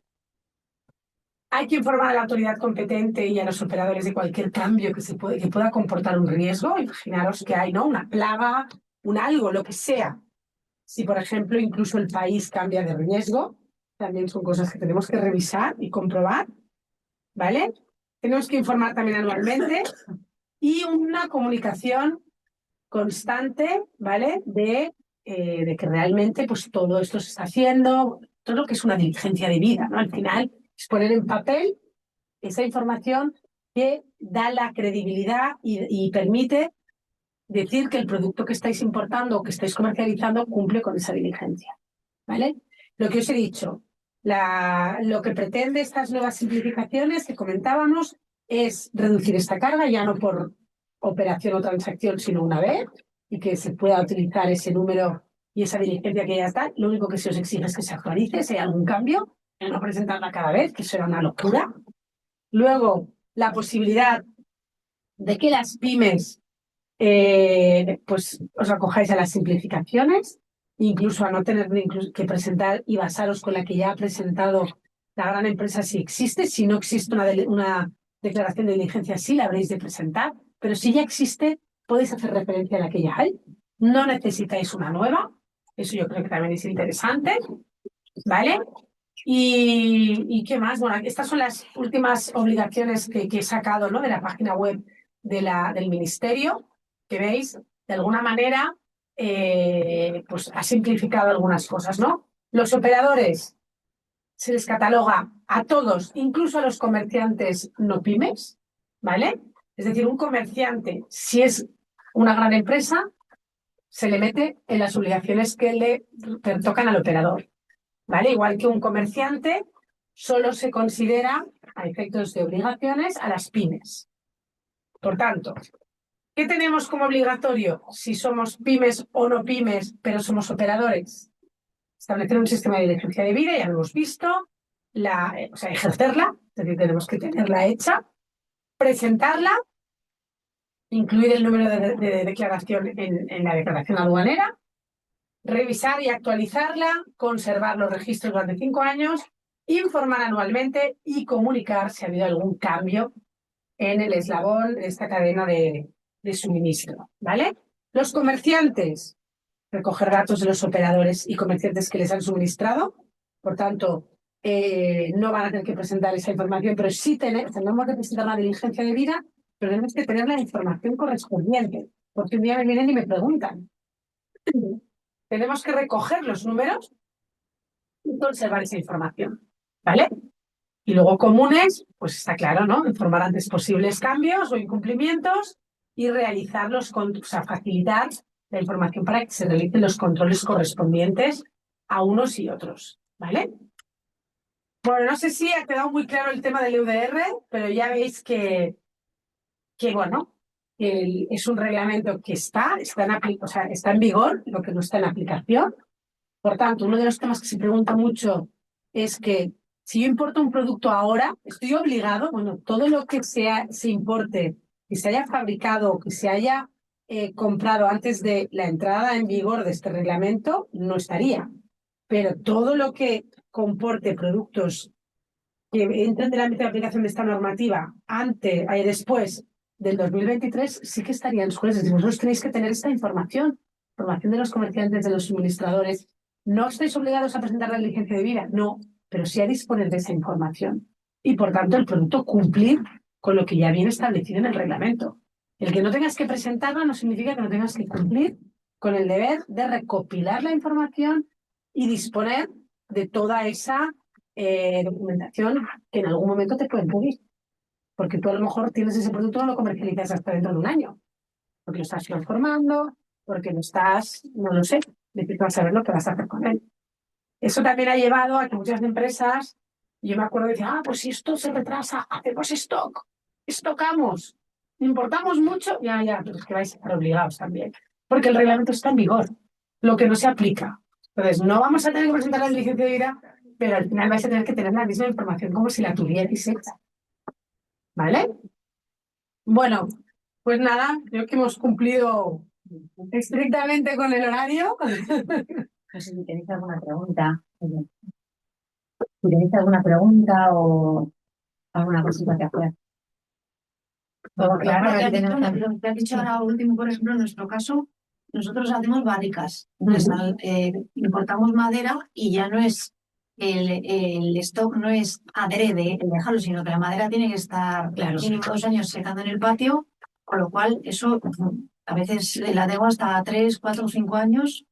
Hay que informar a la autoridad competente y a los operadores de cualquier cambio que pueda comportar un riesgo. Imaginaros que hay, ¿no?, una plaga, un algo, lo que sea. Si, por ejemplo, incluso el país cambia de riesgo, también son cosas que tenemos que revisar y comprobar, ¿vale? Tenemos que informar también anualmente y una comunicación constante, ¿vale? De que realmente pues todo esto se está haciendo, todo lo que es una diligencia de vida, ¿no? Al final es poner en papel esa información que da la credibilidad y permite decir que el producto que estáis importando o que estáis comercializando cumple con esa diligencia, ¿vale? Lo que os he dicho, lo que pretende estas nuevas simplificaciones que comentábamos es reducir esta carga, ya no por operación o transacción, sino una vez, y que se pueda utilizar ese número y esa diligencia que ya está. Lo único que se os exige es que se actualice, si hay algún cambio, y no presentarla cada vez, que eso era una locura. Luego, la posibilidad de que las pymes pues os acojáis a las simplificaciones, incluso a no tener que presentar y basaros con la que ya ha presentado la gran empresa si existe. Si no existe una declaración de diligencia, sí la habréis de presentar, pero si ya existe, podéis hacer referencia a la que ya hay. No necesitáis una nueva, eso yo creo que también es interesante, ¿vale? ¿Y qué más? Bueno, estas son las últimas obligaciones que he sacado, ¿no?, de la página web del Ministerio, que veis, de alguna manera, pues ha simplificado algunas cosas, ¿no? Los operadores se les cataloga a todos, incluso a los comerciantes no pymes, ¿vale? Es decir, un comerciante, si es una gran empresa, se le mete en las obligaciones que le tocan al operador, ¿vale? Igual que un comerciante solo se considera, a efectos de obligaciones, a las pymes. Por tanto, ¿qué tenemos como obligatorio si somos pymes o no pymes, pero somos operadores? Establecer un sistema de diligencia de vida, ya lo hemos visto, o sea, ejercerla, es decir, tenemos que tenerla hecha, presentarla, incluir el número de declaración en la declaración aduanera, revisar y actualizarla, conservar los registros durante 5 años, informar anualmente y comunicar si ha habido algún cambio en el eslabón de esta cadena de suministro, ¿vale? Los comerciantes, recoger datos de los operadores y comerciantes que les han suministrado, por tanto, no van a tener que presentar esa información, pero sí tenemos que presentar una diligencia de vida, pero tenemos que tener la información correspondiente, porque un día me vienen y me preguntan. Tenemos que recoger los números y conservar esa información, ¿vale? Y luego comunes, pues está claro, ¿no? Informar antes posibles cambios o incumplimientos y realizarlos, o sea, facilitar la información para que se realicen los controles correspondientes a unos y otros, ¿vale? Bueno, no sé si ha quedado muy claro el tema del EUDR, pero ya veis que bueno, es un reglamento que está en vigor, lo que no está en aplicación. Por tanto, uno de los temas que se pregunta mucho es que si yo importo un producto ahora, estoy obligado, bueno, todo lo que se importe, que se haya fabricado, que se haya comprado antes de la entrada en vigor de este reglamento, no estaría. Pero todo lo que comporte productos que entren del ámbito de aplicación de esta normativa después del 2023, sí que estarían sujetos. Es decir, vosotros tenéis que tener esta información de los comerciantes, de los suministradores. ¿No estáis obligados a presentar la diligencia de vida? No, pero sí a disponer de esa información. Y, por tanto, el producto cumplir con lo que ya viene establecido en el reglamento. El que no tengas que presentarla no significa que no tengas que cumplir con el deber de recopilar la información y disponer de toda esa documentación que en algún momento te pueden pedir. porque tú a lo mejor tienes ese producto, no lo comercializas hasta dentro de un año, porque lo estás transformando, porque lo estás, no lo sé, necesitas saber lo que vas a hacer con él. Eso también ha llevado a que muchas empresas, yo me acuerdo de decir, pues si esto se retrasa, hacemos stock, estocamos, importamos mucho, ya, pero es que vais a estar obligados también, porque el reglamento está en vigor, lo que no se aplica. Entonces, no vamos a tener que presentar la licencia de vida, pero al final vais a tener que tener la misma información como si la tuvierais hecha. ¿Vale? Bueno, pues nada, creo que hemos cumplido estrictamente con el horario. No sé si tenéis alguna pregunta. Si tenéis alguna pregunta o alguna cosita que hacer. Todo claro. Lo que has dicho ahora último, por ejemplo, en nuestro caso, nosotros hacemos barricas. Entonces, importamos madera y ya no es el stock, no es adrede el dejarlo, sino que la madera tiene que estar mínimo 2 años secando en el patio, con lo cual eso a veces la tengo hasta 3, 4 o 5 años.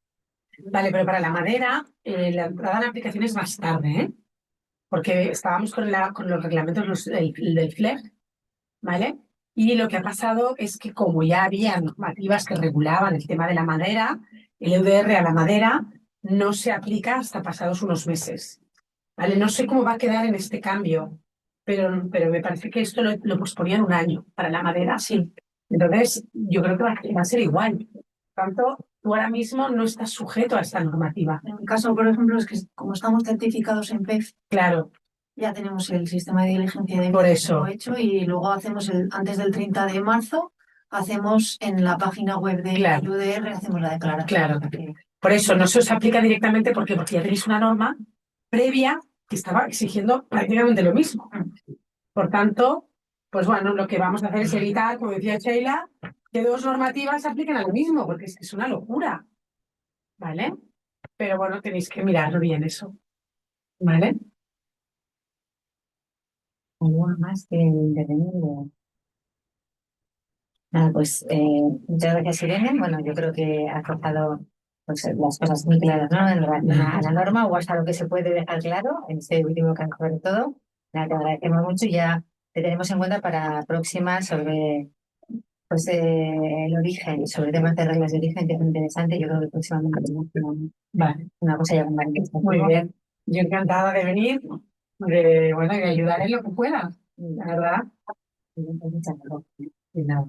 Vale, pero para la madera, la entrada en aplicación es más tarde, ¿eh? Porque estábamos con los reglamentos del FLEG, ¿vale? Y lo que ha pasado es que como ya había normativas que regulaban el tema de la madera, el EUDR a la madera no se aplica hasta pasados unos meses, ¿vale? No sé cómo va a quedar en este cambio, pero me parece que esto lo posponían un año para la madera, sí. Entonces, yo creo que va a ser igual. Por tanto, tú ahora mismo no estás sujeto a esta normativa. En mi caso, por ejemplo, es que como estamos certificados en PEF, Claro, ya tenemos el sistema de diligencia de por eso. hecho y luego hacemos antes del 30 de marzo, hacemos en la página web de UDR, hacemos la declaración. Claro. Por eso no se os aplica directamente porque ya tenéis una norma previa que estaba exigiendo prácticamente lo mismo. Por tanto, pues bueno, lo que vamos a hacer es evitar, como decía Sheila, que dos normativas se apliquen a lo mismo, porque es una locura. ¿Vale? Pero bueno, tenéis que mirarlo bien eso. ¿Vale? ¿Alguna más que intervenir? Nada, pues muchas gracias, Irene. Bueno, yo creo que has tocado pues, las cosas muy claras, ¿no? En relación a la norma o hasta lo que se puede dejar claro en este último caso sobre todo. Nada, te agradecemos mucho y ya te tenemos en cuenta para próximas sobre pues, el origen y sobre temas de reglas de origen, que es muy interesante. Yo creo que próximamente tenemos una cosa ya con varias. Muy bien. Yo encantada de venir, de ayudar en lo que pueda, la verdad. Muchas gracias. Y nada.